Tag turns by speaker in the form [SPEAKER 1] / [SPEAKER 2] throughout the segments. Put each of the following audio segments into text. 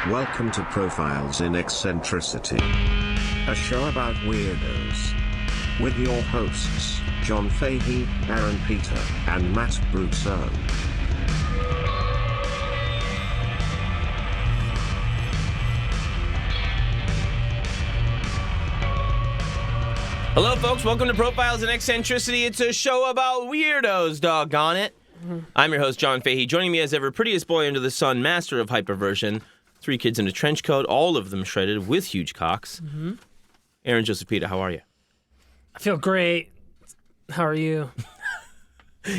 [SPEAKER 1] Welcome to Profiles in Eccentricity, a show about weirdos. With your hosts, John Fahey, Aaron Peter, and Matt Brousseau.
[SPEAKER 2] Hello, folks. Welcome to Profiles in Eccentricity. It's a show about weirdos, doggone it. I'm your host, John Fahey. Joining me as ever, prettiest boy under the sun, master of hyperversion, 3 kids in a trench coat, all of them shredded with huge cocks. Aaron Josephita, how are you?
[SPEAKER 3] I feel great. How are you,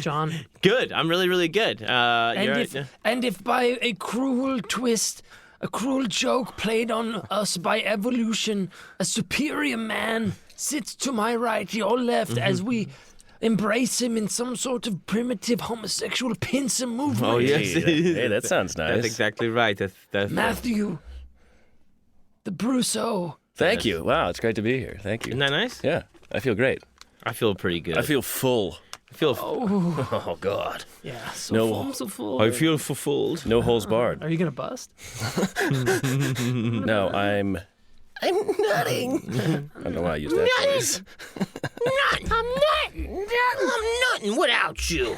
[SPEAKER 3] John?
[SPEAKER 2] Good. I'm really, really good.
[SPEAKER 3] And if by a cruel twist, a cruel joke played on us by evolution, a superior man sits to my right, your left, as we embrace him in some sort of primitive homosexual pincer movement.
[SPEAKER 2] Oh, yes.
[SPEAKER 4] Hey, that sounds nice.
[SPEAKER 2] That's exactly right. That's
[SPEAKER 3] Matthew, the Brousseau.
[SPEAKER 4] Thank you. Wow, it's great to be here. Thank you.
[SPEAKER 2] Isn't that nice?
[SPEAKER 4] Yeah, I feel great.
[SPEAKER 2] I feel pretty good.
[SPEAKER 4] I feel full.
[SPEAKER 2] Oh, God.
[SPEAKER 3] Yeah, so
[SPEAKER 4] No.
[SPEAKER 3] full, so full.
[SPEAKER 2] I feel fulfilled.
[SPEAKER 4] No holes barred.
[SPEAKER 3] Are you gonna bust?
[SPEAKER 4] No, I'm nutting. I don't know why I use that phrase.
[SPEAKER 2] I'm nothing without you.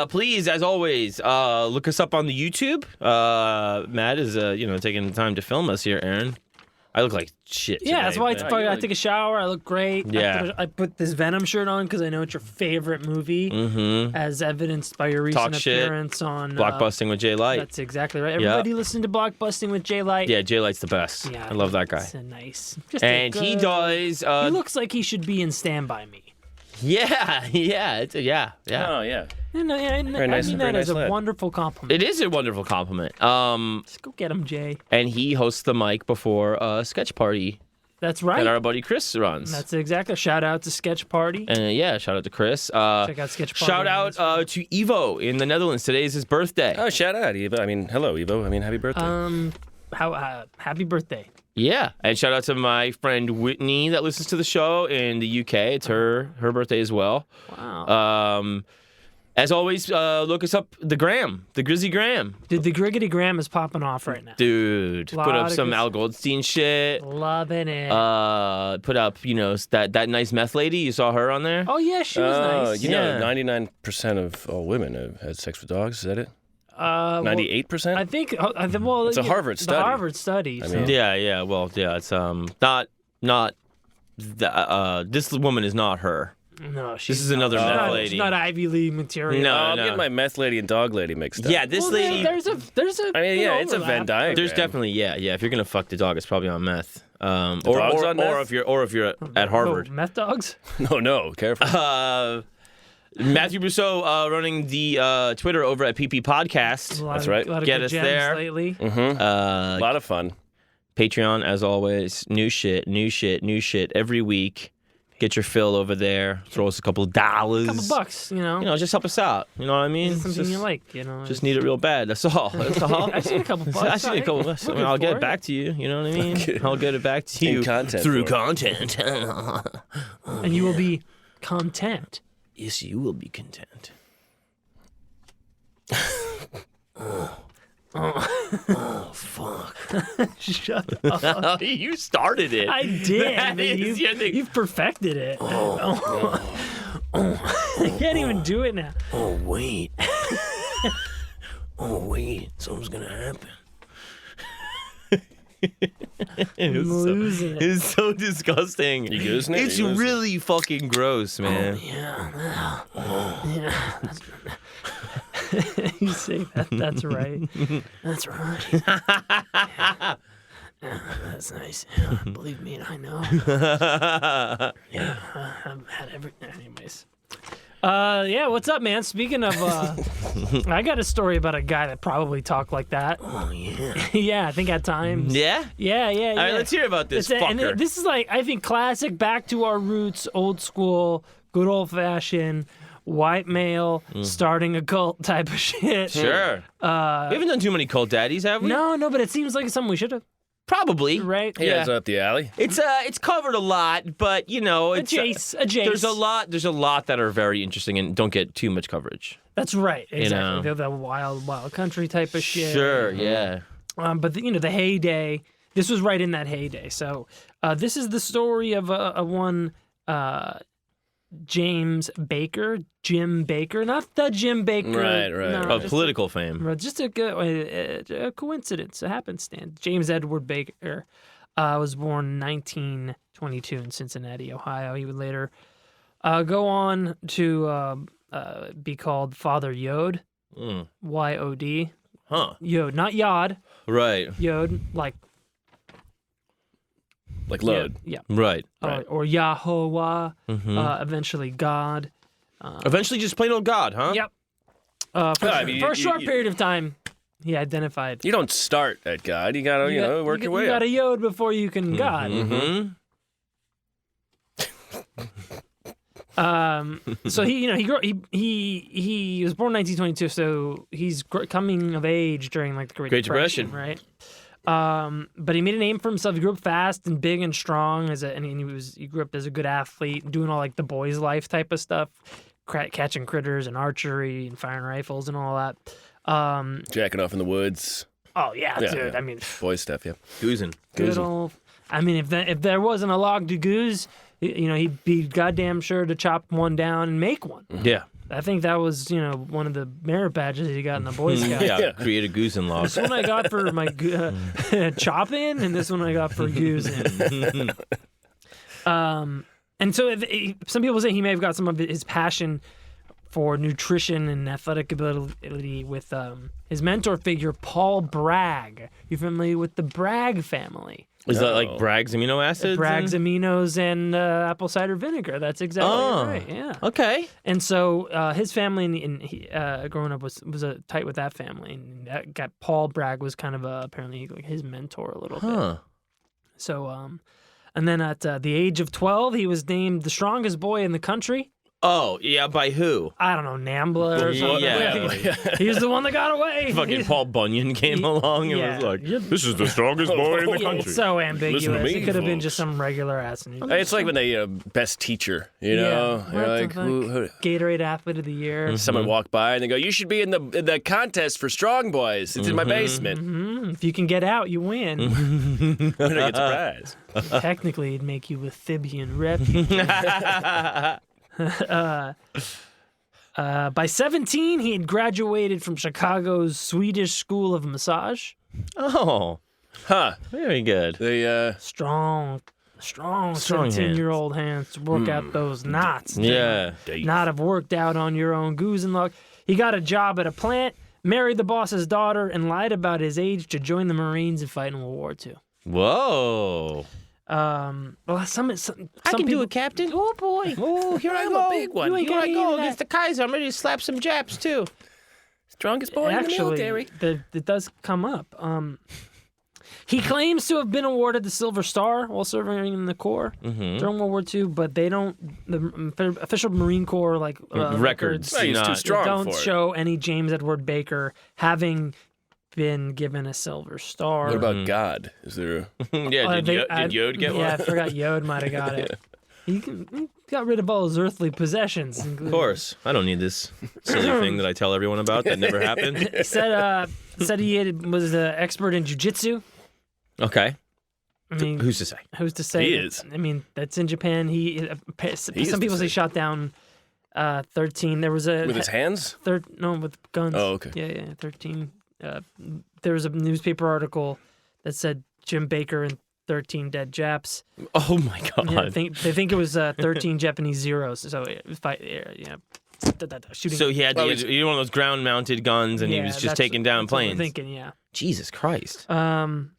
[SPEAKER 2] Please, as always, look us up on the YouTube. Matt is, taking the time to film us here, Aaron. I look like shit today,
[SPEAKER 3] Yeah, that's why
[SPEAKER 2] but-
[SPEAKER 3] I take a shower. I look great.
[SPEAKER 2] Yeah.
[SPEAKER 3] I put this Venom shirt on because I know it's your favorite movie, as evidenced by your recent
[SPEAKER 2] Talk shit.
[SPEAKER 3] appearance on
[SPEAKER 2] Blockbusting with Jay Light.
[SPEAKER 3] That's exactly right. Everybody listen to Blockbusting with Jay Light.
[SPEAKER 2] Yeah, Jay Light's the best.
[SPEAKER 3] Yeah,
[SPEAKER 2] I love that guy.
[SPEAKER 3] It's a nice. Just
[SPEAKER 2] And he does.
[SPEAKER 3] He looks like he should be in Stand By Me.
[SPEAKER 2] Yeah.
[SPEAKER 4] Oh, yeah.
[SPEAKER 3] And I mean
[SPEAKER 4] Very nice
[SPEAKER 3] that as a
[SPEAKER 4] lad.
[SPEAKER 3] wonderful compliment.
[SPEAKER 2] It is a wonderful compliment.
[SPEAKER 3] Just go get him, Jay.
[SPEAKER 2] And he hosts the mic before a sketch party
[SPEAKER 3] That's right.
[SPEAKER 2] that our buddy Chris runs.
[SPEAKER 3] That's exactly. Shout out to Sketch Party.
[SPEAKER 2] And shout out to Chris.
[SPEAKER 3] Check out Sketch Party.
[SPEAKER 2] Shout out to Evo in the Netherlands. Today is his birthday.
[SPEAKER 4] Oh, shout out, Eva. Hello, Evo. Happy birthday.
[SPEAKER 3] Happy birthday.
[SPEAKER 2] Yeah, and shout out to my friend Whitney that listens to the show in the UK. It's her birthday as well.
[SPEAKER 3] Wow.
[SPEAKER 2] As always, look us up the Grizzy Gram.
[SPEAKER 3] Dude, the Griggity Gram is popping off right now.
[SPEAKER 2] Dude, put
[SPEAKER 3] Lot
[SPEAKER 2] up
[SPEAKER 3] of
[SPEAKER 2] some
[SPEAKER 3] good-
[SPEAKER 2] Al Goldstein shit.
[SPEAKER 3] Loving it.
[SPEAKER 2] Put up, that nice meth lady. You saw her on there?
[SPEAKER 3] Oh yeah, she was nice.
[SPEAKER 4] You know,
[SPEAKER 2] Yeah.
[SPEAKER 4] 99% of all women have had sex with dogs. Is that it?
[SPEAKER 3] Well,
[SPEAKER 4] 98%?
[SPEAKER 3] I think. Well,
[SPEAKER 4] It's a Harvard study.
[SPEAKER 3] The Harvard study.
[SPEAKER 4] I
[SPEAKER 3] so-
[SPEAKER 4] mean-
[SPEAKER 2] Yeah. Well, yeah. It's not. This woman is not her.
[SPEAKER 3] No, she's
[SPEAKER 2] This is another meth
[SPEAKER 3] not,
[SPEAKER 2] lady.
[SPEAKER 3] she's not Ivy League material.
[SPEAKER 2] No.
[SPEAKER 4] I'm getting my meth lady and dog lady mixed up.
[SPEAKER 2] Yeah, this
[SPEAKER 3] Well,
[SPEAKER 2] lady.
[SPEAKER 3] there's a.
[SPEAKER 4] It's a Venn diagram.
[SPEAKER 2] There's definitely yeah. If you're gonna fuck the dog, it's probably on meth. Or
[SPEAKER 4] dog's on meth?
[SPEAKER 2] or if you're at Harvard.
[SPEAKER 3] Oh, meth dogs.
[SPEAKER 4] No, careful.
[SPEAKER 2] Matthew Brousseau running the Twitter over at PP Podcast.
[SPEAKER 4] That's right.
[SPEAKER 3] A lot of
[SPEAKER 2] Get
[SPEAKER 3] good
[SPEAKER 2] us
[SPEAKER 3] gems
[SPEAKER 2] there.
[SPEAKER 3] lately.
[SPEAKER 4] A lot of fun.
[SPEAKER 2] Patreon, as always, new shit every week. Get your fill over there. Throw us a couple dollars.
[SPEAKER 3] Couple bucks,
[SPEAKER 2] Just help us out. You know what I mean?
[SPEAKER 3] Something
[SPEAKER 2] Just-
[SPEAKER 3] you like,
[SPEAKER 2] Just need it real bad. That's all. That's all.
[SPEAKER 3] I seen a couple bucks.
[SPEAKER 2] I seen a couple bucks. I'll get it back to you. You know what I mean? I'll get it back to you
[SPEAKER 4] In content
[SPEAKER 2] through
[SPEAKER 4] form.
[SPEAKER 2] content.
[SPEAKER 3] And you will be content.
[SPEAKER 2] Yes, you will be content. Oh, fuck.
[SPEAKER 3] Shut up.
[SPEAKER 2] You started it.
[SPEAKER 3] I did.
[SPEAKER 2] That is your thing.
[SPEAKER 3] You've perfected it. I can't even do it now.
[SPEAKER 2] Oh, wait. Something's gonna happen.
[SPEAKER 3] I'm losing it.
[SPEAKER 2] It's so disgusting.
[SPEAKER 4] You using it?
[SPEAKER 2] It's
[SPEAKER 4] You losing it?
[SPEAKER 2] really fucking gross, man.
[SPEAKER 3] Yeah. You say that. That's right. That's right. Yeah, that's nice. Yeah, believe me, I know. Yeah, I've had everything. Anyways. Yeah, what's up, man? Speaking of, I got a story about a guy that probably talked like that.
[SPEAKER 2] Oh, yeah.
[SPEAKER 3] Yeah, I think at times.
[SPEAKER 2] Yeah?
[SPEAKER 3] Yeah.
[SPEAKER 2] All right, let's hear about this
[SPEAKER 3] And
[SPEAKER 2] fucker.
[SPEAKER 3] this is like, I think, classic, back to our roots, old school, good old fashioned, white male, starting a cult type of shit.
[SPEAKER 2] Sure. We haven't done too many cult daddies, have we?
[SPEAKER 3] No, but it seems like it's something we should have.
[SPEAKER 2] Probably.
[SPEAKER 3] right?
[SPEAKER 4] Yeah, it's up the alley.
[SPEAKER 2] It's covered a lot, but it's
[SPEAKER 3] Jace.
[SPEAKER 2] There's a lot that are very interesting and don't get too much coverage.
[SPEAKER 3] That's right. Exactly.
[SPEAKER 2] know.
[SPEAKER 3] They're the wild country type of shit.
[SPEAKER 2] Sure, yeah.
[SPEAKER 3] But the heyday. This was right in that heyday. So this is the story of one James Baker, Jim Baker, not the Jim Baker.
[SPEAKER 4] Right.
[SPEAKER 3] No,
[SPEAKER 2] Of political fame.
[SPEAKER 3] Just a coincidence, a happenstance. James Edward Baker was born in 1922 in Cincinnati, Ohio. He would later go on to be called Father Yod, Y-O-D.
[SPEAKER 2] Huh.
[SPEAKER 3] Yod, not Yod.
[SPEAKER 2] Right.
[SPEAKER 3] Yod, like
[SPEAKER 4] load.
[SPEAKER 3] Yeah.
[SPEAKER 2] Right.
[SPEAKER 3] Or Yahovah, eventually God.
[SPEAKER 2] Eventually just plain old God, huh?
[SPEAKER 3] Yep. For a short period of time, he identified.
[SPEAKER 4] You don't start at God. You gotta, work your way
[SPEAKER 3] You
[SPEAKER 4] up.
[SPEAKER 3] got a Yod before you can God.
[SPEAKER 2] Mm-hmm.
[SPEAKER 3] So he was born in 1922, so he's coming of age during like the Great Depression, right? But he made a name for himself. He grew up fast and big and strong he grew up as a good athlete, doing all like the boys' life type of stuff, catching critters and archery and firing rifles and all that.
[SPEAKER 4] Jacking off in the woods.
[SPEAKER 3] Oh yeah, dude.
[SPEAKER 4] Yeah.
[SPEAKER 3] I mean,
[SPEAKER 4] Boy stuff, yeah.
[SPEAKER 2] Goozing.
[SPEAKER 3] good old. I mean, if there wasn't a log to goose, he'd be goddamn sure to chop one down and make one.
[SPEAKER 2] Yeah.
[SPEAKER 3] I think that was, one of the merit badges he got in the Boy Scouts.
[SPEAKER 2] Yeah. Create a goozing law.
[SPEAKER 3] This one I got for my chopping, and this one I got for goozing. And so some people say he may have got some of his passion for nutrition and athletic ability with his mentor figure, Paul Bragg. You familiar with the Bragg family?
[SPEAKER 2] Is that like Bragg's amino acids?
[SPEAKER 3] Bragg's aminos and apple cider vinegar. That's exactly right. Yeah.
[SPEAKER 2] Okay.
[SPEAKER 3] And so his family and he, growing up was tight with that family, and that got Paul Bragg was kind of apparently like his mentor a little bit. So and then at the age of 12, he was named the strongest boy in the country.
[SPEAKER 2] Oh, yeah, by who?
[SPEAKER 3] I don't know, Nambla or something.
[SPEAKER 2] Yeah.
[SPEAKER 3] He's the one that got away.
[SPEAKER 2] Fucking Paul Bunyan came along and was like, this is the strongest boy in the
[SPEAKER 3] Yeah,
[SPEAKER 2] country.
[SPEAKER 3] it's so ambiguous.
[SPEAKER 4] Listen to me,
[SPEAKER 3] It could have been
[SPEAKER 4] folks.
[SPEAKER 3] just some regular ass.
[SPEAKER 4] It's like when they best teacher, You're
[SPEAKER 3] what
[SPEAKER 4] like,
[SPEAKER 3] the fuck?
[SPEAKER 4] who,
[SPEAKER 3] Gatorade Athlete of the Year.
[SPEAKER 4] someone walk by and they go, you should be in the contest for strong boys. It's in my basement.
[SPEAKER 3] If you can get out, you win.
[SPEAKER 4] I'm gonna get the prize.
[SPEAKER 3] Technically, it'd make you a Thibian refugee. By 17, he had graduated from Chicago's Swedish School of Massage.
[SPEAKER 2] Oh,
[SPEAKER 4] Huh.
[SPEAKER 2] very good.
[SPEAKER 4] They
[SPEAKER 3] Strong
[SPEAKER 2] Strong
[SPEAKER 3] 17-year-old hands to work out those knots.
[SPEAKER 2] Yeah.
[SPEAKER 3] Not have worked out on your own goose and luck. He got a job at a plant, married the boss's daughter, and lied about his age to join the Marines and fight in World War II.
[SPEAKER 2] Whoa.
[SPEAKER 3] Well, some
[SPEAKER 2] I can
[SPEAKER 3] people,
[SPEAKER 2] do it, Captain.
[SPEAKER 3] Oh boy!
[SPEAKER 2] Oh, here I
[SPEAKER 4] I'm
[SPEAKER 2] go.
[SPEAKER 4] a big one.
[SPEAKER 3] You ain't
[SPEAKER 2] Here
[SPEAKER 3] got
[SPEAKER 2] I
[SPEAKER 3] any
[SPEAKER 2] go
[SPEAKER 3] of
[SPEAKER 2] against
[SPEAKER 3] that.
[SPEAKER 2] the Kaiser. I'm ready to slap some Japs, too.
[SPEAKER 4] strongest boy in the
[SPEAKER 3] Actually,
[SPEAKER 4] military.
[SPEAKER 3] it does come up. He claims to have been awarded the Silver Star while serving in the Corps during World War II, but they don't. The official Marine Corps
[SPEAKER 2] Records.
[SPEAKER 4] Well, he's too
[SPEAKER 2] not-
[SPEAKER 4] strong
[SPEAKER 3] don't
[SPEAKER 4] for it.
[SPEAKER 3] show any James Edward Baker having been given a Silver Star.
[SPEAKER 4] What about God? Is there?
[SPEAKER 2] Yeah, did Yod get
[SPEAKER 3] Yeah, I
[SPEAKER 2] one?
[SPEAKER 3] forgot Yod might have got it. He got rid of all his earthly possessions.
[SPEAKER 2] Of course. I don't need this silly thing that I tell everyone about that never happened.
[SPEAKER 3] He said was an expert in jiu-jitsu.
[SPEAKER 2] Okay.
[SPEAKER 3] I mean,
[SPEAKER 2] Who's to say?
[SPEAKER 3] who's to say?
[SPEAKER 4] He
[SPEAKER 3] that-
[SPEAKER 4] is.
[SPEAKER 3] I mean, that's in Japan. Some
[SPEAKER 4] to
[SPEAKER 3] people say
[SPEAKER 4] say.
[SPEAKER 3] shot down 13. There was a
[SPEAKER 4] With his hands?
[SPEAKER 3] with guns.
[SPEAKER 4] Oh, okay.
[SPEAKER 3] Yeah, 13. There was a newspaper article that said Jim Baker and 13 dead Japs.
[SPEAKER 2] Oh, my God.
[SPEAKER 3] Yeah, they think it was 13 Japanese Zeros. So shooting.
[SPEAKER 2] So he had one of those ground-mounted guns, and he was just taking down
[SPEAKER 3] that's what we're
[SPEAKER 2] planes.
[SPEAKER 3] thinking, yeah.
[SPEAKER 2] Jesus Christ.
[SPEAKER 3] Um,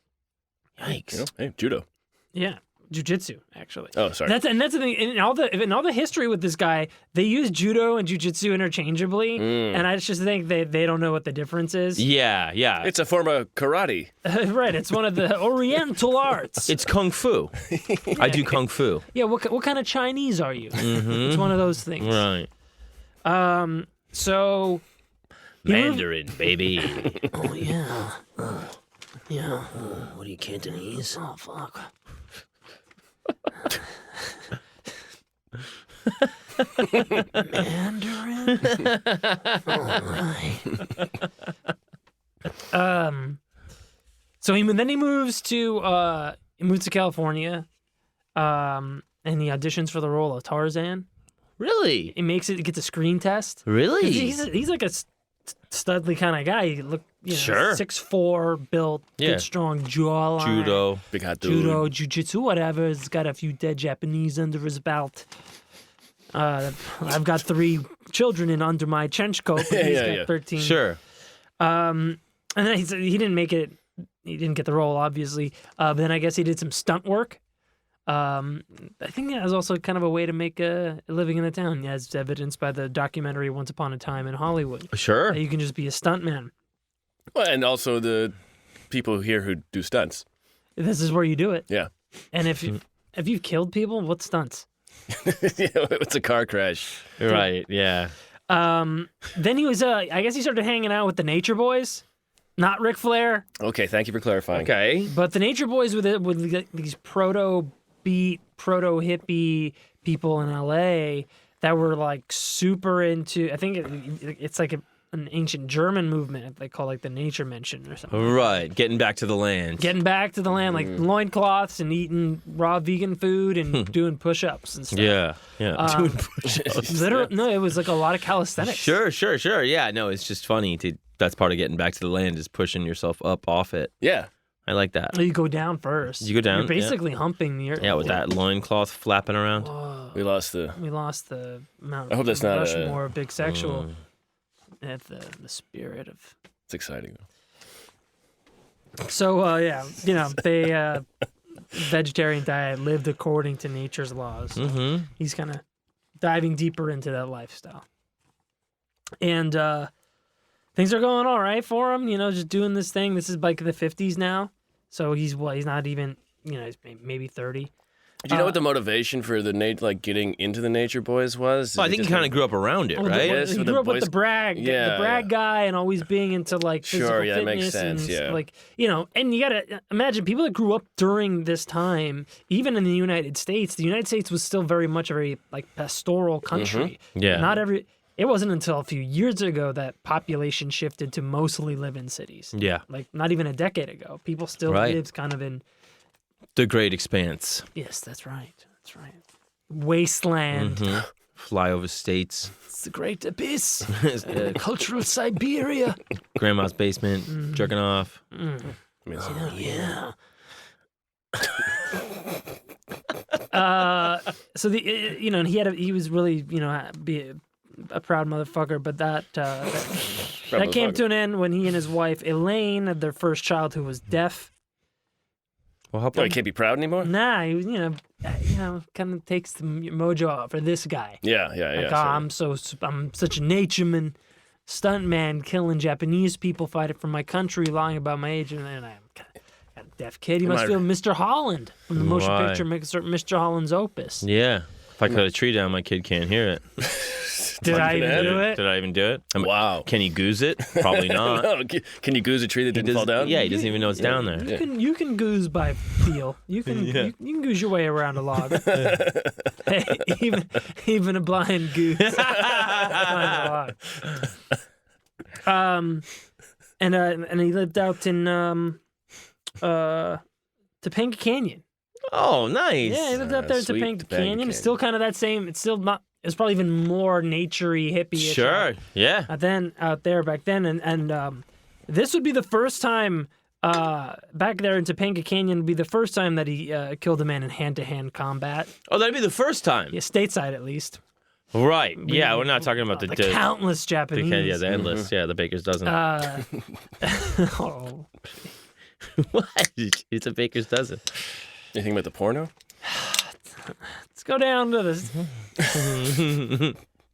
[SPEAKER 2] Yikes.
[SPEAKER 4] Hey, judo.
[SPEAKER 3] yeah, jiu-jitsu actually.
[SPEAKER 4] Oh, sorry.
[SPEAKER 3] That's the thing. In all the history with this guy, they use judo and jiu-jitsu interchangeably, and I just think they don't know what the difference is.
[SPEAKER 2] Yeah.
[SPEAKER 4] It's a form of karate.
[SPEAKER 3] Right, it's one of the Oriental arts.
[SPEAKER 2] It's kung fu. I do kung fu.
[SPEAKER 3] Yeah, what kind of Chinese are you? It's one of those things.
[SPEAKER 2] Right.
[SPEAKER 3] So
[SPEAKER 2] Mandarin, baby.
[SPEAKER 3] oh yeah, Yeah.
[SPEAKER 2] What are you, Cantonese?
[SPEAKER 3] Oh, fuck. Mandarin? All right. So then he moves to California, and he auditions for the role of Tarzan.
[SPEAKER 2] Really?
[SPEAKER 3] He gets a screen test.
[SPEAKER 2] Really?
[SPEAKER 3] He's like a studly kind of guy. He look,
[SPEAKER 2] Sure.
[SPEAKER 3] 6'4", built,
[SPEAKER 2] Yeah.
[SPEAKER 3] good, strong jawline.
[SPEAKER 2] Judo.
[SPEAKER 4] Big hot dude.
[SPEAKER 3] Judo, jiu-jitsu, whatever. He's got a few dead Japanese under his belt. I've got 3 children in under my trench coat, but he's got 13.
[SPEAKER 2] Sure.
[SPEAKER 3] And then he didn't make it. He didn't get the role, obviously. But then I guess he did some stunt work. I think that was also kind of a way to make a living in the town, as evidenced by the documentary Once Upon a Time in Hollywood.
[SPEAKER 2] Sure.
[SPEAKER 3] You can just be a stuntman.
[SPEAKER 4] Well, and also the people here who do stunts.
[SPEAKER 3] This is where you do it.
[SPEAKER 4] Yeah.
[SPEAKER 3] And if you've killed people, what stunts?
[SPEAKER 4] It's a car crash.
[SPEAKER 2] Right. Yeah.
[SPEAKER 3] Then he was, I guess he started hanging out with the Nature Boys. Not Ric Flair,
[SPEAKER 4] Okay, thank you for clarifying.
[SPEAKER 2] Okay.
[SPEAKER 3] but the Nature Boys with these proto-beat, proto-hippie people in LA that were like super into, I think it's like an ancient German movement they call like the Nature Mansion or something.
[SPEAKER 2] Right. Getting back to the land.
[SPEAKER 3] Getting back to the land, like loincloths and eating raw vegan food and doing push-ups and stuff.
[SPEAKER 2] Yeah. Yeah. Doing push-ups.
[SPEAKER 3] No, it was like a lot of calisthenics.
[SPEAKER 2] Sure. Yeah. No, it's just funny. That's part of getting back to the land is pushing yourself up off it.
[SPEAKER 4] Yeah.
[SPEAKER 2] I like that.
[SPEAKER 3] You go down first.
[SPEAKER 2] You go down,
[SPEAKER 3] You're basically humping the earth.
[SPEAKER 2] Yeah, with that loincloth flapping around.
[SPEAKER 4] We lost the...
[SPEAKER 3] We lost the Mount
[SPEAKER 4] I hope that's not a-
[SPEAKER 3] Rushmore big sexual. At the spirit of.
[SPEAKER 4] It's exciting, though.
[SPEAKER 3] So yeah, they vegetarian diet lived according to nature's laws. So
[SPEAKER 2] Mm-hmm.
[SPEAKER 3] he's kind of diving deeper into that lifestyle, and things are going all right for him. Just doing this thing. This is like the 50s now, so he's not even he's maybe 30.
[SPEAKER 4] Do you know what the motivation for the getting into the Nature Boys was?
[SPEAKER 2] Well, I think he kind of grew up around it, right?
[SPEAKER 4] Yes,
[SPEAKER 3] He
[SPEAKER 4] with
[SPEAKER 3] grew
[SPEAKER 4] the
[SPEAKER 3] up with
[SPEAKER 4] boys-
[SPEAKER 3] the brag,
[SPEAKER 4] Yeah,
[SPEAKER 3] the brag guy, and always being into like physical
[SPEAKER 4] Sure, yeah, that
[SPEAKER 3] fitness
[SPEAKER 4] makes sense,
[SPEAKER 3] and
[SPEAKER 4] yeah.
[SPEAKER 3] like and you gotta imagine people that grew up during this time, even in the United States. The United States was still very much a very like pastoral country.
[SPEAKER 2] Yeah.
[SPEAKER 3] It wasn't until a few years ago that population shifted to mostly live in cities.
[SPEAKER 2] Yeah.
[SPEAKER 3] Like not even a decade ago, people still
[SPEAKER 2] Right.
[SPEAKER 3] lived kind of in.
[SPEAKER 2] The Great Expanse.
[SPEAKER 3] Yes, that's right. That's right. Wasteland.
[SPEAKER 2] Fly over states.
[SPEAKER 3] It's the great abyss. Cultural Siberia.
[SPEAKER 2] Grandma's basement. Jerking off.
[SPEAKER 3] Yeah. So he was really be a proud motherfucker, but that came to an end when he and his wife Elaine had their first child, who was deaf.
[SPEAKER 2] Well, how
[SPEAKER 4] Oh, he can't be proud anymore?
[SPEAKER 3] Nah, he was kind of takes the mojo out for this guy.
[SPEAKER 4] Yeah.
[SPEAKER 3] Like,
[SPEAKER 4] sure.
[SPEAKER 3] I'm such a natureman, stuntman, killing Japanese people, fighting for my country, lying about my age, and then I'm got a deaf kid. He must feel Mr. Holland from the motion
[SPEAKER 2] Why?
[SPEAKER 3] picture Mr. Holland's Opus.
[SPEAKER 2] Yeah. If I cut a tree down, my kid can't hear it.
[SPEAKER 3] Did I even do it?
[SPEAKER 2] Did I even do it?
[SPEAKER 4] Wow.
[SPEAKER 2] Can he goose it? Probably not.
[SPEAKER 4] No, can you goose a tree that didn't fall down?
[SPEAKER 2] Yeah, he doesn't even know it's down there.
[SPEAKER 3] You can goose by feel. You can you can goose your way around a log. Hey, even a blind goose. Find a log. And he lived out in Topanga Canyon.
[SPEAKER 2] Oh, nice.
[SPEAKER 3] Yeah, he lived out there in
[SPEAKER 4] sweet
[SPEAKER 3] Topanga
[SPEAKER 4] Topanga
[SPEAKER 3] Canyon.
[SPEAKER 4] Canyon.
[SPEAKER 3] It's still kind of that same. It's still not. It's probably even more naturey, hippie.
[SPEAKER 2] Sure. Yeah.
[SPEAKER 3] Out there back then, and this would be the first time back there in Topanga Canyon would be the first time that he killed a man in hand-to-hand combat.
[SPEAKER 2] Oh, that'd be the first time.
[SPEAKER 3] Yeah, stateside at least.
[SPEAKER 2] Right. Yeah, we're not talking about the
[SPEAKER 3] Countless Japanese.
[SPEAKER 2] the endless. Yeah, the baker's dozen.
[SPEAKER 3] Oh.
[SPEAKER 2] What? It's a baker's dozen.
[SPEAKER 4] Anything about the porno?
[SPEAKER 3] Let's go down to this.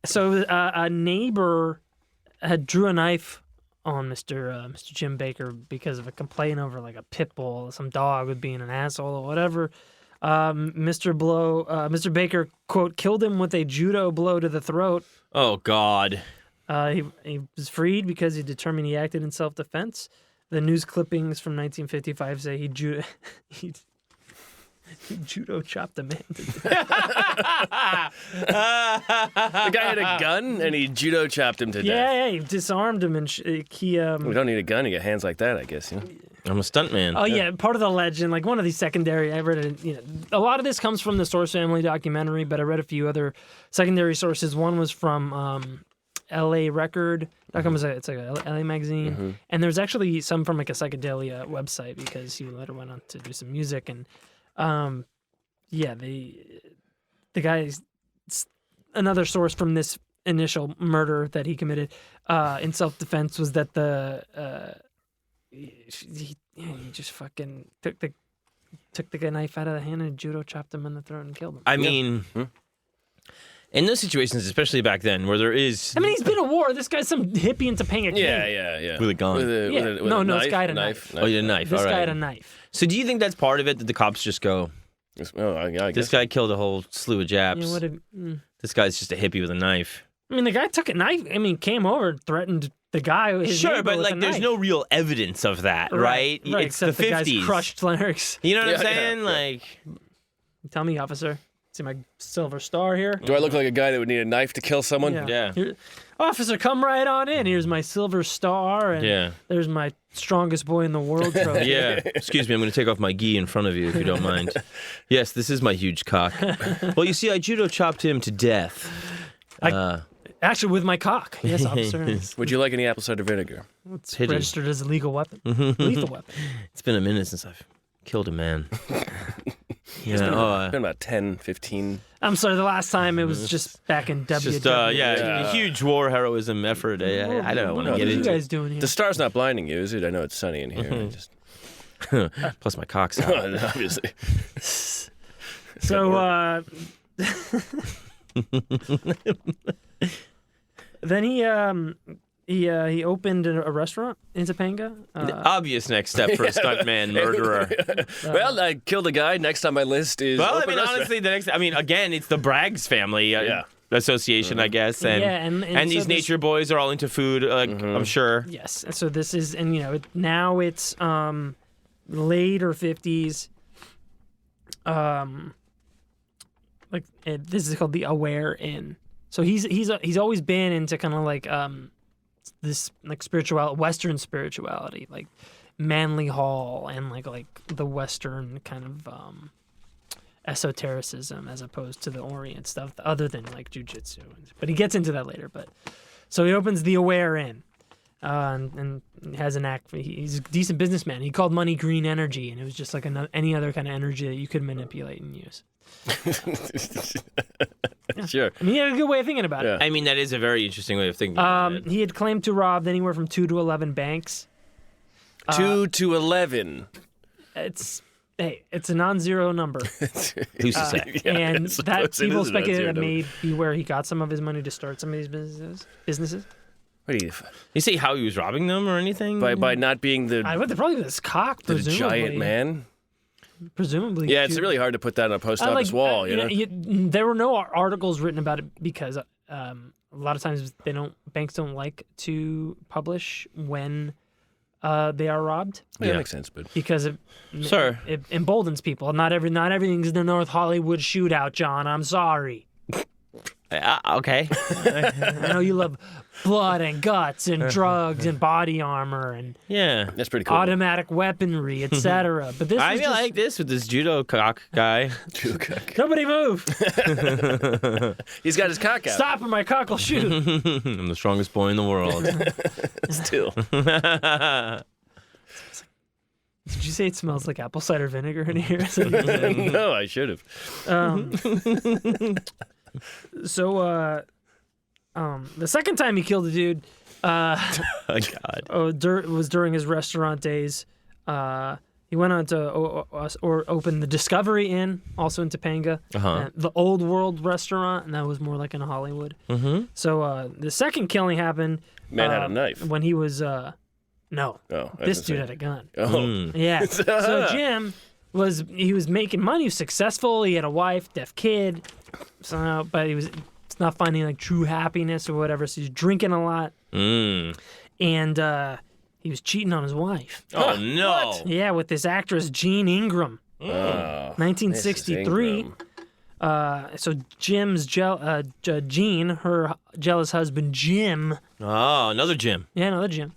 [SPEAKER 3] So a neighbor had drew a knife on Mr. Jim Baker because of a complaint over like a pit bull, some dog was being an asshole or whatever. Mr. Baker, quote, killed him with a judo blow to the throat.
[SPEAKER 2] Oh, God.
[SPEAKER 3] He was freed because he determined he acted in self-defense. the news clippings from 1955 say he judo chopped a man to death.
[SPEAKER 4] The guy had a gun and he judo chopped him to death.
[SPEAKER 3] Yeah, he disarmed him and
[SPEAKER 4] We don't need a gun to get hands like that, I guess. You know?
[SPEAKER 2] I'm a stuntman.
[SPEAKER 3] Oh yeah, part of the legend, like one of these secondary. I read it. A lot of this comes from the Source Family documentary, but I read a few other secondary sources. One was from L.A. Record.com. It's like a L.A. magazine, and there's actually some from like a psychedelia website because he later went on to do some music and. The guy's another source from this initial murder that he committed in self-defense was that he just fucking took the knife out of the hand and judo chopped him in the throat and killed him.
[SPEAKER 2] I mean, in those situations, especially back then, where there is...
[SPEAKER 3] I mean, he's been at war. This guy's some hippie in Topanga.
[SPEAKER 4] Yeah.
[SPEAKER 2] With a gun.
[SPEAKER 4] With a
[SPEAKER 3] this guy had a knife.
[SPEAKER 2] Oh, you had a knife.
[SPEAKER 3] This
[SPEAKER 2] all
[SPEAKER 3] guy
[SPEAKER 2] right.
[SPEAKER 3] had a knife.
[SPEAKER 2] So do you think that's part of it, that the cops just go,
[SPEAKER 4] I guess.
[SPEAKER 2] this guy killed a whole slew of Japs. This guy's just a hippie with a knife.
[SPEAKER 3] I mean, the guy took a knife. I mean, came over, threatened the guy. His
[SPEAKER 2] Sure,
[SPEAKER 3] neighbor
[SPEAKER 2] but
[SPEAKER 3] with
[SPEAKER 2] like,
[SPEAKER 3] a
[SPEAKER 2] there's
[SPEAKER 3] knife.
[SPEAKER 2] no real evidence of that, right?
[SPEAKER 3] Right.
[SPEAKER 2] It's the
[SPEAKER 3] Except
[SPEAKER 2] 50s.
[SPEAKER 3] guy's crushed larynx.
[SPEAKER 2] You know what I'm
[SPEAKER 4] Yeah,
[SPEAKER 2] saying?
[SPEAKER 4] yeah.
[SPEAKER 2] Like,
[SPEAKER 3] Tell me, officer. See my silver star here?
[SPEAKER 4] Do I look like a guy that would need a knife to kill someone?
[SPEAKER 2] Yeah.
[SPEAKER 3] Here- officer, come right on in. Here's my silver star, and
[SPEAKER 2] yeah.
[SPEAKER 3] there's my strongest boy in the world trophy.
[SPEAKER 2] Yeah. Excuse me, I'm going to take off my gi in front of you if you don't mind. Yes, this is my huge cock. Well, you see, I judo chopped him to death.
[SPEAKER 3] Actually, with my cock. Yes, officer.
[SPEAKER 4] Would you like any apple cider vinegar?
[SPEAKER 3] It's
[SPEAKER 2] Pity.
[SPEAKER 3] registered as a legal weapon. Lethal weapon.
[SPEAKER 2] It's been a minute since I've killed a man.
[SPEAKER 4] It's been about 10, 15.
[SPEAKER 3] I'm sorry, the last time it was just back in WW.
[SPEAKER 2] Just, a huge war heroism effort. I don't want to
[SPEAKER 3] What
[SPEAKER 2] get
[SPEAKER 3] are you
[SPEAKER 2] into
[SPEAKER 3] guys doing here?
[SPEAKER 4] The star's not blinding you, is it? I know it's sunny in here. I just,
[SPEAKER 2] Plus my cock's out.
[SPEAKER 4] obviously.
[SPEAKER 3] So, then he opened a restaurant in Topanga.
[SPEAKER 2] The obvious next step for a stuntman murderer.
[SPEAKER 4] Well, I killed a guy. Next on my list is.
[SPEAKER 2] Well, I
[SPEAKER 4] open
[SPEAKER 2] mean,
[SPEAKER 4] restaurant.
[SPEAKER 2] honestly, again, it's the Braggs family association, I guess. And,
[SPEAKER 3] Yeah, and so
[SPEAKER 2] these
[SPEAKER 3] this-
[SPEAKER 2] nature boys are all into food, I'm sure.
[SPEAKER 3] Yes, and so this is, and now it's later 50s. This is called the Aware Inn. So he's always been into kind of like this like Western spirituality, like Manly Hall and like the Western kind of esotericism as opposed to the Orient stuff, other than like jujitsu. But he gets into that later. But so he opens the Aware Inn. And has an act. He's a decent businessman. He called money green energy, and it was just like any other kind of energy that you could manipulate and use.
[SPEAKER 4] Sure.
[SPEAKER 3] I mean, he had a good way of thinking about it.
[SPEAKER 2] I mean, that is a very interesting way of thinking about it.
[SPEAKER 3] He had claimed to robbed anywhere from 2 to 11 banks.
[SPEAKER 4] 2 to 11.
[SPEAKER 3] It's a non-zero number,
[SPEAKER 2] Who's to say?
[SPEAKER 3] and
[SPEAKER 4] I suppose
[SPEAKER 3] that
[SPEAKER 4] it
[SPEAKER 3] people
[SPEAKER 4] is a
[SPEAKER 3] speculate that
[SPEAKER 4] non-zero
[SPEAKER 3] may be where he got some of his money to start some of these businesses.
[SPEAKER 4] What do you?
[SPEAKER 2] You say how he was robbing them or anything?
[SPEAKER 4] By not being the
[SPEAKER 3] Probably with his cock,
[SPEAKER 4] the
[SPEAKER 3] presumably.
[SPEAKER 4] giant man.
[SPEAKER 3] Presumably.
[SPEAKER 4] Yeah, it's really hard to put that on a post office wall. You know.
[SPEAKER 3] There were no articles written about it because a lot of times banks don't like to publish when they are robbed
[SPEAKER 4] Yeah, that makes sense, but
[SPEAKER 3] because it emboldens people. Not everything's the North Hollywood shootout, John. I'm sorry.
[SPEAKER 2] Okay.
[SPEAKER 3] I know you love blood and guts and drugs and body armor and
[SPEAKER 4] that's pretty cool.
[SPEAKER 3] automatic weaponry, etc. But this
[SPEAKER 2] I
[SPEAKER 3] is
[SPEAKER 2] feel
[SPEAKER 3] just,
[SPEAKER 2] like this with this judo cock guy.
[SPEAKER 3] nobody move.
[SPEAKER 4] He's got his cock out.
[SPEAKER 3] Stop or my cock will shoot.
[SPEAKER 2] I'm the strongest boy in the world.
[SPEAKER 4] Still.
[SPEAKER 3] Did you say it smells like apple cider vinegar in here?
[SPEAKER 4] No, I should have.
[SPEAKER 3] So, the second time he killed a dude,
[SPEAKER 2] Oh, God.
[SPEAKER 3] was during his restaurant days. He went on to open the Discovery Inn, also in Topanga, the Old World restaurant, and that was more like in Hollywood.
[SPEAKER 2] Mm-hmm.
[SPEAKER 3] So the second killing happened.
[SPEAKER 4] Man had a knife.
[SPEAKER 3] When he was no,
[SPEAKER 4] Oh,
[SPEAKER 3] this dude had a gun.
[SPEAKER 4] Oh,
[SPEAKER 3] Yeah. So Jim was making money. He was successful. He had a wife, deaf kid. So, but he was not finding like true happiness or whatever. So he's drinking a lot.
[SPEAKER 2] Mm.
[SPEAKER 3] And He was cheating on his wife.
[SPEAKER 2] Oh, no.
[SPEAKER 3] Yeah, with this actress, Jean Ingram.
[SPEAKER 4] Oh,
[SPEAKER 3] 1963. So Jean, her jealous husband, Jim.
[SPEAKER 2] Oh, another Jim.
[SPEAKER 3] Yeah, another Jim.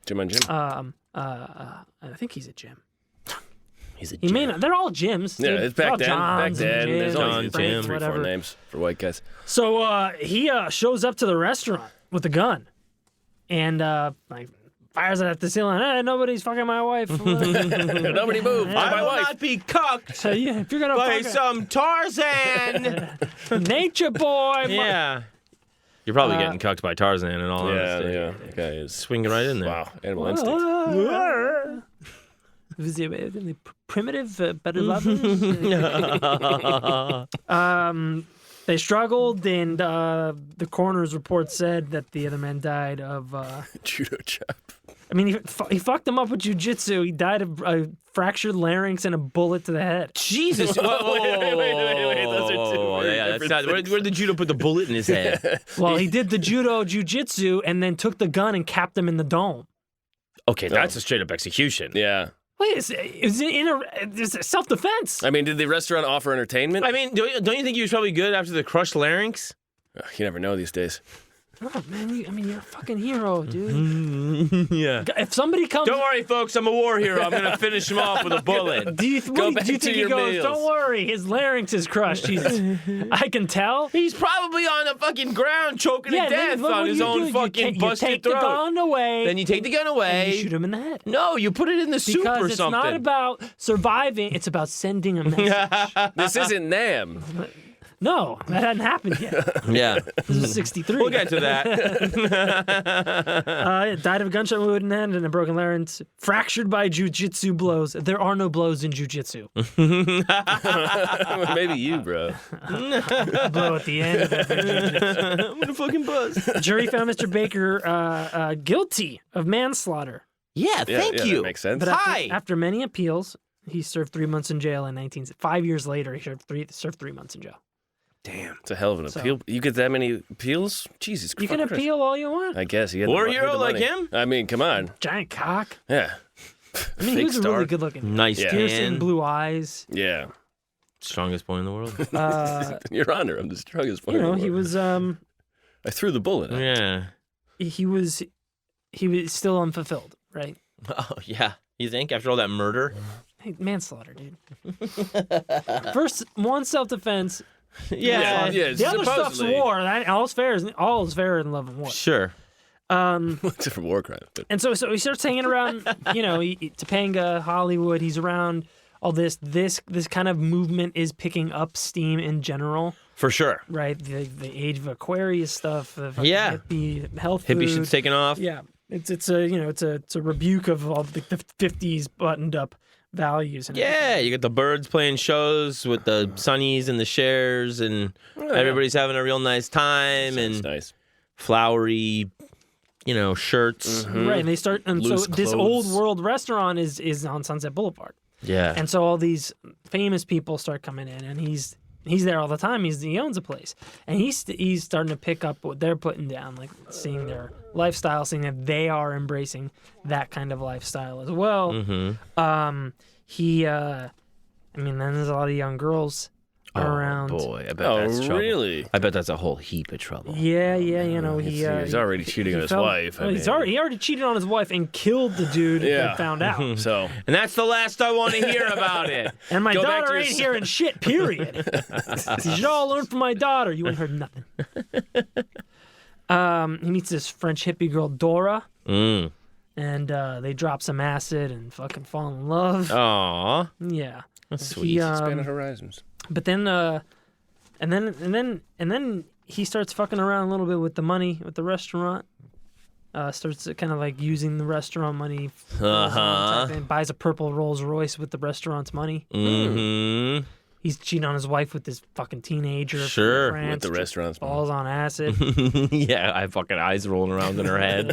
[SPEAKER 4] Jim on Jim.
[SPEAKER 3] I think he's a Jim.
[SPEAKER 2] He's a
[SPEAKER 3] He may not. They're all Jims.
[SPEAKER 4] Yeah,
[SPEAKER 3] They're
[SPEAKER 4] it's back
[SPEAKER 3] all
[SPEAKER 4] then.
[SPEAKER 3] Johns
[SPEAKER 4] Back then,
[SPEAKER 3] and
[SPEAKER 4] there's
[SPEAKER 3] Jims,
[SPEAKER 4] only
[SPEAKER 2] Jim,
[SPEAKER 4] three,
[SPEAKER 3] whatever.
[SPEAKER 4] four names for white guys.
[SPEAKER 3] So he shows up to the restaurant with a gun, and like fires it at the ceiling. Hey, nobody's fucking my wife.
[SPEAKER 4] Nobody move.
[SPEAKER 2] I
[SPEAKER 4] My
[SPEAKER 2] will
[SPEAKER 4] wife.
[SPEAKER 2] not be cucked
[SPEAKER 3] So yeah, if you're gonna
[SPEAKER 2] by
[SPEAKER 3] fuck
[SPEAKER 2] some Tarzan.
[SPEAKER 3] nature boy,
[SPEAKER 2] Yeah. You're probably getting cucked by Tarzan and all honesty.
[SPEAKER 4] Yeah. Okay. It's,
[SPEAKER 2] Swinging right in there.
[SPEAKER 4] wow. Animal instinct.
[SPEAKER 3] Was it primitive, better lovers? They struggled, and the coroner's report said that the other man died of.
[SPEAKER 4] Judo chop.
[SPEAKER 3] I mean, he fucked him up with jujitsu. He died of a fractured larynx and a bullet to the head.
[SPEAKER 2] Jesus.
[SPEAKER 4] Wait. Those are two
[SPEAKER 2] Yeah, that's not. Where did the judo put the bullet in his head?
[SPEAKER 3] Well, he did the judo jujitsu and then took the gun and capped him in the dome.
[SPEAKER 2] Okay, that's a straight up execution.
[SPEAKER 4] Yeah.
[SPEAKER 3] Wait, it's self-defense.
[SPEAKER 4] I mean, did the restaurant offer entertainment?
[SPEAKER 2] I mean, don't you think he was probably good after the crushed larynx?
[SPEAKER 4] You never know these days.
[SPEAKER 3] Oh, man, you're a fucking hero, dude.
[SPEAKER 2] Yeah.
[SPEAKER 3] If somebody comes...
[SPEAKER 2] Don't worry, folks. I'm a war hero. I'm going to finish him off with a bullet.
[SPEAKER 3] Do you
[SPEAKER 4] back
[SPEAKER 3] think
[SPEAKER 4] to
[SPEAKER 3] he
[SPEAKER 4] your
[SPEAKER 3] goes,
[SPEAKER 4] meals.
[SPEAKER 3] don't worry, his larynx is crushed. I can tell.
[SPEAKER 2] He's probably on the fucking ground choking to death
[SPEAKER 3] look
[SPEAKER 2] on
[SPEAKER 3] what
[SPEAKER 2] his
[SPEAKER 3] you
[SPEAKER 2] own
[SPEAKER 3] do.
[SPEAKER 2] fucking
[SPEAKER 3] you
[SPEAKER 2] busted
[SPEAKER 3] take
[SPEAKER 2] throat.
[SPEAKER 3] the gun away.
[SPEAKER 2] Then you take the gun
[SPEAKER 3] and
[SPEAKER 2] away.
[SPEAKER 3] you shoot him in the head.
[SPEAKER 2] No, you put it in the soup
[SPEAKER 3] Because
[SPEAKER 2] or
[SPEAKER 3] it's
[SPEAKER 2] something.
[SPEAKER 3] not about surviving, it's about sending a message.
[SPEAKER 4] This isn't Nam.
[SPEAKER 3] No, that hadn't happened yet.
[SPEAKER 2] Yeah.
[SPEAKER 3] This was 63.
[SPEAKER 2] We'll get to that.
[SPEAKER 3] Died of a gunshot wound in the head and a broken larynx. Fractured by jujitsu blows. There are no blows in jujitsu.
[SPEAKER 4] Maybe you, bro.
[SPEAKER 3] Blow at the end of every jujitsu.
[SPEAKER 2] I'm going to fucking buzz.
[SPEAKER 3] Jury found Mr. Baker guilty of manslaughter.
[SPEAKER 2] Yeah, thank
[SPEAKER 4] Yeah,
[SPEAKER 2] you.
[SPEAKER 4] that makes sense.
[SPEAKER 3] But
[SPEAKER 2] Hi.
[SPEAKER 3] after many appeals, he served 3 months in jail in 5 years later. He served 3 months in jail.
[SPEAKER 4] Damn, it's a hell of an appeal. You get that many appeals? Jesus
[SPEAKER 3] You
[SPEAKER 4] Christ.
[SPEAKER 3] can appeal all you want.
[SPEAKER 4] I guess.
[SPEAKER 2] War hero like him?
[SPEAKER 4] I mean, come on.
[SPEAKER 3] Giant cock.
[SPEAKER 4] Yeah.
[SPEAKER 3] I mean, he was a really good looking.
[SPEAKER 2] Nice
[SPEAKER 4] Yeah.
[SPEAKER 3] Piercing
[SPEAKER 2] tan.
[SPEAKER 3] blue eyes.
[SPEAKER 4] Yeah.
[SPEAKER 2] Strongest boy in the world.
[SPEAKER 4] Your Honor, I'm the strongest one.
[SPEAKER 3] You know, he was
[SPEAKER 4] I threw the bullet.
[SPEAKER 2] Yeah.
[SPEAKER 3] he was still unfulfilled, right?
[SPEAKER 2] Oh, yeah. You think after all that murder?
[SPEAKER 3] Hey, manslaughter, dude. First, one self-defense.
[SPEAKER 2] Yeah.
[SPEAKER 3] The other stuff's
[SPEAKER 4] supposedly.
[SPEAKER 3] war. All is fair in love and war.
[SPEAKER 2] Sure.
[SPEAKER 4] Except for war crimes. But
[SPEAKER 3] And so he starts hanging around, Topanga, Hollywood. He's around all this kind of movement is picking up steam in general,
[SPEAKER 2] For sure.
[SPEAKER 3] right? The age of Aquarius stuff, the fucking
[SPEAKER 2] Yeah.
[SPEAKER 3] hippie health
[SPEAKER 2] Hippie
[SPEAKER 3] food.
[SPEAKER 2] shit's taking off.
[SPEAKER 3] Yeah, it's a rebuke of all the 50s buttoned up values. And
[SPEAKER 2] Yeah, you got the birds playing shows with the Sunnies and the Shares, and everybody's having a real nice time,
[SPEAKER 4] it's
[SPEAKER 2] and
[SPEAKER 4] nice.
[SPEAKER 2] flowery, shirts.
[SPEAKER 3] right. And they start, and
[SPEAKER 4] Loose
[SPEAKER 3] so this old
[SPEAKER 4] clothes.
[SPEAKER 3] world restaurant is on Sunset Boulevard,
[SPEAKER 2] Yeah.
[SPEAKER 3] and so all these famous people start coming in, and he's there all the time. He owns a place, and he's starting to pick up what they're putting down, like seeing their lifestyle, seeing that they are embracing that kind of lifestyle as well. Then there's a lot of young girls around.
[SPEAKER 2] Boy, I bet that's trouble.
[SPEAKER 4] Really?
[SPEAKER 2] I bet that's a whole heap of trouble.
[SPEAKER 3] Yeah, he
[SPEAKER 4] He's already cheating on his wife. I
[SPEAKER 3] He
[SPEAKER 4] mean.
[SPEAKER 3] already cheated on his wife and killed the dude
[SPEAKER 4] Yeah.
[SPEAKER 3] that found out.
[SPEAKER 4] So,
[SPEAKER 2] And that's the last I want to hear about it.
[SPEAKER 3] And my
[SPEAKER 4] Go back
[SPEAKER 3] daughter
[SPEAKER 4] to
[SPEAKER 3] ain't
[SPEAKER 4] your
[SPEAKER 3] hearing shit, period. You should all learn from my daughter. You ain't heard nothing. He meets this French hippie girl, Dora, and they drop some acid and fucking fall in love.
[SPEAKER 2] Aw,
[SPEAKER 3] Yeah.
[SPEAKER 2] that's
[SPEAKER 3] He,
[SPEAKER 2] sweet.
[SPEAKER 4] expanded horizons.
[SPEAKER 3] but then, and then he starts fucking around a little bit with the money with the restaurant. Starts kind of like using the restaurant money. And buys a purple Rolls Royce with the restaurant's money.
[SPEAKER 2] Mm-hmm.
[SPEAKER 3] He's cheating on his wife with this fucking teenager. from
[SPEAKER 2] Sure.
[SPEAKER 3] France,
[SPEAKER 4] With the restaurant's money.
[SPEAKER 3] falls on acid.
[SPEAKER 2] Yeah, I fucking eyes rolling around in her head.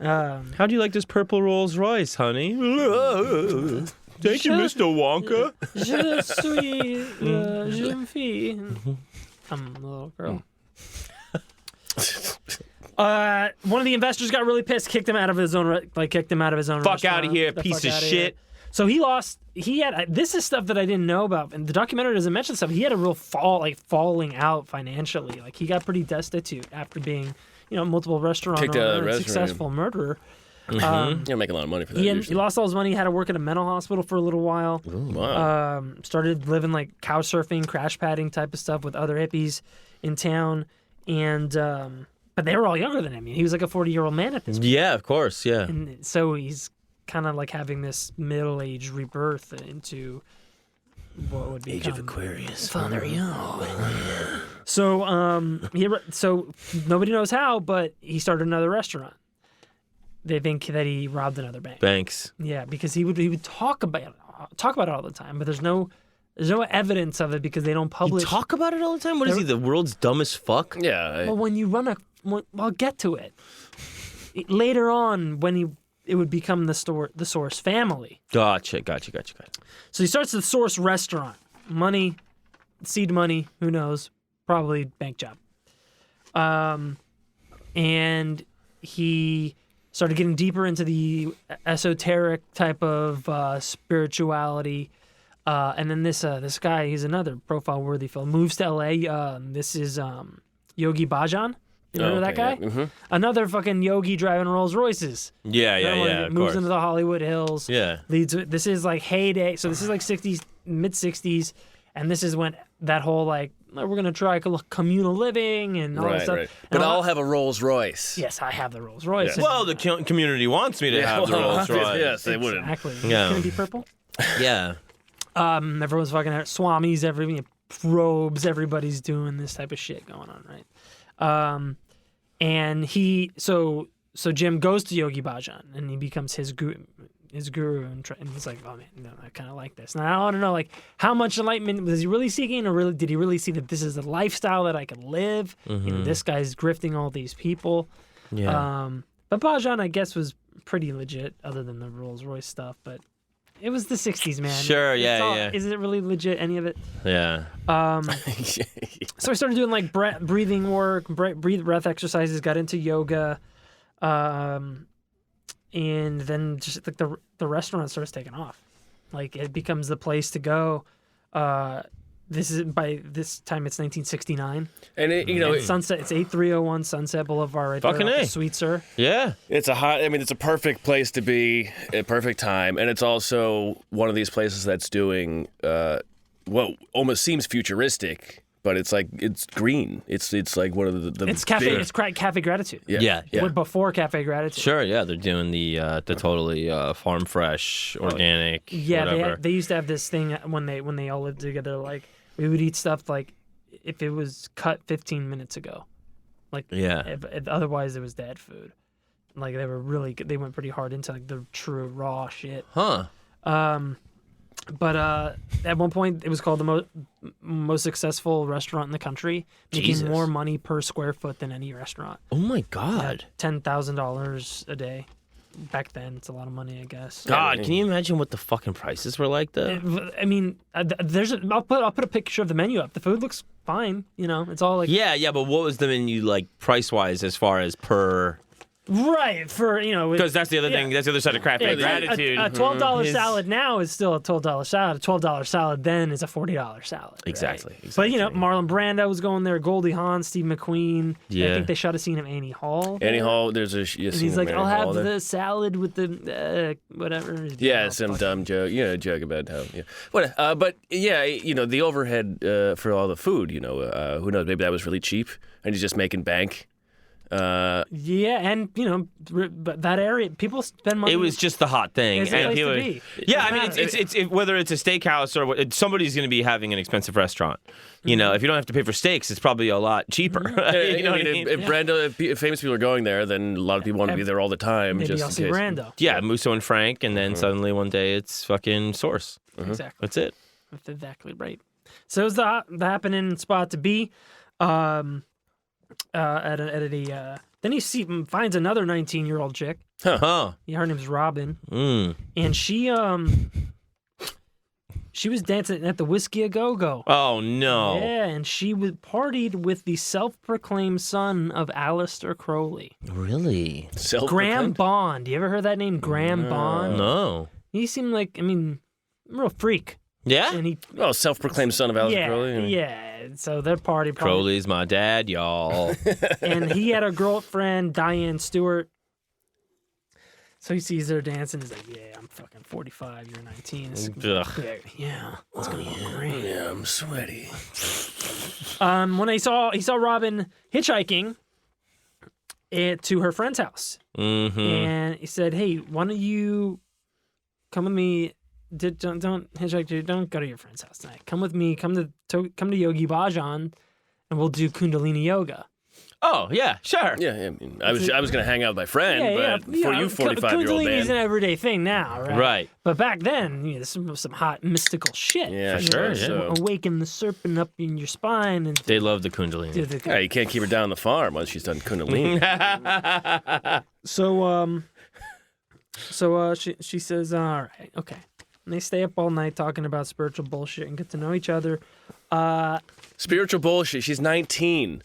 [SPEAKER 2] How do you like this purple Rolls Royce, honey? Thank you, Mr. Wonka.
[SPEAKER 3] Je suis jeune fille. I'm a little girl. One of the investors got really pissed, kicked him out of his own.
[SPEAKER 2] Fuck out of here, piece of shit.
[SPEAKER 3] So he lost. He had. This is stuff that I didn't know about, and the documentary doesn't mention stuff. He had a real falling out financially. Like he got pretty destitute after being, multiple restaurant
[SPEAKER 4] Kicked out of the
[SPEAKER 3] owner,
[SPEAKER 4] restaurant.
[SPEAKER 3] successful murderer.
[SPEAKER 4] You're making a lot of money for that.
[SPEAKER 3] He lost all his money. He had to work at a mental hospital for a little while.
[SPEAKER 4] Ooh, wow.
[SPEAKER 3] Started living like couch surfing, crash padding type of stuff with other hippies in town, and but they were all younger than him. He was like a 40-year-old man at this point.
[SPEAKER 2] Yeah, of course, yeah.
[SPEAKER 3] And so he's kind of like having this middle-age rebirth into what would be
[SPEAKER 2] Age of Aquarius.
[SPEAKER 3] Father Young. So so nobody knows how, but he started another restaurant. They think that he robbed another bank.
[SPEAKER 2] Banks.
[SPEAKER 3] Yeah, because he would talk about it all the time, but there's no evidence of it because they don't publish.
[SPEAKER 2] You talk about it all the time? What is he, the world's dumbest fuck?
[SPEAKER 4] Yeah.
[SPEAKER 3] Well, when you run I'll get to it. Later on, when it would become the Source family.
[SPEAKER 2] Gotcha.
[SPEAKER 3] So he starts the Source restaurant. Money, seed money, who knows? Probably bank job. And he started getting deeper into the esoteric type of spirituality. And then this guy, he's another profile-worthy film, moves to L.A. This is Yogi Bhajan. You remember that guy?
[SPEAKER 4] Yeah. Mm-hmm.
[SPEAKER 3] Another fucking yogi driving Rolls Royces.
[SPEAKER 2] Yeah, of
[SPEAKER 3] Moves
[SPEAKER 2] course.
[SPEAKER 3] into the Hollywood Hills.
[SPEAKER 2] Yeah.
[SPEAKER 3] This is like heyday. So this is like 60s, mid-60s. And this is when that whole like, we're going to try communal living and all that stuff.
[SPEAKER 4] Right. But I'll have a Rolls Royce.
[SPEAKER 3] Yes, I have the Rolls Royce.
[SPEAKER 4] Yeah.
[SPEAKER 2] Well, the community wants me to have the Rolls Royce.
[SPEAKER 4] Yes, they wouldn't.
[SPEAKER 3] Exactly.
[SPEAKER 2] Yeah.
[SPEAKER 3] Can it be purple?
[SPEAKER 2] Yeah.
[SPEAKER 3] Everyone's fucking swamis, robes, everybody's doing this type of shit going on, right? And so Jim goes to Yogi Bhajan and he becomes his guru, and he's like, oh man, no, I kind of like this. Now I want to know, like, how much enlightenment was he really seeking, or did he really see that this is a lifestyle that I could live?
[SPEAKER 2] Mm-hmm.
[SPEAKER 3] This guy's grifting all these people.
[SPEAKER 2] Yeah.
[SPEAKER 3] But Bhajan, I guess, was pretty legit, other than the Rolls Royce stuff. But it was the 60s, man.
[SPEAKER 2] Sure, yeah.
[SPEAKER 3] Is it really legit, any of it?
[SPEAKER 2] Yeah.
[SPEAKER 3] So I started doing like breathing work, breath exercises, got into yoga, and then just like the restaurant starts taking off. Like it becomes the place to go. By this time it's 1969.
[SPEAKER 4] And
[SPEAKER 3] And Sunset, it's 8301 Sunset Boulevard right
[SPEAKER 2] Fucking
[SPEAKER 3] there.
[SPEAKER 2] A.
[SPEAKER 3] Sweet Sir.
[SPEAKER 2] Yeah.
[SPEAKER 4] it's a perfect place to be, a perfect time, and it's also one of these places that's doing what almost seems futuristic, but it's green. It's like one of the
[SPEAKER 3] It's cafe.
[SPEAKER 4] big-
[SPEAKER 3] It's Cafe Gratitude.
[SPEAKER 2] Yeah.
[SPEAKER 3] Before Cafe Gratitude.
[SPEAKER 2] Sure, yeah. They're doing the totally farm fresh, organic,
[SPEAKER 3] Yeah,
[SPEAKER 2] whatever.
[SPEAKER 3] they used to have this thing when they all lived together. Like we would eat stuff like if it was cut 15 minutes ago, like if otherwise it was dead food. Like they were really good. They went pretty hard into like the true raw shit.
[SPEAKER 2] Huh.
[SPEAKER 3] But at one point it was called the most successful restaurant in the country, making
[SPEAKER 2] Jesus.
[SPEAKER 3] more money per square foot than any restaurant.
[SPEAKER 2] Oh my God.
[SPEAKER 3] $10,000 a day. Back then, it's a lot of money, I guess.
[SPEAKER 2] God, can you imagine what the fucking prices were like though?
[SPEAKER 3] I mean, I'll put a picture of the menu up. The food looks fine. It's all like
[SPEAKER 2] Yeah, but what was the menu like price wise as far as per?
[SPEAKER 3] right for
[SPEAKER 2] Because that's the other thing. That's the other side of Cafe Gratitude.
[SPEAKER 3] A $12
[SPEAKER 2] Is-
[SPEAKER 3] salad now is still a $12 salad. A $12 salad then is a $40 salad. Right?
[SPEAKER 2] Exactly.
[SPEAKER 3] But Marlon Brando was going there. Goldie Hawn, Steve McQueen.
[SPEAKER 2] Yeah.
[SPEAKER 3] I think they shot a scene of Annie Hall.
[SPEAKER 4] Annie Hall. There's a
[SPEAKER 3] And he's like, I'll have the salad with the whatever.
[SPEAKER 4] Yeah, some dumb joke, joke about how, but yeah, the overhead for all the food, who knows, maybe that was really cheap and he's just making bank.
[SPEAKER 3] Yeah, and but that area, people spend money.
[SPEAKER 2] It was just the hot thing.
[SPEAKER 3] It's a place to
[SPEAKER 2] people-
[SPEAKER 3] be.
[SPEAKER 2] Yeah, I mean, it's whether it's a steakhouse or somebody's going to be having an expensive restaurant. If you don't have to pay for steaks, it's probably a lot cheaper. You know what I mean?
[SPEAKER 4] If Brando, if famous people are going there, then a lot of people want to be there all the time.
[SPEAKER 3] Maybe
[SPEAKER 4] just
[SPEAKER 3] I'll
[SPEAKER 4] in
[SPEAKER 3] see
[SPEAKER 4] case.
[SPEAKER 3] Brando.
[SPEAKER 2] Yeah, Musso and Frank, and then suddenly one day it's fucking Source.
[SPEAKER 3] Exactly.
[SPEAKER 2] That's it.
[SPEAKER 3] That's exactly right. So it was the happening spot to be. Then he finds another 19-year-old chick.
[SPEAKER 2] Huh.
[SPEAKER 3] Yeah, her name's Robin,
[SPEAKER 2] Mm.
[SPEAKER 3] and she She was dancing at the Whiskey A Go-Go.
[SPEAKER 2] Oh, no.
[SPEAKER 3] Yeah, and she partied with the self-proclaimed son of Aleister Crowley.
[SPEAKER 2] Really?
[SPEAKER 3] Graham Bond. You ever heard that name, Graham Bond?
[SPEAKER 2] No.
[SPEAKER 3] He seemed like, real freak.
[SPEAKER 2] Yeah?
[SPEAKER 3] And he,
[SPEAKER 4] self-proclaimed son of Aleister Crowley.
[SPEAKER 3] Yeah. So their party probably.
[SPEAKER 2] Crowley's my dad, y'all.
[SPEAKER 3] And he had a girlfriend, Diane Stewart. So he sees her dancing. He's like, yeah, I'm fucking 45. You're 19. It's yeah, it's going to be great.
[SPEAKER 4] Yeah, I'm sweaty.
[SPEAKER 3] When he saw Robin hitchhiking to her friend's house.
[SPEAKER 2] Mm-hmm.
[SPEAKER 3] And he said, hey, why don't you come with me? Don't hitchhike. Dude. Don't go to your friend's house tonight. Come with me. Come to Yogi Bhajan, and we'll do Kundalini yoga.
[SPEAKER 2] Oh, yeah, sure.
[SPEAKER 4] Yeah, I was going to hang out with my friend, but for you 45-year-old
[SPEAKER 3] Kundalini is an
[SPEAKER 4] man.
[SPEAKER 3] everyday thing now, right?
[SPEAKER 2] Right.
[SPEAKER 3] But back then, this was some hot mystical shit.
[SPEAKER 4] Yeah,
[SPEAKER 3] You
[SPEAKER 4] sure,
[SPEAKER 3] know,
[SPEAKER 4] so-
[SPEAKER 3] Awaken the serpent up in your spine. And
[SPEAKER 2] They love the Kundalini.
[SPEAKER 4] Yeah, you can't keep her down on the farm once she's done Kundalini.
[SPEAKER 3] So she says, all right, okay. And they stay up all night talking about spiritual bullshit and get to know each other.
[SPEAKER 4] Spiritual bullshit. She's 19.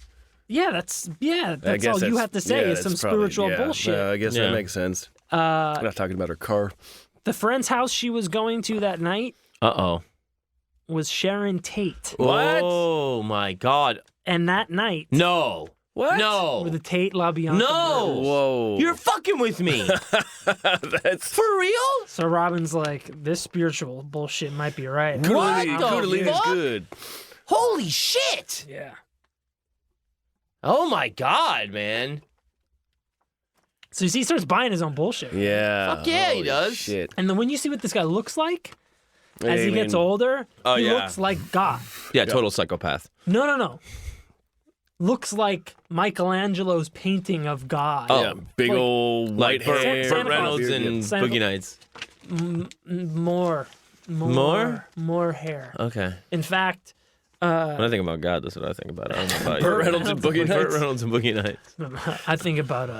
[SPEAKER 3] Yeah, that's
[SPEAKER 4] I guess
[SPEAKER 3] all you have to say is some
[SPEAKER 4] that's probably-
[SPEAKER 3] spiritual
[SPEAKER 4] yeah,
[SPEAKER 3] bullshit.
[SPEAKER 4] I guess
[SPEAKER 2] Yeah.
[SPEAKER 4] that makes sense. I'm not talking about her car.
[SPEAKER 3] The friend's house she was going to that night
[SPEAKER 2] Uh-oh.
[SPEAKER 3] was Sharon Tate.
[SPEAKER 4] What?
[SPEAKER 2] Oh, my God.
[SPEAKER 3] And that night
[SPEAKER 2] No.
[SPEAKER 4] What?
[SPEAKER 2] No.
[SPEAKER 3] were the Tate LaBianca
[SPEAKER 2] No.
[SPEAKER 3] murders.
[SPEAKER 4] Whoa.
[SPEAKER 2] You're fucking with me.
[SPEAKER 4] That's
[SPEAKER 2] For real?
[SPEAKER 3] So Robin's like, this spiritual bullshit might be right.
[SPEAKER 2] What the
[SPEAKER 4] Kundalini's
[SPEAKER 2] fuck?
[SPEAKER 4] good.
[SPEAKER 2] Holy shit.
[SPEAKER 3] Yeah.
[SPEAKER 2] Oh, my God, man.
[SPEAKER 3] So he starts buying his own bullshit.
[SPEAKER 4] Yeah.
[SPEAKER 2] Fuck yeah, he
[SPEAKER 4] Holy
[SPEAKER 2] does.
[SPEAKER 4] Shit.
[SPEAKER 3] And then when you see what this guy looks like, as
[SPEAKER 4] I
[SPEAKER 3] he gets
[SPEAKER 4] mean,
[SPEAKER 3] older,
[SPEAKER 2] Oh,
[SPEAKER 3] he
[SPEAKER 2] yeah.
[SPEAKER 3] looks like God.
[SPEAKER 2] Yeah, total psychopath.
[SPEAKER 3] No. Looks like Michelangelo's painting of God.
[SPEAKER 2] Oh.
[SPEAKER 4] Yeah, big
[SPEAKER 3] Like-
[SPEAKER 4] old white
[SPEAKER 2] Burt,
[SPEAKER 4] hair.
[SPEAKER 3] Santa
[SPEAKER 2] Burt Reynolds
[SPEAKER 3] Claus.
[SPEAKER 2] and
[SPEAKER 3] Santa
[SPEAKER 2] Boogie Nights.
[SPEAKER 3] More hair.
[SPEAKER 2] Okay.
[SPEAKER 3] In fact,
[SPEAKER 2] When I think about God, that's what I think about. I don't know about
[SPEAKER 4] Burt
[SPEAKER 2] you.
[SPEAKER 4] Reynolds and Boogie
[SPEAKER 2] Burt
[SPEAKER 4] Nights.
[SPEAKER 2] Reynolds and Boogie Nights.
[SPEAKER 3] I think about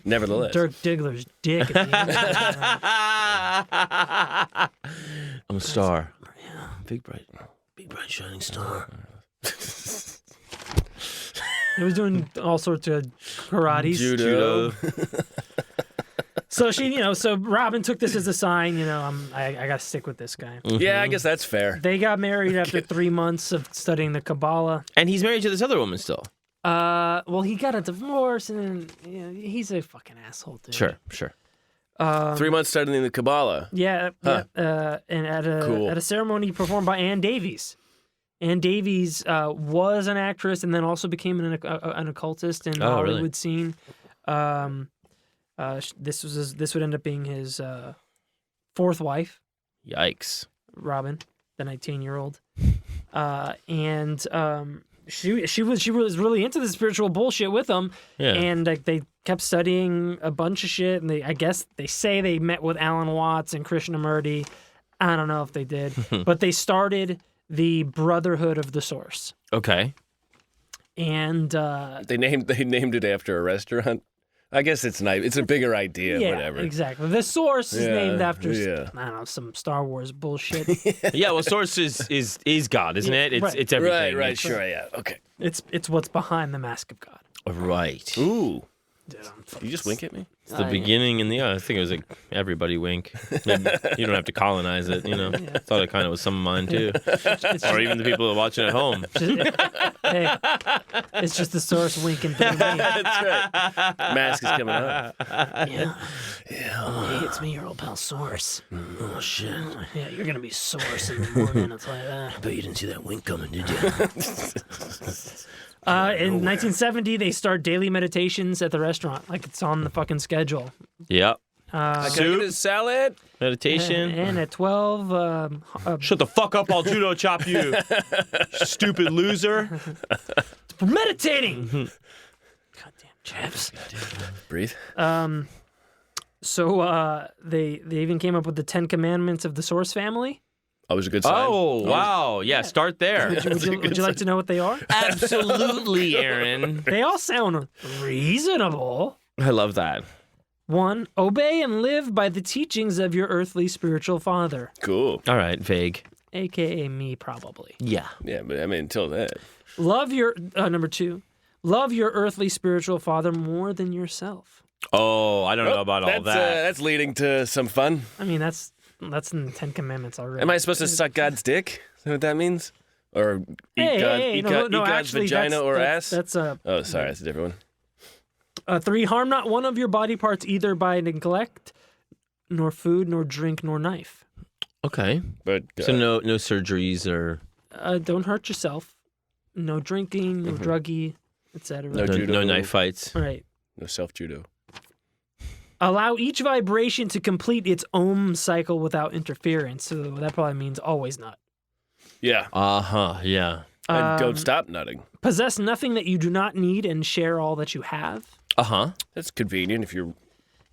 [SPEAKER 4] Nevertheless.
[SPEAKER 3] Dirk Diggler's dick at the end.
[SPEAKER 2] I'm a star. Big bright shining star.
[SPEAKER 3] He was doing all sorts of karates.
[SPEAKER 4] Judo.
[SPEAKER 3] So so Robin took this as a sign. I got to stick with this guy.
[SPEAKER 4] Yeah, I guess that's fair.
[SPEAKER 3] They got married after 3 months of studying the Kabbalah.
[SPEAKER 2] And he's married to this other woman still.
[SPEAKER 3] Well, he got a divorce, and he's a fucking asshole, dude.
[SPEAKER 2] Sure.
[SPEAKER 4] 3 months studying the Kabbalah.
[SPEAKER 3] Yeah,
[SPEAKER 4] Huh.
[SPEAKER 3] and at
[SPEAKER 4] Cool.
[SPEAKER 3] a ceremony performed by Ann Davies. Ann Davies was an actress and then also became an occultist in the
[SPEAKER 2] Oh, really?
[SPEAKER 3] Hollywood scene. This would end up being his fourth wife,
[SPEAKER 2] Yikes.
[SPEAKER 3] Robin, the 19-year-old, and she was really into the spiritual bullshit with him,
[SPEAKER 2] Yeah.
[SPEAKER 3] and they kept studying a bunch of shit, and I guess they say they met with Alan Watts and Krishnamurti. I don't know if they did, but they started the Brotherhood of the Source,
[SPEAKER 2] Okay.
[SPEAKER 3] and
[SPEAKER 4] They named it after a restaurant. I guess it's nice. It's a bigger idea,
[SPEAKER 3] yeah,
[SPEAKER 4] whatever.
[SPEAKER 3] exactly. The Source is
[SPEAKER 4] Yeah,
[SPEAKER 3] named after
[SPEAKER 4] yeah.
[SPEAKER 3] I don't know, some Star Wars bullshit.
[SPEAKER 2] Yeah, well, source is God, isn't it? It's
[SPEAKER 3] right.
[SPEAKER 2] it's everything.
[SPEAKER 4] Right,
[SPEAKER 2] It's-
[SPEAKER 4] sure, yeah. Okay.
[SPEAKER 3] it's what's behind the mask of God.
[SPEAKER 2] Right.
[SPEAKER 4] Ooh.
[SPEAKER 3] Dude, I'm
[SPEAKER 4] You just wink at me?
[SPEAKER 2] It's the beginning and I think it was like everybody wink. Maybe you don't have to colonize it, I thought it kind of was some of mine too. Or even the people that are watching at home.
[SPEAKER 3] Hey, it's just the Source winking to me.
[SPEAKER 4] That's right. Mask is coming up.
[SPEAKER 3] Yeah. Hey, it's me, your old pal Source. Oh shit. Yeah, you're gonna be Source in the morning. I'll tell you that.
[SPEAKER 2] Bet you didn't see that wink coming, did you?
[SPEAKER 3] In 1970, they start daily meditations at the restaurant, like it's on the fucking schedule.
[SPEAKER 2] Yep.
[SPEAKER 4] Can I get a salad?
[SPEAKER 2] Meditation.
[SPEAKER 3] And at 12,
[SPEAKER 2] Shut the fuck up, I'll judo chop you. Stupid loser.
[SPEAKER 3] we're meditating. Goddamn chaps.
[SPEAKER 4] Breathe.
[SPEAKER 3] So they even came up with the 10 Commandments of the Source family.
[SPEAKER 4] Always a good sign.
[SPEAKER 2] Oh, wow. Yeah, start there.
[SPEAKER 3] Would you like to know what they are?
[SPEAKER 2] Absolutely, Aaron.
[SPEAKER 3] They all sound reasonable.
[SPEAKER 2] I love that.
[SPEAKER 3] 1, obey and live by the teachings of your earthly spiritual father.
[SPEAKER 4] Cool.
[SPEAKER 2] All right, vague.
[SPEAKER 3] a.k.a. me, probably.
[SPEAKER 2] Yeah.
[SPEAKER 4] Yeah, but I mean, until then.
[SPEAKER 3] Love your number 2. Love your earthly spiritual father more than yourself.
[SPEAKER 2] Oh, I don't know about all
[SPEAKER 4] that's,
[SPEAKER 2] that.
[SPEAKER 4] That's leading to some fun.
[SPEAKER 3] I mean, that's in the 10 Commandments already.
[SPEAKER 4] Am I supposed to suck God's dick? Is that what that means? Or eat
[SPEAKER 3] Hey,
[SPEAKER 4] God's
[SPEAKER 3] actually,
[SPEAKER 4] vagina or ass?
[SPEAKER 3] That's
[SPEAKER 4] Oh, sorry, that's a different one.
[SPEAKER 3] 3. Harm not one of your body parts either by neglect, nor food, nor drink, nor knife.
[SPEAKER 2] Okay.
[SPEAKER 4] But
[SPEAKER 2] So no surgeries or
[SPEAKER 3] Don't hurt yourself. No drinking, no druggy, etc.
[SPEAKER 4] No judo.
[SPEAKER 2] no knife fights.
[SPEAKER 3] Right.
[SPEAKER 4] no self-judo.
[SPEAKER 3] Allow each vibration to complete its own cycle without interference. So that probably means always nut.
[SPEAKER 4] Yeah.
[SPEAKER 2] Yeah.
[SPEAKER 4] And don't stop nutting.
[SPEAKER 3] Possess nothing that you do not need and share all that you have.
[SPEAKER 4] That's convenient if you're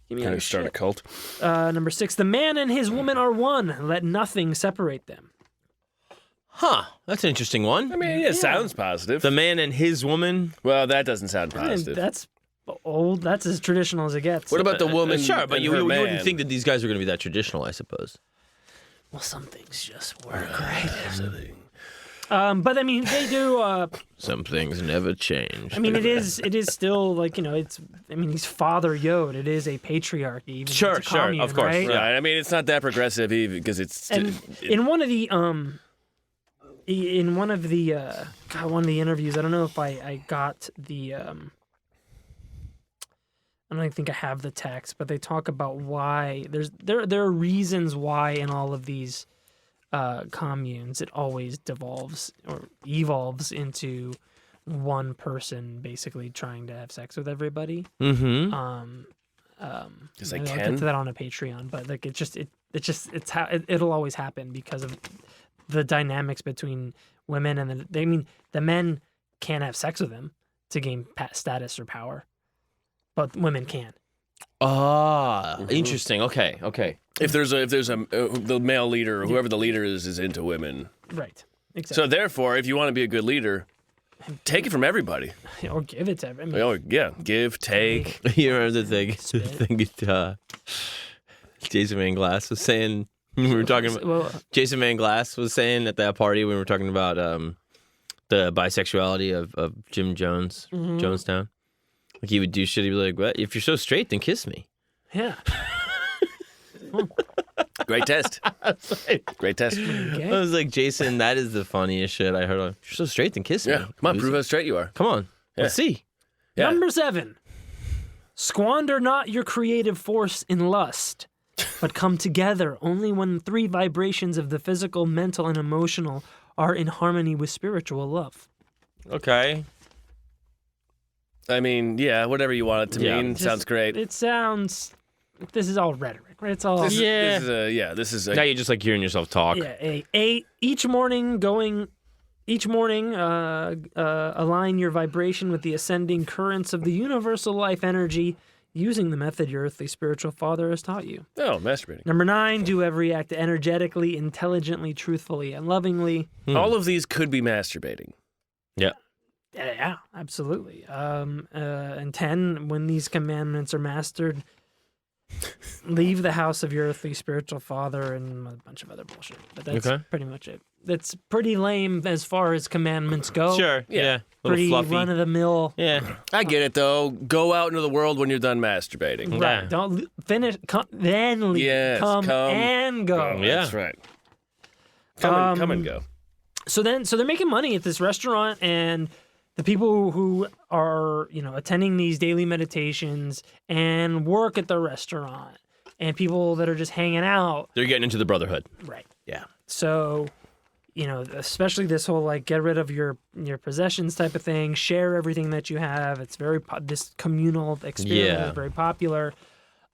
[SPEAKER 3] Give me
[SPEAKER 4] going
[SPEAKER 3] another
[SPEAKER 4] to start a
[SPEAKER 3] shit.
[SPEAKER 4] cult.
[SPEAKER 3] Number 6. The man and his woman are one. Let nothing separate them.
[SPEAKER 2] That's an interesting one.
[SPEAKER 4] I mean, it sounds positive.
[SPEAKER 2] The man and his woman.
[SPEAKER 4] Well, that doesn't sound
[SPEAKER 3] I mean,
[SPEAKER 4] positive.
[SPEAKER 3] that's old. That's as traditional as it gets.
[SPEAKER 4] What about the woman?
[SPEAKER 2] Sure, but
[SPEAKER 4] and
[SPEAKER 2] you
[SPEAKER 4] her
[SPEAKER 2] wouldn't
[SPEAKER 4] man?
[SPEAKER 2] think that these guys are going to be that traditional, I suppose.
[SPEAKER 3] Well, some things just work, right? But I mean, they do.
[SPEAKER 2] Some things never change.
[SPEAKER 3] I mean, it is still like, it's. I mean, he's Father Yod. It is a patriarchy. Even though
[SPEAKER 2] Sure,
[SPEAKER 3] it's a commune,
[SPEAKER 2] of course,
[SPEAKER 3] right?
[SPEAKER 4] Right. I mean, it's not that progressive even because it's.
[SPEAKER 3] And in one of the one of the interviews, I don't know if I got the I don't think I have the text, but they talk about why there are reasons why in all of these communes it always devolves or evolves into one person basically trying to have sex with everybody.
[SPEAKER 2] Mm-hmm.
[SPEAKER 4] Because I
[SPEAKER 3] I'll get
[SPEAKER 4] can.
[SPEAKER 3] to that on a Patreon, but like it's how it'll always happen because of the dynamics between women and the men can't have sex with them to gain status or power, but women can.
[SPEAKER 2] Interesting. Okay.
[SPEAKER 4] If there's a the male leader or whoever the leader is into women.
[SPEAKER 3] Right. Exactly.
[SPEAKER 4] So therefore, if you want to be a good leader, take it from everybody.
[SPEAKER 3] Or give it to everyone.
[SPEAKER 4] Oh yeah, give, take.
[SPEAKER 2] You remember the thing Jason Van Glass was saying when we were talking about Jason Van Glass was saying at that party when we were talking about the bisexuality of Jim Jones, Jonestown. Like he would do shit. He'd be like, "What? If you're so straight, then kiss me."
[SPEAKER 3] Yeah.
[SPEAKER 4] Great test. Great test.
[SPEAKER 3] Okay.
[SPEAKER 2] I was like, Jason, that is the funniest shit I heard. If you're so straight, then kiss me.
[SPEAKER 4] Yeah, come on, prove how straight you are.
[SPEAKER 2] Come on, let's see.
[SPEAKER 4] Yeah.
[SPEAKER 3] Number 7. Squander not your creative force in lust, but come together only when 3 vibrations of the physical, mental, and emotional are in harmony with spiritual love.
[SPEAKER 2] Okay.
[SPEAKER 4] I mean, yeah, whatever you want it to mean sounds great.
[SPEAKER 3] It sounds. This is all rhetoric, right? It's all.
[SPEAKER 4] This is
[SPEAKER 2] Now you're just like hearing yourself talk.
[SPEAKER 3] Yeah. Each morning, align your vibration with the ascending currents of the universal life energy, using the method your earthly spiritual father has taught you.
[SPEAKER 4] Oh, masturbating.
[SPEAKER 3] Number 9, do every act energetically, intelligently, truthfully, and lovingly.
[SPEAKER 4] All of these could be masturbating.
[SPEAKER 2] Yeah.
[SPEAKER 3] Yeah, absolutely. And 10, when these commandments are mastered, leave the house of your earthly spiritual father and a bunch of other bullshit. But that's pretty much it. That's pretty lame as far as commandments go.
[SPEAKER 2] Sure. Yeah.
[SPEAKER 3] Pretty
[SPEAKER 2] Little fluffy.
[SPEAKER 3] run of the mill.
[SPEAKER 2] Yeah.
[SPEAKER 4] I get it though. Go out into the world when you're done masturbating.
[SPEAKER 2] Yeah.
[SPEAKER 3] Right. Don't finish. Then leave.
[SPEAKER 4] Yes,
[SPEAKER 3] come
[SPEAKER 4] come,
[SPEAKER 3] and go.
[SPEAKER 4] Oh,
[SPEAKER 2] Yeah.
[SPEAKER 4] that's right. Come and go.
[SPEAKER 3] So they're making money at this restaurant, and the people who are attending these daily meditations and work at the restaurant, and people that are just hanging out.
[SPEAKER 2] They're getting into the Brotherhood.
[SPEAKER 3] Right.
[SPEAKER 2] Yeah.
[SPEAKER 3] So, especially this whole like get rid of your possessions type of thing, share everything that you have. It's very this communal experience is very popular.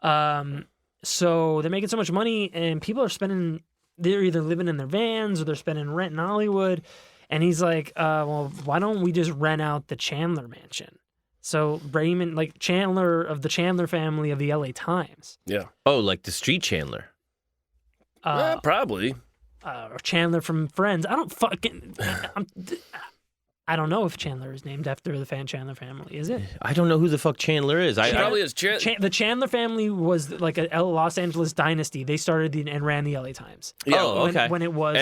[SPEAKER 3] So they're making so much money, and people are spending. They're either living in their vans or they're spending rent in Hollywood. And he's like, well, why don't we just rent out the Chandler Mansion? So Raymond, like Chandler of the Chandler family of the LA Times.
[SPEAKER 4] Yeah.
[SPEAKER 2] Oh, like the street Chandler.
[SPEAKER 4] Probably.
[SPEAKER 3] Or Chandler from Friends. I don't fucking. I don't know if Chandler is named after the Chandler family. Is it?
[SPEAKER 2] I don't know who the fuck Chandler is.
[SPEAKER 4] It probably is.
[SPEAKER 3] The Chandler family was like a Los Angeles dynasty. They started and ran the LA Times.
[SPEAKER 4] Yeah.
[SPEAKER 2] Oh, okay.
[SPEAKER 3] When it was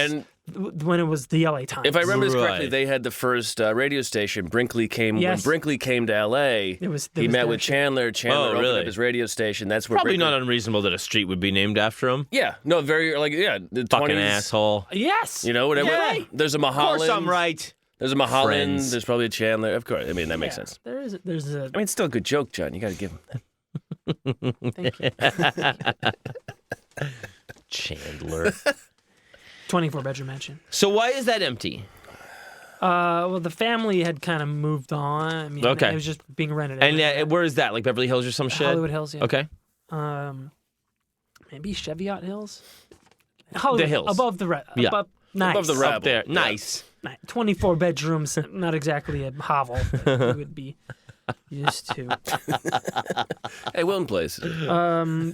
[SPEAKER 3] the LA Times.
[SPEAKER 4] If I remember this correctly,
[SPEAKER 2] Right.
[SPEAKER 4] they had the first radio station. Brinkley came when
[SPEAKER 3] Yes.
[SPEAKER 4] Brinkley came to LA.
[SPEAKER 3] There
[SPEAKER 4] He met
[SPEAKER 3] their
[SPEAKER 4] with
[SPEAKER 3] shit.
[SPEAKER 4] Chandler. Chandler opened
[SPEAKER 2] really?
[SPEAKER 4] up his radio station. That's where
[SPEAKER 2] Probably
[SPEAKER 4] Brinkley,
[SPEAKER 2] not unreasonable that a street would be named after him.
[SPEAKER 4] Yeah, no, very like the
[SPEAKER 2] Fucking
[SPEAKER 4] 20s.
[SPEAKER 2] asshole.
[SPEAKER 3] Yes.
[SPEAKER 4] You know, whatever.
[SPEAKER 2] Yeah, right.
[SPEAKER 4] There's a
[SPEAKER 2] Of
[SPEAKER 4] Mulholland.
[SPEAKER 2] course I'm right.
[SPEAKER 4] There's a Mulholland.
[SPEAKER 2] Friends.
[SPEAKER 4] There's probably a Chandler. Of course. I mean, that makes sense.
[SPEAKER 3] There's a.
[SPEAKER 4] I mean, it's still a good joke, John. You got to give him.
[SPEAKER 3] Thank you.
[SPEAKER 2] Chandler.
[SPEAKER 3] 24-bedroom mansion.
[SPEAKER 2] So why is that empty?
[SPEAKER 3] Well, the family had kind of moved on. I mean,
[SPEAKER 2] Okay.
[SPEAKER 3] it was just being rented.
[SPEAKER 2] And
[SPEAKER 3] out.
[SPEAKER 2] where is that? Like Beverly Hills or some shit?
[SPEAKER 3] Hollywood Hills. Yeah.
[SPEAKER 2] Okay.
[SPEAKER 3] Maybe Cheviot Hills. Hollywood,
[SPEAKER 2] hills.
[SPEAKER 3] Above the
[SPEAKER 2] Yeah.
[SPEAKER 3] Nice.
[SPEAKER 4] Above the red.
[SPEAKER 2] Up there.
[SPEAKER 4] Yeah.
[SPEAKER 2] Nice.
[SPEAKER 3] 24 bedrooms. Not exactly a hovel that you would be used to.
[SPEAKER 4] Hey, Wilton Place.
[SPEAKER 3] So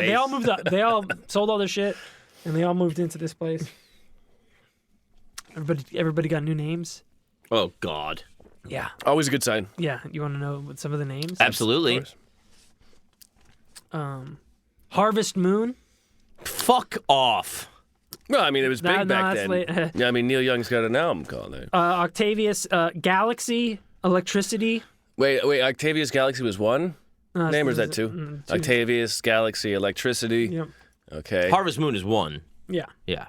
[SPEAKER 3] they all moved up. They all sold all their shit, and they all moved into this place. Everybody got new names.
[SPEAKER 2] Oh, God.
[SPEAKER 3] Yeah.
[SPEAKER 4] Always a good sign.
[SPEAKER 3] Yeah. You want to know what some of the names?
[SPEAKER 2] Absolutely.
[SPEAKER 3] Harvest Moon.
[SPEAKER 2] Fuck off.
[SPEAKER 4] No, I mean, it was big
[SPEAKER 3] No,
[SPEAKER 4] back
[SPEAKER 3] that's
[SPEAKER 4] then.
[SPEAKER 3] late.
[SPEAKER 4] Yeah, I mean, Neil Young's got an album called it.
[SPEAKER 3] Octavius. Galaxy. Electricity.
[SPEAKER 4] Wait, Octavius Galaxy was one name, or is that two?
[SPEAKER 3] Two.
[SPEAKER 4] Octavius Galaxy Electricity.
[SPEAKER 3] Yep.
[SPEAKER 2] Mm.
[SPEAKER 4] Okay.
[SPEAKER 2] Harvest Moon is one.
[SPEAKER 3] Yeah.
[SPEAKER 2] Yeah.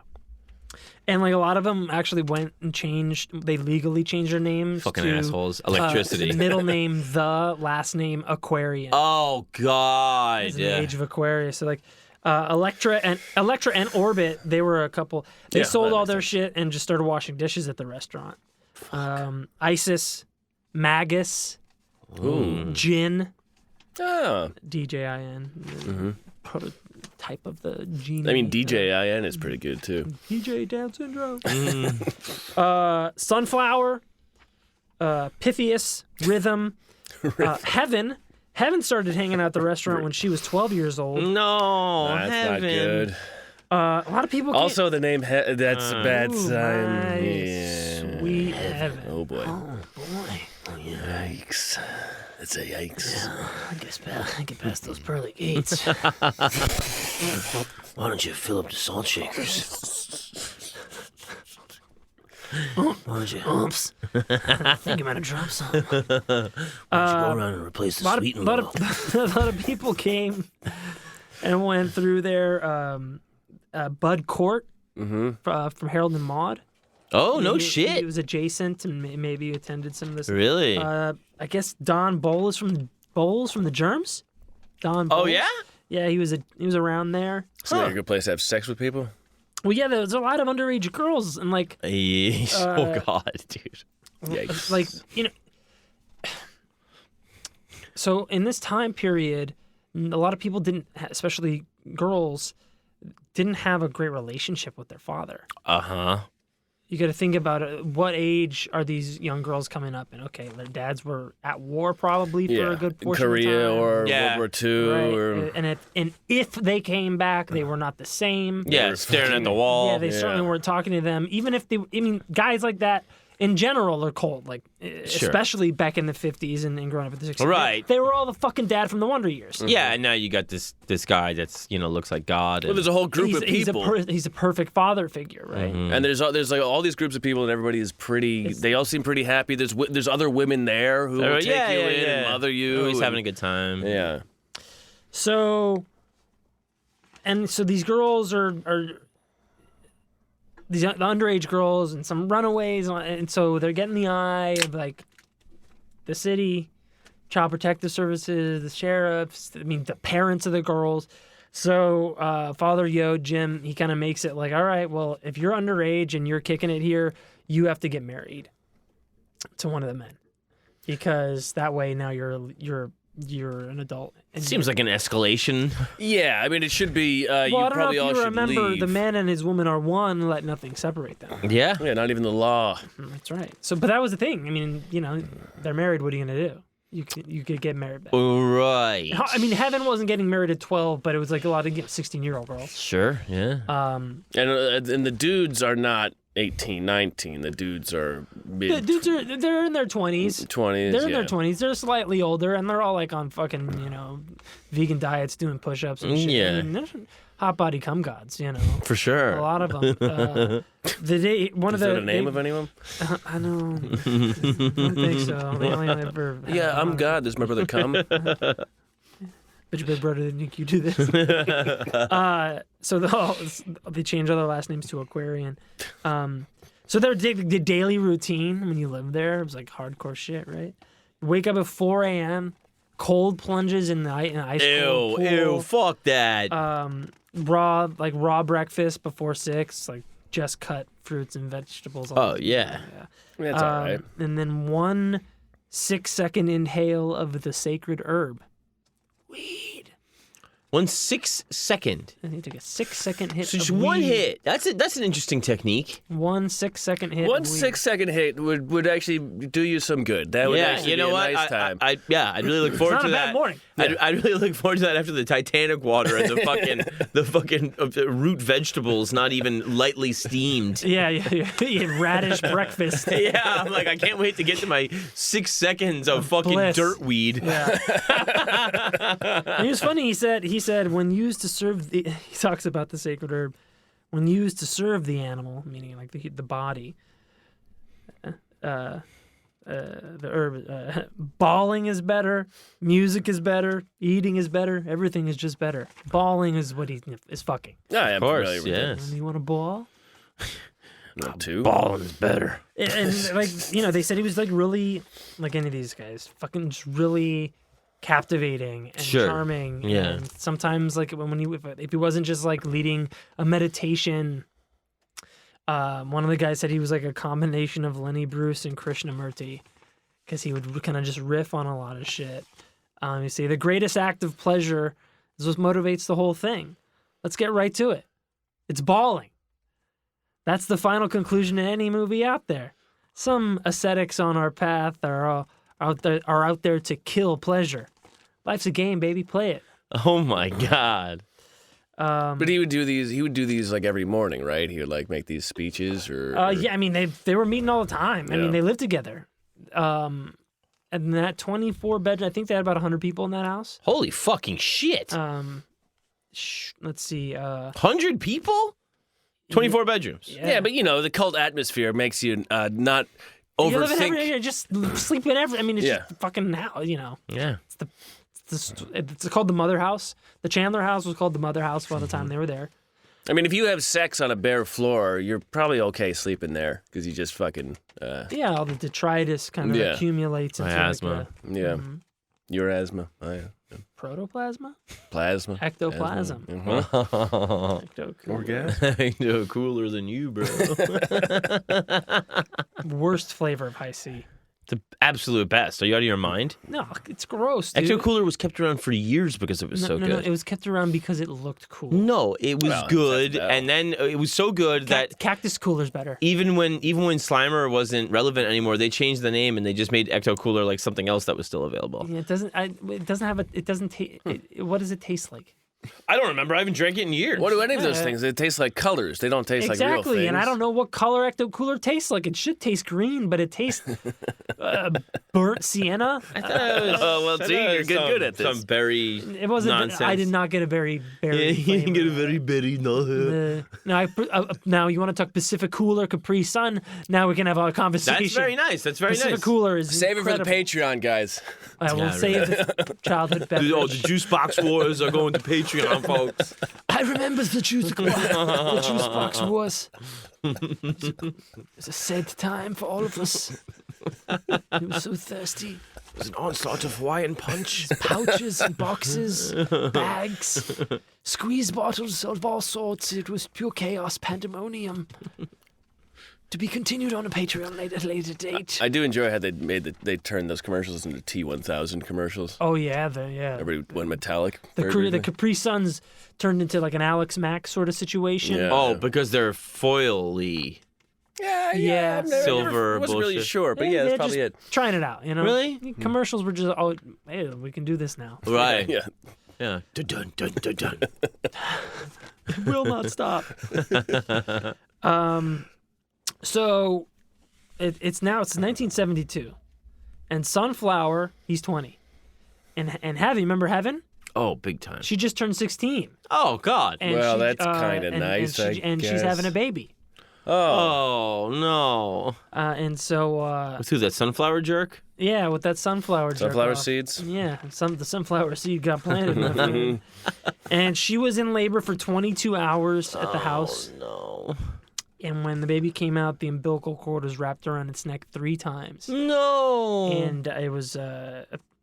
[SPEAKER 3] And like a lot of them actually went and changed. They legally changed their names.
[SPEAKER 2] Fucking
[SPEAKER 3] to,
[SPEAKER 2] assholes. Electricity.
[SPEAKER 3] Middle name the, last name Aquarian.
[SPEAKER 2] Oh, God.
[SPEAKER 3] It's in
[SPEAKER 2] Yeah.
[SPEAKER 3] the age of Aquarius. So like Electra and Orbit, they were a couple. They
[SPEAKER 4] Yeah,
[SPEAKER 3] sold
[SPEAKER 4] that
[SPEAKER 3] all
[SPEAKER 4] makes
[SPEAKER 3] their
[SPEAKER 4] sense.
[SPEAKER 3] shit and just started washing dishes at the restaurant. Isis, Magus, Jin, DJIN, prototype of the genie.
[SPEAKER 4] I mean, DJIN is pretty good too.
[SPEAKER 3] DJ Down Syndrome. Sunflower, Pythias, Rhythm, Heaven. Heaven started hanging out at the restaurant when she was 12 years old.
[SPEAKER 2] No,
[SPEAKER 4] That's
[SPEAKER 2] heaven.
[SPEAKER 4] not good.
[SPEAKER 3] A lot of people.
[SPEAKER 4] Also, the name that's a bad
[SPEAKER 3] Ooh,
[SPEAKER 4] sign.
[SPEAKER 3] my
[SPEAKER 4] Yeah.
[SPEAKER 3] sweet Heaven.
[SPEAKER 4] Oh boy.
[SPEAKER 3] Oh boy. Oh, yeah.
[SPEAKER 4] Yikes. That's a yikes.
[SPEAKER 3] I get past those pearly gates.
[SPEAKER 2] Why don't you fill up the salt shakers?
[SPEAKER 3] Why don't you? Oops. I think I'm gonna drop some. Why don't you go around and replace the sweet and low? A lot of people came and went through there. Bud Court from Harold and Maude.
[SPEAKER 2] Oh, no
[SPEAKER 3] He
[SPEAKER 2] shit.
[SPEAKER 3] was adjacent and maybe attended some of this.
[SPEAKER 2] Really?
[SPEAKER 3] I guess Don Bowles from the Germs. Don.
[SPEAKER 2] Oh,
[SPEAKER 3] Bowles.
[SPEAKER 2] yeah?
[SPEAKER 3] Yeah, he was around there.
[SPEAKER 4] Isn't that a good place to have sex with people?
[SPEAKER 3] Well, yeah, there's a lot of underage girls and like
[SPEAKER 2] Oh, God, dude.
[SPEAKER 4] Yikes.
[SPEAKER 3] like you know. So in this time period, a lot of people didn't, especially girls, didn't have a great relationship with their father.
[SPEAKER 2] Uh-huh.
[SPEAKER 3] You got to think about it. What age are these young girls coming up in? Okay, their dads were at war probably for a good portion
[SPEAKER 4] Korea
[SPEAKER 3] of the time.
[SPEAKER 4] or
[SPEAKER 2] Yeah.
[SPEAKER 4] World War II.
[SPEAKER 3] Right.
[SPEAKER 4] Or,
[SPEAKER 3] And if they came back, they were not the same.
[SPEAKER 2] Yeah,
[SPEAKER 4] were
[SPEAKER 2] staring at
[SPEAKER 4] fucking-
[SPEAKER 2] the wall.
[SPEAKER 3] Yeah, they certainly weren't talking to them. Even if guys like that in general are cold. Like, especially back in the 50s and growing up in the 60s.
[SPEAKER 2] Right.
[SPEAKER 3] They were all the fucking dad from the Wonder Years.
[SPEAKER 2] Yeah, and now you got this guy that's, looks like God.
[SPEAKER 4] well,
[SPEAKER 2] And,
[SPEAKER 4] there's a whole group of
[SPEAKER 3] He's
[SPEAKER 4] people.
[SPEAKER 3] he's a perfect father figure, right?
[SPEAKER 4] And there's like all these groups of people, and everybody is pretty. They all seem pretty happy. There's other women there who will take you in and mother you.
[SPEAKER 2] Always
[SPEAKER 4] and-
[SPEAKER 2] having a good time.
[SPEAKER 4] Yeah.
[SPEAKER 3] So these girls are the underage girls and some runaways, and so they're getting the eye of like the city, child protective services, the sheriffs. I mean, the parents of the girls. So Father Jim, he kind of makes it like, all right, well, if you're underage and you're kicking it here, you have to get married to one of the men, because that way now you're an adult. And
[SPEAKER 2] Seems like an escalation.
[SPEAKER 4] Yeah, I mean, it should be.
[SPEAKER 3] well,
[SPEAKER 4] You
[SPEAKER 3] I don't
[SPEAKER 4] probably
[SPEAKER 3] know
[SPEAKER 4] all
[SPEAKER 3] if you
[SPEAKER 4] should
[SPEAKER 3] remember,
[SPEAKER 4] leave.
[SPEAKER 3] the man and his woman are one. Let nothing separate them.
[SPEAKER 2] Yeah.
[SPEAKER 4] Yeah, not even the law.
[SPEAKER 3] That's right. So, but that was the thing. I mean, they're married. What are you gonna do? You could get married back.
[SPEAKER 2] Right.
[SPEAKER 3] I mean, Heaven wasn't getting married at 12, but it was like a lot of 16-year-old girls.
[SPEAKER 2] Sure, yeah.
[SPEAKER 4] And the dudes are not 18, 19. The dudes are
[SPEAKER 3] The
[SPEAKER 4] mid
[SPEAKER 3] dudes they're in their 20s.
[SPEAKER 4] 20s.
[SPEAKER 3] They're in
[SPEAKER 4] yeah.
[SPEAKER 3] their 20s. They're slightly older, and they're all like on fucking, vegan diets, doing push-ups and shit.
[SPEAKER 2] Yeah.
[SPEAKER 3] I mean, there's hot body cum gods,
[SPEAKER 2] For sure.
[SPEAKER 3] A lot of them. Is
[SPEAKER 4] there a name of anyone?
[SPEAKER 3] I know. I don't think so. They only ever.
[SPEAKER 4] Yeah, I'm God. This is my brother Cum.
[SPEAKER 3] But your big brother didn't make you do this. So they changed all their last names to Aquarian. So their daily routine when you live there, it was like hardcore shit, right? Wake up at 4 a.m., cold plunges in the ice cold pool.
[SPEAKER 2] Ew, fuck that.
[SPEAKER 3] Raw breakfast before 6, like just cut fruits and vegetables.
[SPEAKER 2] Oh, yeah.
[SPEAKER 4] That's all right.
[SPEAKER 3] And then 1 6-second inhale of the sacred herb. Weed.
[SPEAKER 2] 1 6-second.
[SPEAKER 3] And he took a 6-second hit.
[SPEAKER 2] So just
[SPEAKER 3] of
[SPEAKER 2] one
[SPEAKER 3] weed.
[SPEAKER 2] hit. That's an interesting technique.
[SPEAKER 3] 1 6-second hit.
[SPEAKER 4] One
[SPEAKER 3] of weed.
[SPEAKER 4] 6-second hit would actually do you some good. That would actually
[SPEAKER 2] you know
[SPEAKER 4] be a
[SPEAKER 2] what?
[SPEAKER 4] nice time.
[SPEAKER 2] I'd really look forward
[SPEAKER 3] It's not
[SPEAKER 2] to
[SPEAKER 3] a
[SPEAKER 2] that.
[SPEAKER 3] bad morning.
[SPEAKER 2] I'd really look forward to that after the Titanic water and the fucking root vegetables not even lightly steamed.
[SPEAKER 3] Yeah, radish breakfast.
[SPEAKER 2] Yeah, I'm like, I can't wait to get to my 6 seconds of fucking
[SPEAKER 3] bliss.
[SPEAKER 2] dirt weed.
[SPEAKER 3] Yeah. And he was funny. He said when used to serve he talks about the sacred herb, when used to serve the animal, meaning like the body. The herb, bawling is better, music is better, eating is better, everything is just better. Bawling is what he is fucking.
[SPEAKER 4] Yeah, I am
[SPEAKER 2] Of course,
[SPEAKER 4] familiar with that.
[SPEAKER 2] yes.
[SPEAKER 3] You want to bawl?
[SPEAKER 4] No, two.
[SPEAKER 2] Ballin' is better.
[SPEAKER 3] And like they said he was like really like any of these guys, fucking just really captivating and
[SPEAKER 2] Sure.
[SPEAKER 3] charming.
[SPEAKER 2] Yeah.
[SPEAKER 3] And sometimes like if he wasn't just like leading a meditation. One of the guys said he was like a combination of Lenny Bruce and Krishnamurti, because he would kind of just riff on a lot of shit. You see, the greatest act of pleasure is what motivates the whole thing. Let's get right to it. It's bawling. That's the final conclusion in any movie out there. Some ascetics on our path are out there to kill pleasure. Life's a game, baby. Play it.
[SPEAKER 2] Oh my God.
[SPEAKER 4] But he would do these. He would do these like every morning, right? He would like make these speeches, or
[SPEAKER 3] Yeah, I mean they were meeting all the time. I
[SPEAKER 4] Yeah.
[SPEAKER 3] mean they lived together. And that 24 bedroom, I think they had about 100 people in that house.
[SPEAKER 2] Holy fucking shit.
[SPEAKER 3] Let's see.
[SPEAKER 2] 100 people? 24 bedrooms.
[SPEAKER 4] yeah. But the cult atmosphere makes you not
[SPEAKER 3] You live in
[SPEAKER 4] overthink.
[SPEAKER 3] every, just sleep in every. I mean, it's
[SPEAKER 4] Yeah.
[SPEAKER 3] just fucking now.
[SPEAKER 2] Yeah.
[SPEAKER 3] It's called the Mother House. The Chandler house was called the Mother House by the time they were there.
[SPEAKER 4] I mean, if you have sex on a bare floor, you're probably okay sleeping there because you just fucking
[SPEAKER 3] Yeah, all the detritus kind of
[SPEAKER 4] Yeah.
[SPEAKER 3] accumulates into
[SPEAKER 2] Miasma.
[SPEAKER 4] yeah. Your asthma,
[SPEAKER 3] protoplasma,
[SPEAKER 4] plasma,
[SPEAKER 3] ectoplasm.
[SPEAKER 2] I know cooler than you, bro.
[SPEAKER 3] Worst flavor of high C.
[SPEAKER 2] The absolute best. Are you out of your mind?
[SPEAKER 3] No, it's gross, dude.
[SPEAKER 2] Ecto Cooler was kept around for years because it was so
[SPEAKER 3] No,
[SPEAKER 2] good.
[SPEAKER 3] it was kept around because it looked cool.
[SPEAKER 2] No, it was
[SPEAKER 4] Well,
[SPEAKER 2] good,
[SPEAKER 4] that's-
[SPEAKER 2] and then it was so good that
[SPEAKER 3] Cactus Cooler's better.
[SPEAKER 2] even when Slimer wasn't relevant anymore, they changed the name and they just made Ecto Cooler like something else that was still available.
[SPEAKER 3] Yeah, it doesn't have a. It doesn't taste. What does it taste like?
[SPEAKER 2] I don't remember. I haven't drank it in years.
[SPEAKER 4] What do any of those things? They taste like colors. They don't taste like real
[SPEAKER 3] Exactly,
[SPEAKER 4] things.
[SPEAKER 3] and I don't know what color Ecto Cooler tastes like. It should taste green, but it tastes burnt sienna.
[SPEAKER 4] Oh well, see, you're good at this.
[SPEAKER 2] Some berry
[SPEAKER 3] It wasn't.
[SPEAKER 2] nonsense.
[SPEAKER 3] I did not get a very berry.
[SPEAKER 2] Yeah, you didn't get a
[SPEAKER 3] flavor.
[SPEAKER 2] very berry. No.
[SPEAKER 3] Now you want to talk Pacific Cooler, Capri Sun? Now we can have a conversation.
[SPEAKER 2] That's very nice. That's very
[SPEAKER 3] Pacific
[SPEAKER 2] nice.
[SPEAKER 3] Cooler is
[SPEAKER 4] Save it for the
[SPEAKER 3] incredible.
[SPEAKER 4] Patreon, guys.
[SPEAKER 3] I will
[SPEAKER 2] Yeah,
[SPEAKER 3] save the childhood beverage.
[SPEAKER 2] Oh, the juice box wars are going to Patreon, folks.
[SPEAKER 3] I remember the juice box wars. It's a sad time for all of us. It was so thirsty.
[SPEAKER 2] It was an onslaught of Hawaiian punch.
[SPEAKER 3] Pouches and boxes, bags, squeeze bottles of all sorts. It was pure chaos, pandemonium. To be continued on a Patreon at a later date.
[SPEAKER 4] I do enjoy how they turned those commercials into T1000 commercials.
[SPEAKER 3] Oh yeah,
[SPEAKER 4] Everybody went metallic.
[SPEAKER 3] the Capri Suns turned into like an Alex Mack sort of situation.
[SPEAKER 4] Yeah.
[SPEAKER 2] Oh, because they're foily.
[SPEAKER 3] Yeah,
[SPEAKER 4] I've never-
[SPEAKER 2] Silver
[SPEAKER 4] I wasn't really
[SPEAKER 2] bullshit.
[SPEAKER 4] sure, but yeah, that's
[SPEAKER 3] they're
[SPEAKER 4] probably
[SPEAKER 3] just
[SPEAKER 4] it.
[SPEAKER 3] Trying it out,
[SPEAKER 2] Really?
[SPEAKER 3] Commercials were just, hey, we can do this now.
[SPEAKER 2] Right.
[SPEAKER 4] Yeah.
[SPEAKER 2] Yeah. Dun, dun, dun, dun.
[SPEAKER 3] Will not stop. So it's 1972, and Sunflower, he's 20, and Heaven, remember Heaven?
[SPEAKER 2] Oh, big time.
[SPEAKER 3] She just turned 16.
[SPEAKER 2] Oh God.
[SPEAKER 3] And
[SPEAKER 4] Well, that's kinda nice, I
[SPEAKER 3] and she's
[SPEAKER 4] guess.
[SPEAKER 3] having a baby.
[SPEAKER 2] Oh no.
[SPEAKER 3] And so
[SPEAKER 2] With who? That sunflower jerk?
[SPEAKER 3] yeah, with that sunflower
[SPEAKER 4] Sunflower
[SPEAKER 3] jerk off.
[SPEAKER 4] seeds.
[SPEAKER 3] Yeah, the sunflower seed got planted in her food. And she was in labor for 22 hours at the house.
[SPEAKER 2] No.
[SPEAKER 3] And when the baby came out, the umbilical cord was wrapped around its neck 3 times.
[SPEAKER 2] No.
[SPEAKER 3] And it was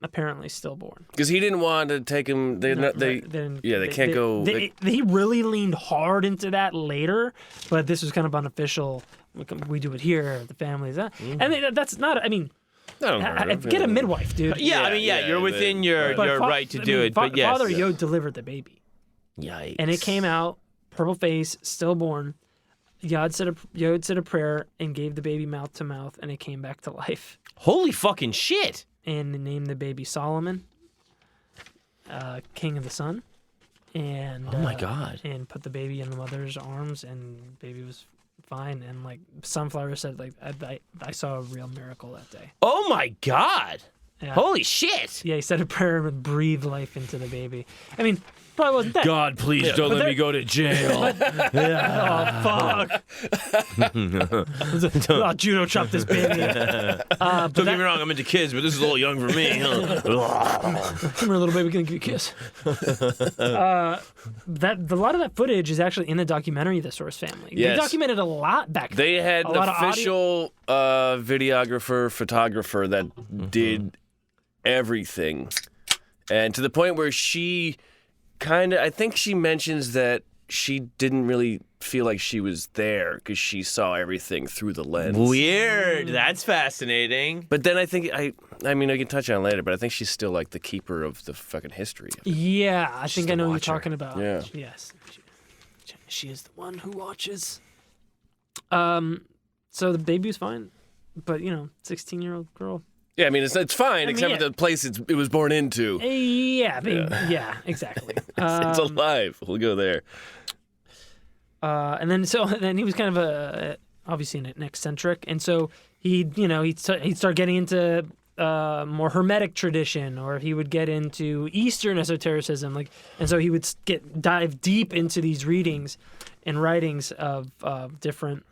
[SPEAKER 3] apparently stillborn.
[SPEAKER 4] Because he didn't want to take him. They can't go.
[SPEAKER 3] He really leaned hard into that later, but this was kind of unofficial. We do it here, the families. And that's not, I mean, get a midwife, dude.
[SPEAKER 2] Yeah, I mean, you're within your right to do it, but yes.
[SPEAKER 3] Father Yod delivered the baby.
[SPEAKER 2] Yikes.
[SPEAKER 3] And it came out, purple face, stillborn. Yod said a prayer and gave the baby mouth to mouth, and it came back to life.
[SPEAKER 2] Holy fucking shit.
[SPEAKER 3] And they named the baby Solomon, King of the Sun. And
[SPEAKER 2] Oh my God.
[SPEAKER 3] And put the baby in the mother's arms, and baby was fine. And like Sunflower said, like I saw a real miracle that day.
[SPEAKER 2] Oh my God.
[SPEAKER 3] Yeah.
[SPEAKER 2] Holy shit.
[SPEAKER 3] Yeah, he said a prayer and breathed life into the baby. I mean, probably wasn't that.
[SPEAKER 2] God, please don't let me go to jail.
[SPEAKER 3] Oh fuck! Oh, judo chopped this baby.
[SPEAKER 2] Don't get me wrong, I'm into kids, but this is a little young for me.
[SPEAKER 3] Come here, little baby, can I give you a kiss? A lot of that footage is actually in the documentary, The Source Family.
[SPEAKER 4] Yes.
[SPEAKER 3] They documented a lot back then.
[SPEAKER 4] They had
[SPEAKER 3] A
[SPEAKER 4] an
[SPEAKER 3] lot of audio.
[SPEAKER 4] official videographer, photographer that did everything. And to the point where she I think she mentions that she didn't really feel like she was there because she saw everything through the lens.
[SPEAKER 2] Weird. That's fascinating.
[SPEAKER 4] But then I think, I mean, I can touch on it later, but I think she's still like the keeper of the fucking history.
[SPEAKER 3] Yeah, I think I know what you're
[SPEAKER 2] watcher.
[SPEAKER 3] talking about.
[SPEAKER 4] Yeah.
[SPEAKER 3] Yes. She is the one who watches. So the baby was fine, but 16-year-old girl.
[SPEAKER 4] Yeah, I mean, it's fine, except for the place it was born into.
[SPEAKER 3] Yeah, exactly.
[SPEAKER 4] It's alive. We'll go there.
[SPEAKER 3] And then he was kind of obviously an eccentric, and so he'd start getting into more Hermetic tradition, or he would get into Eastern esotericism, and so he would dive deep into these readings and writings of different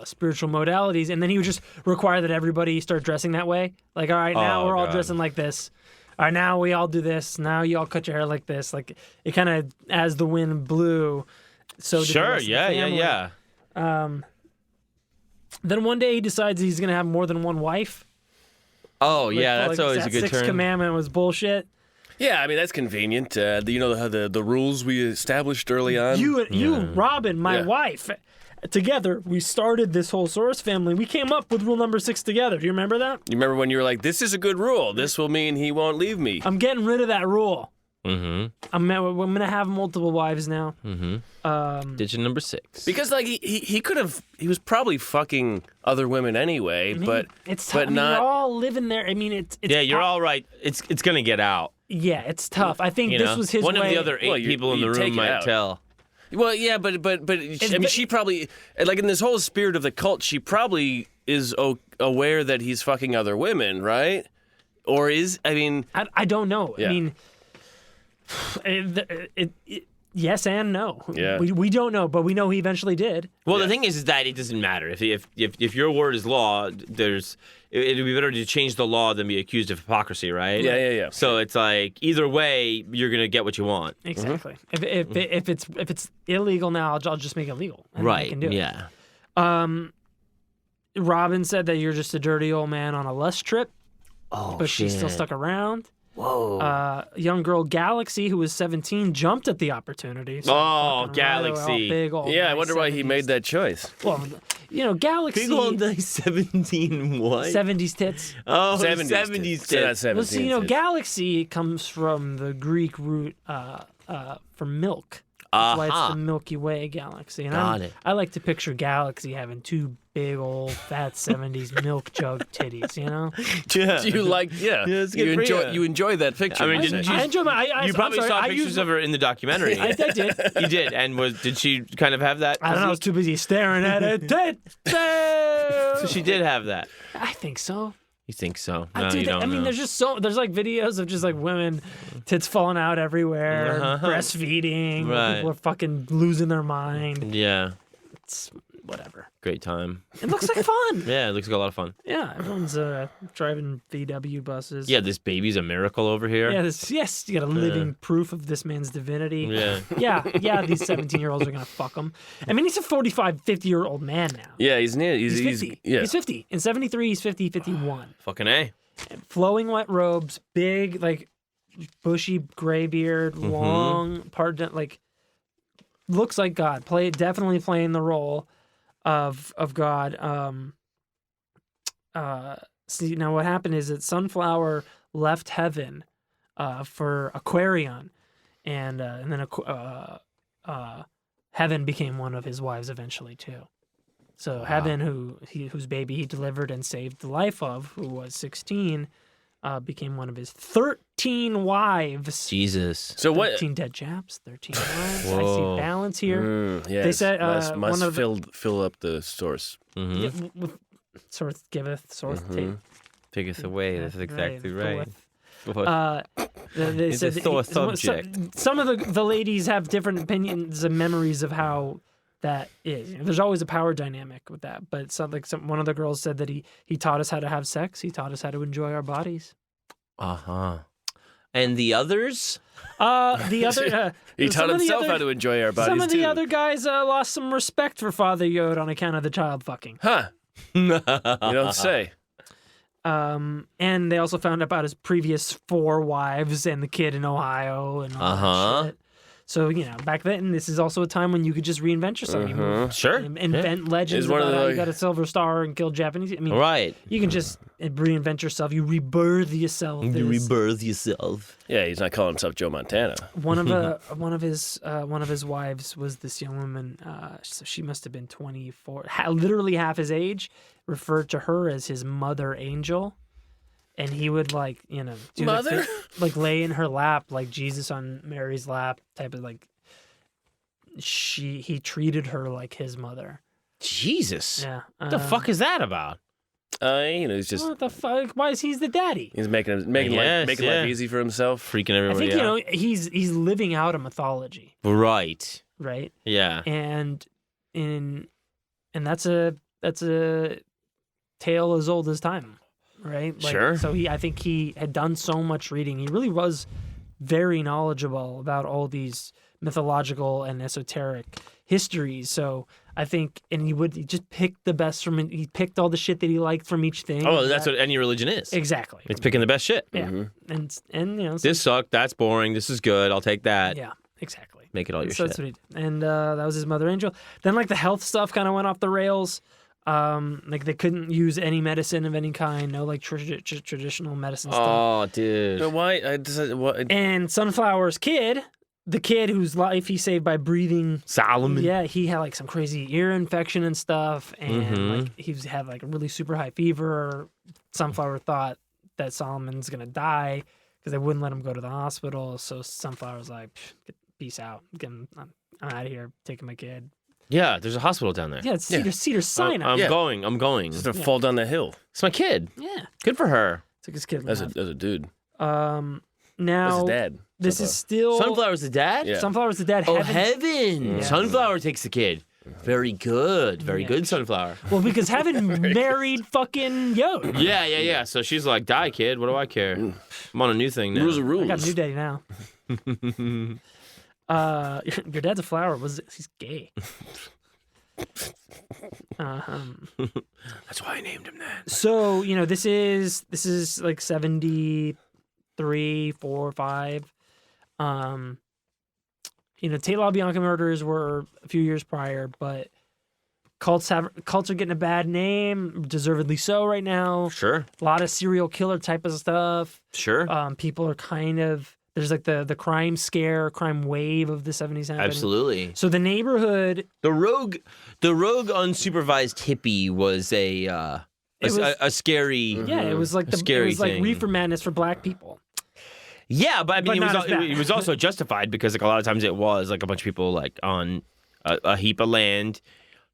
[SPEAKER 3] spiritual modalities, and then he would just require that everybody start dressing that way. Like, all right, now we're all dressing like this. All right, now we all do this. Now you all cut your hair like this. Like, it kind of, as the wind blew, so did the
[SPEAKER 2] Sure,
[SPEAKER 3] rest of the family.
[SPEAKER 2] yeah.
[SPEAKER 3] Then one day he decides he's gonna have more than one wife.
[SPEAKER 2] Oh, yeah, that's always a good
[SPEAKER 3] Sixth
[SPEAKER 2] term.
[SPEAKER 3] commandment was bullshit.
[SPEAKER 4] Yeah, I mean, that's convenient. You know how the rules we established early on?
[SPEAKER 3] You, Robin, my wife, together, we started this whole Source Family. We came up with rule number 6 together. Do you remember that?
[SPEAKER 4] You remember when you were like, this is a good rule. This will mean he won't leave me.
[SPEAKER 3] I'm getting rid of that rule.
[SPEAKER 2] Mm-hmm.
[SPEAKER 3] I'm gonna have multiple wives now.
[SPEAKER 2] Mm-hmm. Digit number 6.
[SPEAKER 4] Because like he could have, he was probably fucking other women anyway, but
[SPEAKER 3] it's
[SPEAKER 4] but
[SPEAKER 3] not. We're all living there. I mean, it's
[SPEAKER 2] yeah, you're all right. It's gonna get out.
[SPEAKER 3] Yeah, it's tough. I think this was his
[SPEAKER 2] one
[SPEAKER 3] way.
[SPEAKER 2] of the other 8 people in the
[SPEAKER 4] you take
[SPEAKER 2] room
[SPEAKER 4] it
[SPEAKER 2] might
[SPEAKER 4] out.
[SPEAKER 2] tell.
[SPEAKER 4] Well, yeah, but I mean, she probably, like in this whole spirit of the cult, she probably is aware that he's fucking other women, right? Or is, I mean,
[SPEAKER 3] I don't know.
[SPEAKER 4] Yeah.
[SPEAKER 3] I mean, yes and no.
[SPEAKER 4] Yeah.
[SPEAKER 3] We don't know, but we know he eventually did.
[SPEAKER 2] Well, the thing is that it doesn't matter. If your word is law, it'd be better to change the law than be accused of hypocrisy, right?
[SPEAKER 4] Yeah.
[SPEAKER 2] So it's like either way, you're gonna get what you want.
[SPEAKER 3] Exactly. If it's illegal now, I'll just make it legal. And I
[SPEAKER 2] Right.
[SPEAKER 3] can do it.
[SPEAKER 2] Yeah.
[SPEAKER 3] Robin said that you're just a dirty old man on a lust trip,
[SPEAKER 2] Oh,
[SPEAKER 3] but she still
[SPEAKER 2] shit.
[SPEAKER 3] stuck around.
[SPEAKER 2] Whoa.
[SPEAKER 3] Young girl Galaxy, who was 17, jumped at the opportunity. So
[SPEAKER 2] Oh,
[SPEAKER 3] fucking right away, all
[SPEAKER 2] Galaxy.
[SPEAKER 3] big old
[SPEAKER 4] yeah, I
[SPEAKER 3] nice
[SPEAKER 4] wonder why he
[SPEAKER 3] 70s.
[SPEAKER 4] made that choice.
[SPEAKER 3] Well, Galaxy.
[SPEAKER 2] Big old nice 17 what?
[SPEAKER 3] 70s tits.
[SPEAKER 2] Oh,
[SPEAKER 4] 70s.
[SPEAKER 2] 70s
[SPEAKER 4] Say that
[SPEAKER 2] tits.
[SPEAKER 4] 17.
[SPEAKER 3] Well, see, Galaxy comes from the Greek root for milk. That's why it's the Milky Way galaxy. And
[SPEAKER 2] Got it.
[SPEAKER 3] I like to picture galaxy having two big old fat 70s milk jug titties, you know?
[SPEAKER 2] Yeah.
[SPEAKER 4] Do you like? Yeah,
[SPEAKER 2] it's good for you.
[SPEAKER 4] You enjoy that picture.
[SPEAKER 2] I mean,
[SPEAKER 4] you
[SPEAKER 2] didn't
[SPEAKER 4] say.
[SPEAKER 2] you?
[SPEAKER 3] I enjoy my.
[SPEAKER 2] You probably
[SPEAKER 3] I'm sorry,
[SPEAKER 2] saw
[SPEAKER 3] I
[SPEAKER 2] pictures
[SPEAKER 3] use-
[SPEAKER 2] of her in the documentary.
[SPEAKER 3] I did.
[SPEAKER 2] You did, and did she kind of have that?
[SPEAKER 3] I don't know. I was too busy staring at it.
[SPEAKER 2] So she did have that.
[SPEAKER 3] I think so.
[SPEAKER 2] You think so?
[SPEAKER 3] I
[SPEAKER 2] No,
[SPEAKER 3] do
[SPEAKER 2] you
[SPEAKER 3] that-
[SPEAKER 2] don't
[SPEAKER 3] I mean,
[SPEAKER 2] know.
[SPEAKER 3] there's like videos of just like women, tits falling out everywhere, breastfeeding, where
[SPEAKER 2] Right.
[SPEAKER 3] people are fucking losing their mind.
[SPEAKER 2] Yeah,
[SPEAKER 3] It's whatever.
[SPEAKER 2] great time.
[SPEAKER 3] It looks like fun.
[SPEAKER 2] Yeah, it looks like a lot of fun.
[SPEAKER 3] Yeah, everyone's driving VW buses.
[SPEAKER 2] Yeah, this baby's a miracle over here.
[SPEAKER 3] Yeah, yes, you got a living proof of this man's divinity.
[SPEAKER 2] Yeah.
[SPEAKER 3] yeah, these 17-year-olds are going to fuck him. I mean, he's a 45, 50-year-old man now.
[SPEAKER 4] Yeah, he's near.
[SPEAKER 3] He's 50.
[SPEAKER 4] Yeah.
[SPEAKER 3] He's 50. In 73, he's 50, 51.
[SPEAKER 2] Fucking A.
[SPEAKER 3] Flowing white robes, big, like, bushy gray beard, long, like, looks like God. Definitely playing the role of God. See, now what happened is that Sunflower left heaven for Aquarion, and then Heaven became one of his wives eventually too. So Heaven, whose baby he delivered and saved the life of, who was 16, became one of his 13 wives.
[SPEAKER 2] Jesus.
[SPEAKER 4] So what?
[SPEAKER 3] 13 dead Japs, 13 wives. I
[SPEAKER 2] Whoa.
[SPEAKER 3] see balance here.
[SPEAKER 4] Yes,
[SPEAKER 3] They said,
[SPEAKER 4] must
[SPEAKER 3] one of
[SPEAKER 4] fill up the source.
[SPEAKER 3] Yeah, with sort giveth, sort take.
[SPEAKER 2] Taketh away. That's exactly right.
[SPEAKER 3] They
[SPEAKER 2] It's
[SPEAKER 3] said
[SPEAKER 2] a sore
[SPEAKER 3] that
[SPEAKER 2] subject.
[SPEAKER 3] some of the ladies have different opinions and memories of how that is. You know, there's always a power dynamic with that, but it's not like one of the girls said that he taught us how to have sex. He taught us how to enjoy our bodies.
[SPEAKER 2] And the others?
[SPEAKER 3] The other
[SPEAKER 4] He
[SPEAKER 3] some
[SPEAKER 4] taught
[SPEAKER 3] of the
[SPEAKER 4] himself
[SPEAKER 3] other-
[SPEAKER 4] how to enjoy our bodies
[SPEAKER 3] Some of
[SPEAKER 4] too.
[SPEAKER 3] the other guys lost some respect for Father Yod on account of the child fucking.
[SPEAKER 4] Huh? You don't say.
[SPEAKER 3] And they also found out about his previous 4 wives and the kid in Ohio and all that shit. So, you know, back then, this is also a time when you could just reinvent yourself. You move,
[SPEAKER 2] Sure.
[SPEAKER 3] invent legends
[SPEAKER 4] It's one of
[SPEAKER 3] about how
[SPEAKER 4] the-
[SPEAKER 3] you got a silver star and killed Japanese. I mean,
[SPEAKER 2] Right.
[SPEAKER 3] you can just reinvent yourself. You rebirth yourself.
[SPEAKER 2] You
[SPEAKER 3] as-
[SPEAKER 2] rebirth yourself.
[SPEAKER 4] Yeah, he's not calling himself Joe Montana.
[SPEAKER 3] one of his wives was this young woman. So she must have been 24, literally half his age. Referred to her as his mother angel, and he would do
[SPEAKER 4] Mother?
[SPEAKER 3] like lay in her lap like Jesus on Mary's lap type of like. He treated her like his mother.
[SPEAKER 2] Jesus.
[SPEAKER 3] Yeah.
[SPEAKER 2] What the fuck is that about?
[SPEAKER 4] He's just
[SPEAKER 3] What the fuck? Why is he's the daddy?
[SPEAKER 4] he's making
[SPEAKER 2] Yes,
[SPEAKER 4] life
[SPEAKER 2] yeah.
[SPEAKER 4] easy for himself.
[SPEAKER 2] Freaking
[SPEAKER 3] I
[SPEAKER 2] everybody
[SPEAKER 3] think
[SPEAKER 2] out.
[SPEAKER 3] he's living out a mythology,
[SPEAKER 2] Right.
[SPEAKER 3] right?
[SPEAKER 2] Yeah.
[SPEAKER 3] And that's a tale as old as time, right?
[SPEAKER 2] Sure.
[SPEAKER 3] So I think he had done so much reading. He really was very knowledgeable about all these mythological and esoteric histories. So I think, and he just picked the best from it. He picked all the shit that he liked from each thing.
[SPEAKER 2] Oh, that's what any religion is.
[SPEAKER 3] Exactly.
[SPEAKER 2] It's picking the best shit.
[SPEAKER 3] Yeah. And you know, so,
[SPEAKER 2] This sucked. That's boring. This is good. I'll take that.
[SPEAKER 3] yeah, exactly.
[SPEAKER 2] Make it all your
[SPEAKER 3] So
[SPEAKER 2] shit.
[SPEAKER 3] that's what he did. And that was his mother angel. Then like the health stuff kind of went off the rails. Like they couldn't use any medicine of any kind. No like traditional medicine stuff.
[SPEAKER 2] Oh, dude.
[SPEAKER 4] But why? What?
[SPEAKER 3] And Sunflower's kid, the kid whose life he saved by breathing.
[SPEAKER 2] Solomon.
[SPEAKER 3] Yeah, he had like some crazy ear infection and stuff, and like he had like a really super high fever. Sunflower thought that Solomon's gonna die because they wouldn't let him go to the hospital. So Sunflower's like, "Peace out, I'm out of here, taking my kid."
[SPEAKER 2] Yeah, there's a hospital down there.
[SPEAKER 3] Yeah, it's Cedar Sinai.
[SPEAKER 2] I'm
[SPEAKER 4] Yeah.
[SPEAKER 2] going. I'm going.
[SPEAKER 4] Just to fall down the hill
[SPEAKER 2] It's my kid.
[SPEAKER 3] Yeah,
[SPEAKER 2] Good for her.
[SPEAKER 3] took his kid.
[SPEAKER 4] as
[SPEAKER 3] left.
[SPEAKER 4] a dude.
[SPEAKER 3] Now
[SPEAKER 4] That's his dad.
[SPEAKER 3] this is still
[SPEAKER 2] Sunflower's the dad?
[SPEAKER 4] Yeah.
[SPEAKER 3] Sunflower's the dad.
[SPEAKER 2] Oh,
[SPEAKER 3] Heaven's-
[SPEAKER 2] heaven.
[SPEAKER 3] Yeah.
[SPEAKER 2] Sunflower takes the kid. Very good. Very
[SPEAKER 3] Yeah.
[SPEAKER 2] good, Sunflower.
[SPEAKER 3] Well, because Heaven married fucking Yod.
[SPEAKER 2] Yeah. So she's like, die, kid. What do I care? I'm on a new thing now.
[SPEAKER 4] Rules are rules.
[SPEAKER 3] I got a new daddy now. Your dad's a flower. He's gay.
[SPEAKER 2] That's why I named him that.
[SPEAKER 3] So you know this is like 73, 4, 5. You know, Tate LaBianca murders were a few years prior, but cults are getting a bad name, deservedly so right now.
[SPEAKER 2] Sure.
[SPEAKER 3] A lot of serial killer type of stuff.
[SPEAKER 2] Sure.
[SPEAKER 3] People are kind of There's like the crime scare, crime wave of the 70s happening.
[SPEAKER 2] Absolutely.
[SPEAKER 3] So the neighborhood.
[SPEAKER 2] The rogue unsupervised hippie was a scary.
[SPEAKER 3] Yeah, it was like
[SPEAKER 2] scary
[SPEAKER 3] it was like
[SPEAKER 2] thing.
[SPEAKER 3] reefer madness for black people.
[SPEAKER 2] Yeah, but I mean,
[SPEAKER 3] But not as bad.
[SPEAKER 2] it was also justified because like a lot of times it was like a bunch of people like on a heap of land,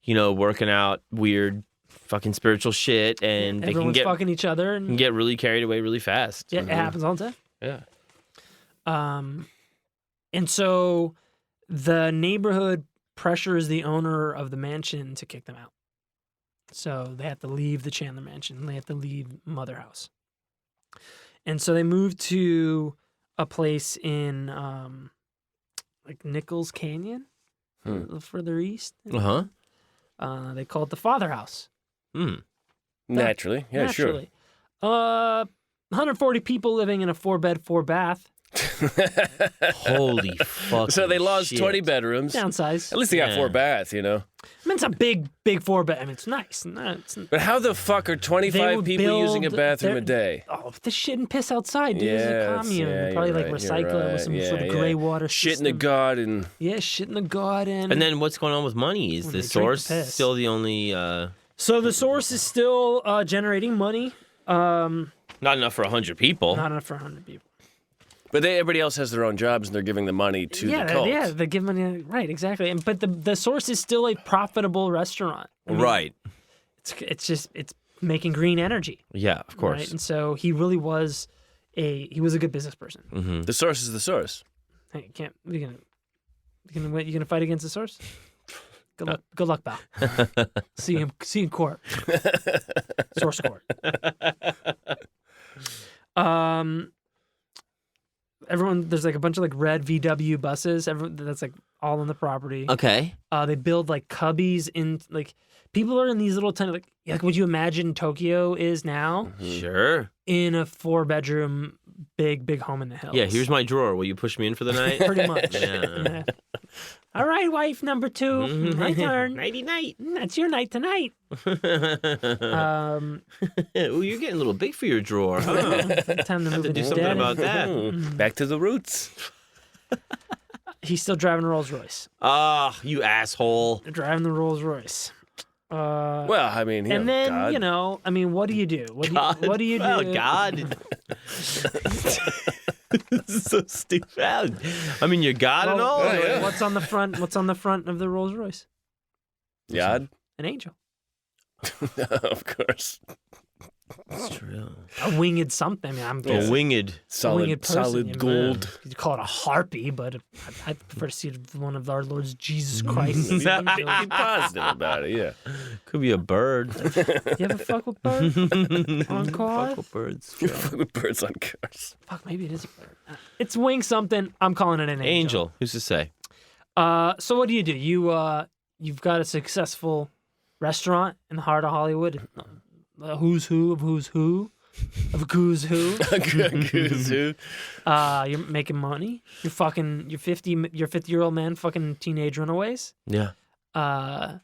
[SPEAKER 2] working out weird fucking spiritual shit, and they
[SPEAKER 3] Everyone's fucking each other
[SPEAKER 2] can
[SPEAKER 3] and
[SPEAKER 2] get really carried away really fast.
[SPEAKER 3] yeah, it happens all the time.
[SPEAKER 2] Yeah.
[SPEAKER 3] And so the neighborhood pressures the owner of the mansion to kick them out. So they have to leave the Chandler Mansion. They have to leave Mother House. And so they move to a place in like Nichols Canyon, a little further east.
[SPEAKER 2] Uh-huh.
[SPEAKER 3] They call it the Father House.
[SPEAKER 4] Naturally. Yeah, sure.
[SPEAKER 3] 140 people living in a 4-bed, 4-bath.
[SPEAKER 2] Holy fuck.
[SPEAKER 4] So they lost 20 bedrooms.
[SPEAKER 3] Downsize.
[SPEAKER 4] At least they got 4 baths,
[SPEAKER 3] I mean, it's a big 4-bed. I mean, it's nice.
[SPEAKER 4] But how the fuck are 25 people using a bathroom a day?
[SPEAKER 3] Oh, the shit and piss outside, dude. It's a commune.
[SPEAKER 4] yeah,
[SPEAKER 3] Probably
[SPEAKER 4] you're
[SPEAKER 3] like
[SPEAKER 4] right,
[SPEAKER 3] recycle
[SPEAKER 4] you're
[SPEAKER 3] it with some
[SPEAKER 4] right.
[SPEAKER 3] sort of
[SPEAKER 4] Yeah,
[SPEAKER 3] gray
[SPEAKER 4] yeah.
[SPEAKER 3] water
[SPEAKER 4] Shit in
[SPEAKER 3] system.
[SPEAKER 4] the garden.
[SPEAKER 3] Yeah, shit in the garden.
[SPEAKER 2] And then what's going on with money? Is
[SPEAKER 3] Well,
[SPEAKER 2] the
[SPEAKER 3] they drink the
[SPEAKER 2] source
[SPEAKER 3] piss.
[SPEAKER 2] still the only
[SPEAKER 3] So the source is still generating money.
[SPEAKER 2] not enough for 100 people?
[SPEAKER 3] Not enough for 100 people.
[SPEAKER 4] But everybody else has their own jobs and they're giving the money to the cult.
[SPEAKER 3] Yeah, they give money. Right, exactly. But the source is still a profitable restaurant. I mean,
[SPEAKER 2] Right.
[SPEAKER 3] It's making green energy.
[SPEAKER 2] Yeah, of course.
[SPEAKER 3] Right? And so he really was a good business person.
[SPEAKER 2] Mm-hmm.
[SPEAKER 4] The source is the source.
[SPEAKER 3] Hey, you can't. You gonna fight against the source? Good luck, pal. see you in court. Source court. Everyone, there's like a bunch of like red VW buses. That's like all on the property.
[SPEAKER 2] Okay.
[SPEAKER 3] They build like cubbies in like people are in these little tiny like what you imagine Tokyo is now
[SPEAKER 2] Sure.
[SPEAKER 3] in a 4-bedroom big home in the hills.
[SPEAKER 2] Yeah, here's my drawer. Will you push me in for the night?
[SPEAKER 3] pretty much.
[SPEAKER 2] Yeah.
[SPEAKER 3] All right, wife number 2, my turn.
[SPEAKER 2] Nighty night.
[SPEAKER 3] That's your night tonight.
[SPEAKER 2] Ooh, you're getting a little big for your drawer. Huh?
[SPEAKER 3] Time to move
[SPEAKER 2] to
[SPEAKER 3] it
[SPEAKER 2] do
[SPEAKER 3] to
[SPEAKER 2] something
[SPEAKER 3] daddy.
[SPEAKER 2] about that.
[SPEAKER 4] Back to the roots.
[SPEAKER 3] He's still driving a Rolls Royce.
[SPEAKER 2] Ah, you asshole.
[SPEAKER 3] Driving the Rolls Royce.
[SPEAKER 4] Well, I mean,
[SPEAKER 3] And then
[SPEAKER 4] God.
[SPEAKER 3] I mean, what do you do? What do you do?
[SPEAKER 2] Oh, God. This is so stupid. I mean, you got it all.
[SPEAKER 4] Oh, yeah.
[SPEAKER 3] What's on the front? What's on the front of the Rolls Royce?
[SPEAKER 4] Yad?
[SPEAKER 3] An angel.
[SPEAKER 4] Of course.
[SPEAKER 2] That's true.
[SPEAKER 3] A winged something. I mean, I'm
[SPEAKER 2] A
[SPEAKER 3] guessing.
[SPEAKER 2] winged.
[SPEAKER 3] A winged person,
[SPEAKER 4] Solid
[SPEAKER 3] you know.
[SPEAKER 4] gold.
[SPEAKER 3] You call it a harpy, but I prefer to see it one of our Lord's Jesus Christ.
[SPEAKER 4] Be positive about it, yeah.
[SPEAKER 2] Could be a bird.
[SPEAKER 3] You ever fuck with birds on cars?
[SPEAKER 2] Fuck with birds.
[SPEAKER 4] Birds on cars.
[SPEAKER 3] Fuck, maybe it is a bird. It's wing something. I'm calling it an angel.
[SPEAKER 2] Angel. Who's to say?
[SPEAKER 3] So what do? You've got a successful restaurant in the heart of Hollywood. Who's who of who's who of who's who.
[SPEAKER 4] Kazoo.
[SPEAKER 3] You're making money. You're 50-year-old man fucking teenage runaways.
[SPEAKER 2] Yeah.
[SPEAKER 3] You're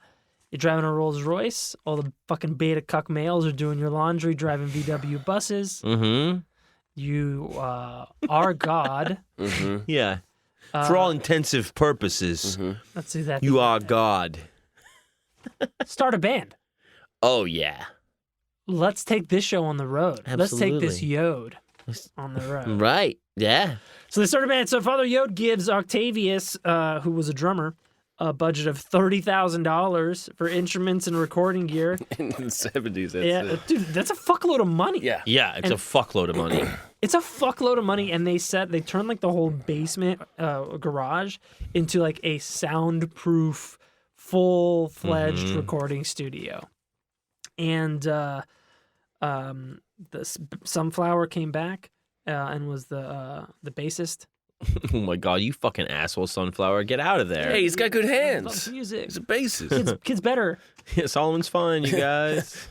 [SPEAKER 3] driving a Rolls Royce. All the fucking beta cuck males are doing your laundry, driving VW buses.
[SPEAKER 2] Mm-hmm.
[SPEAKER 3] You are God.
[SPEAKER 4] Mm-hmm.
[SPEAKER 2] Yeah. For all intensive purposes,
[SPEAKER 3] Let's do that.
[SPEAKER 2] you are God.
[SPEAKER 3] Start a band.
[SPEAKER 2] Oh, yeah.
[SPEAKER 3] Let's take this show on the road. Let's take this
[SPEAKER 2] Absolutely.
[SPEAKER 3] Yod on the road.
[SPEAKER 2] Right. Yeah.
[SPEAKER 3] So they started a band. So Father Yod gives Octavius, who was a drummer, a budget of $30,000 for instruments and recording gear.
[SPEAKER 4] In the 70s, that's
[SPEAKER 3] Yeah,
[SPEAKER 4] it.
[SPEAKER 3] dude, that's a fuckload of money.
[SPEAKER 4] Yeah.
[SPEAKER 2] Yeah, it's a fuckload of money.
[SPEAKER 3] It's a fuckload of money, and they turned like the whole basement garage into like a soundproof, full-fledged recording studio. And the Sunflower came back and was the bassist.
[SPEAKER 2] Oh my God, you fucking asshole, Sunflower. Get out of there.
[SPEAKER 4] Hey, he's got good hands.
[SPEAKER 3] Loves music.
[SPEAKER 4] He's a bassist.
[SPEAKER 3] Kids better.
[SPEAKER 2] Yeah, Solomon's fine, you guys.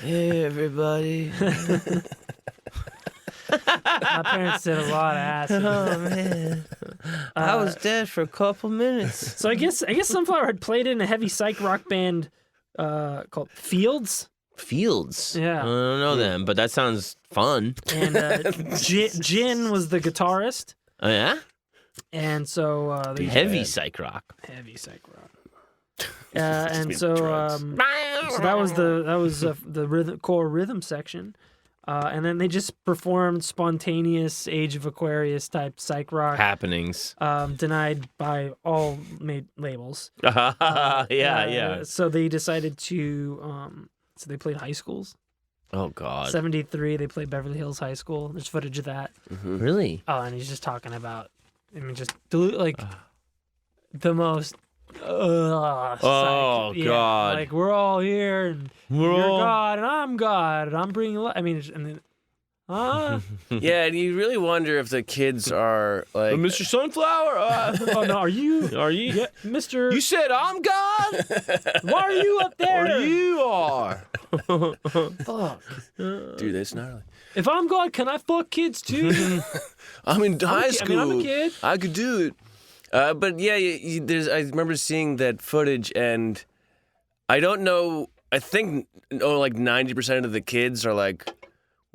[SPEAKER 2] Hey, everybody.
[SPEAKER 3] My parents did a lot of acid.
[SPEAKER 2] Oh, man. I was dead for a couple minutes.
[SPEAKER 3] So I guess Sunflower had played in a heavy psych rock band called Fields.
[SPEAKER 2] Fields.
[SPEAKER 3] Yeah.
[SPEAKER 2] I don't know them, but that sounds fun.
[SPEAKER 3] And Jin was the guitarist.
[SPEAKER 2] Oh, yeah?
[SPEAKER 3] And so they
[SPEAKER 2] Heavy psych rock.
[SPEAKER 3] heavy psych rock. And so that was the core rhythm section. And then they just performed spontaneous Age of Aquarius type psych rock.
[SPEAKER 2] Happenings.
[SPEAKER 3] Denied by all labels.
[SPEAKER 2] Yeah.
[SPEAKER 3] So they decided to. So they played high schools.
[SPEAKER 2] Oh, God.
[SPEAKER 3] 73, they played Beverly Hills High School. There's footage of that.
[SPEAKER 2] Really?
[SPEAKER 3] Oh, and he's just talking about, just like the most.
[SPEAKER 2] Oh,
[SPEAKER 3] yeah,
[SPEAKER 2] God.
[SPEAKER 3] like we're all here, and you're God, and I'm God, and I'm bringing life. And then,
[SPEAKER 4] Yeah, and you really wonder if the kids are like,
[SPEAKER 2] Mr. Sunflower?
[SPEAKER 3] oh no, are you,
[SPEAKER 2] Yeah,
[SPEAKER 3] Mr.
[SPEAKER 2] You said I'm God?
[SPEAKER 3] Why are you up there?
[SPEAKER 2] Or you are.
[SPEAKER 3] Fuck.
[SPEAKER 4] dude, that's gnarly.
[SPEAKER 3] If I'm God, can I fuck kids too?
[SPEAKER 4] I'm in high school.
[SPEAKER 3] I'm a kid.
[SPEAKER 4] I could do it. But yeah, I remember seeing that footage, and I don't know. I think like 90% of the kids are like,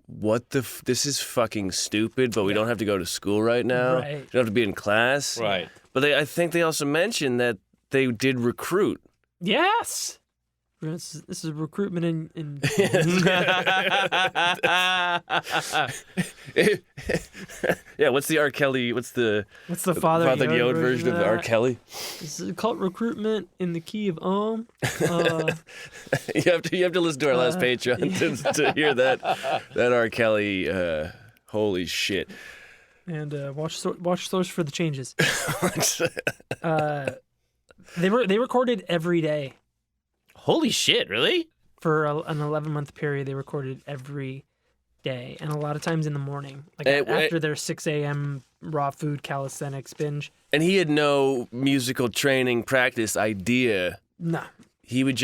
[SPEAKER 4] "What the? This is fucking stupid." But we don't have to go to school right now.
[SPEAKER 3] Right.
[SPEAKER 4] We don't have to be in class.
[SPEAKER 2] Right.
[SPEAKER 4] But I think they also mentioned that they did recruit.
[SPEAKER 3] Yes. This is recruitment in
[SPEAKER 4] Yeah, what's the R. Kelly? What's the
[SPEAKER 3] Father
[SPEAKER 4] Yod version of the R. Kelly?
[SPEAKER 3] This is called recruitment in the key of Om.
[SPEAKER 4] You have to listen to our last Patreon to hear that R. Kelly. Holy shit!
[SPEAKER 3] And watch source for the changes. They recorded every day.
[SPEAKER 2] Holy shit, really?
[SPEAKER 3] For an 11-month period, they recorded every day, and a lot of times in the morning, like after their 6 a.m. raw food calisthenics binge.
[SPEAKER 4] And he had no musical training practice idea.
[SPEAKER 3] No.
[SPEAKER 4] He would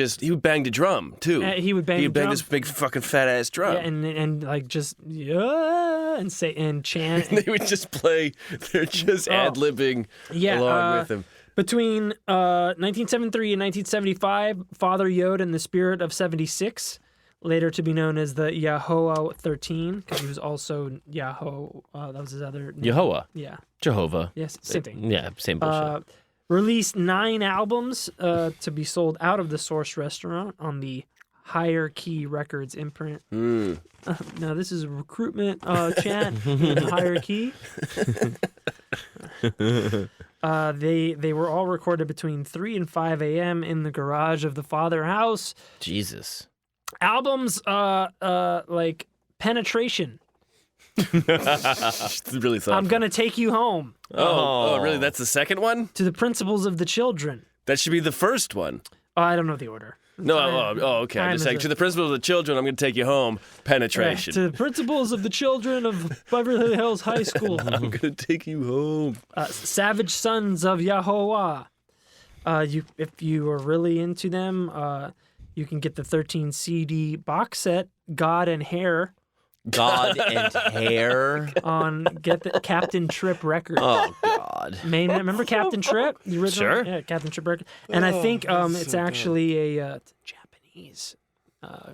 [SPEAKER 4] bang the drum too.
[SPEAKER 3] He would bang.
[SPEAKER 4] He'd bang this big fucking fat ass drum.
[SPEAKER 3] Yeah, and like just and say and chant.
[SPEAKER 4] And they would just play. They're just ad-libbing along with him.
[SPEAKER 3] Between 1973 and 1975, Father Yod and the Spirit of 76, later to be known as the Yahweh 13, because he was also Yahweh. That was his other name.
[SPEAKER 2] Yahweh.
[SPEAKER 3] Yeah.
[SPEAKER 2] Jehovah.
[SPEAKER 3] Yes, same thing.
[SPEAKER 2] Yeah, same bullshit.
[SPEAKER 3] Released 9 albums to be sold out of the Source restaurant on the Hierarchy Records imprint. Now this is a recruitment chant in Hierarchy. They were all recorded between 3 and 5 a.m. in the garage of the Father house.
[SPEAKER 2] Jesus.
[SPEAKER 3] Albums like Penetration.
[SPEAKER 4] Really thoughtful.
[SPEAKER 3] I'm gonna take you home.
[SPEAKER 4] Oh, really? That's the second one?
[SPEAKER 3] To the Principles of the Children.
[SPEAKER 4] That should be the first one.
[SPEAKER 3] I don't know the order.
[SPEAKER 4] No, okay. I'm just saying, to the Principles of the Children, I'm going to take you home. Penetration.
[SPEAKER 3] To the Principles of the Children of Beverly Hills High School.
[SPEAKER 4] I'm going to take you home.
[SPEAKER 3] Savage Sons of Yahweh. If you are really into them, you can get the 13 CD box set, God and Hair.
[SPEAKER 2] God and Hair.
[SPEAKER 3] Get the Captain Tripp record.
[SPEAKER 2] Oh, God.
[SPEAKER 3] Remember Captain Tripp? The original?
[SPEAKER 2] Sure.
[SPEAKER 3] Yeah, Captain Tripp record. And I think it's actually a Japanese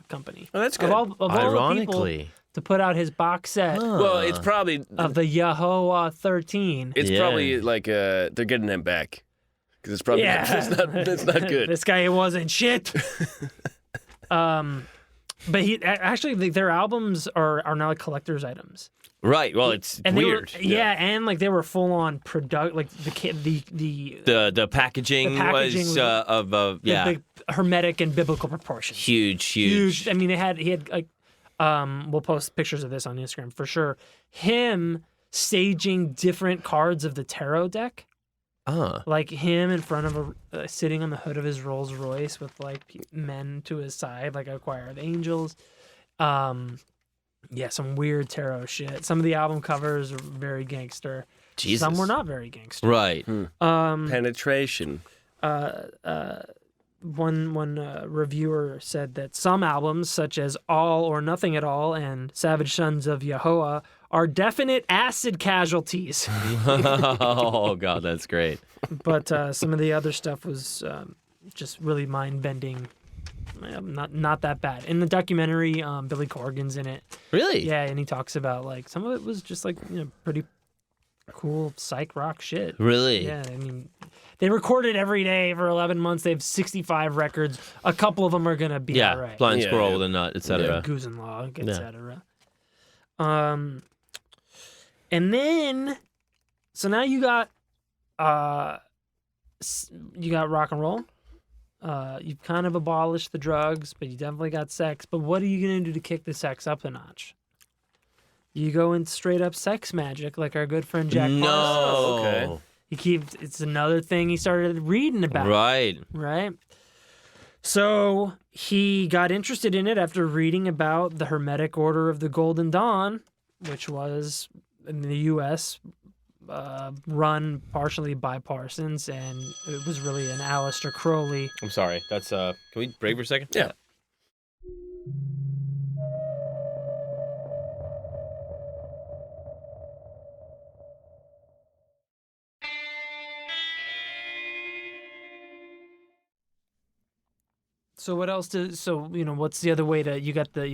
[SPEAKER 3] company.
[SPEAKER 4] Oh, that's good.
[SPEAKER 3] Of all
[SPEAKER 2] Ironically.
[SPEAKER 3] the people to put out his box set
[SPEAKER 4] Well, it's probably
[SPEAKER 3] of the Yahweh 13.
[SPEAKER 4] It's probably like they're getting them back because it's probably it's not good.
[SPEAKER 3] This guy wasn't shit. But their albums are now like collector's items.
[SPEAKER 2] Right. Well, it's
[SPEAKER 3] And
[SPEAKER 2] weird.
[SPEAKER 3] and like they were full on like
[SPEAKER 2] The packaging was of
[SPEAKER 3] big hermetic and biblical proportions.
[SPEAKER 2] Huge.
[SPEAKER 3] I mean, he had like we'll post pictures of this on Instagram for sure. Him staging different cards of the tarot deck. Like him in front of sitting on the hood of his Rolls Royce with like men to his side, like a choir of angels. Yeah, some weird tarot shit. Some of the album covers are very gangster.
[SPEAKER 2] Jesus.
[SPEAKER 3] Some were not very gangster.
[SPEAKER 2] Right.
[SPEAKER 4] Penetration.
[SPEAKER 3] One reviewer said that some albums, such as All or Nothing at All and Savage Sons of Yahweh, are definite acid casualties.
[SPEAKER 2] Oh, God, that's great.
[SPEAKER 3] But some of the other stuff was just really mind-bending not that bad. In the documentary, Billy Corgan's in it.
[SPEAKER 2] Really?
[SPEAKER 3] Yeah, and he talks about like some of it was just like pretty cool psych rock shit.
[SPEAKER 2] Really?
[SPEAKER 3] Yeah, I mean, they recorded every day for 11 months. They have 65 records. A couple of them are gonna be all right.
[SPEAKER 2] Blind
[SPEAKER 4] Yeah,
[SPEAKER 2] Squirrel
[SPEAKER 4] yeah.
[SPEAKER 2] with a Nut, etc.
[SPEAKER 3] Goose and Log, etc. And then, so now you got rock and roll. You've kind of abolished the drugs, but you definitely got sex. But what are you gonna do to kick the sex up a notch? You go in straight up sex magic, like our good friend Jack Parsons.
[SPEAKER 2] No.
[SPEAKER 4] Okay.
[SPEAKER 3] It's another thing he started reading about.
[SPEAKER 2] Right.
[SPEAKER 3] So he got interested in it after reading about the Hermetic Order of the Golden Dawn, which was in the U.S. Run partially by Parsons, and it was really an Aleister Crowley.
[SPEAKER 2] I'm sorry. That's Can we break for a second?
[SPEAKER 4] Yeah.
[SPEAKER 3] So what else? What's the other way to? You've got the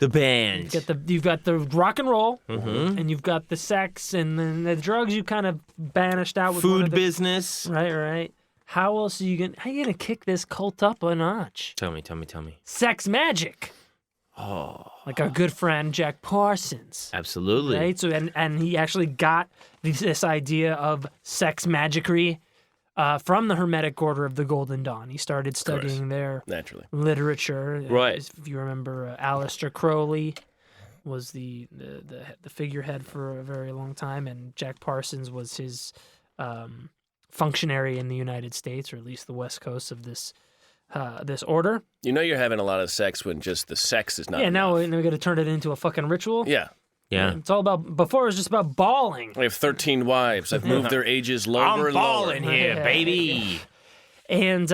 [SPEAKER 2] band.
[SPEAKER 3] you've got the rock and roll,
[SPEAKER 2] Mm-hmm.
[SPEAKER 3] and you've got the sex, and then the drugs you kind of banished out with one
[SPEAKER 2] Food
[SPEAKER 3] of the,
[SPEAKER 2] business.
[SPEAKER 3] Right. How else are you gonna kick this cult up a notch?
[SPEAKER 2] Tell me.
[SPEAKER 3] Sex magic.
[SPEAKER 2] Oh,
[SPEAKER 3] Like our good friend Jack Parsons.
[SPEAKER 2] absolutely.
[SPEAKER 3] Right? So and he actually got this idea of sex magicry from the Hermetic Order of the Golden Dawn. He started studying their
[SPEAKER 4] Naturally.
[SPEAKER 3] literature.
[SPEAKER 2] Right.
[SPEAKER 3] If you remember, Aleister Crowley was the figurehead for a very long time, and Jack Parsons was his functionary in the United States, or at least the West Coast of this order.
[SPEAKER 4] You know you're having a lot of sex when just the sex is not
[SPEAKER 3] Yeah, now
[SPEAKER 4] enough.
[SPEAKER 3] we got to turn it into a fucking ritual.
[SPEAKER 4] Yeah.
[SPEAKER 2] Yeah.
[SPEAKER 3] It's all about. Before it was just about bawling.
[SPEAKER 4] I have 13 wives. I've moved their ages lower
[SPEAKER 2] I'm
[SPEAKER 4] and lower.
[SPEAKER 2] balling here,
[SPEAKER 3] Yeah.
[SPEAKER 2] baby.
[SPEAKER 3] And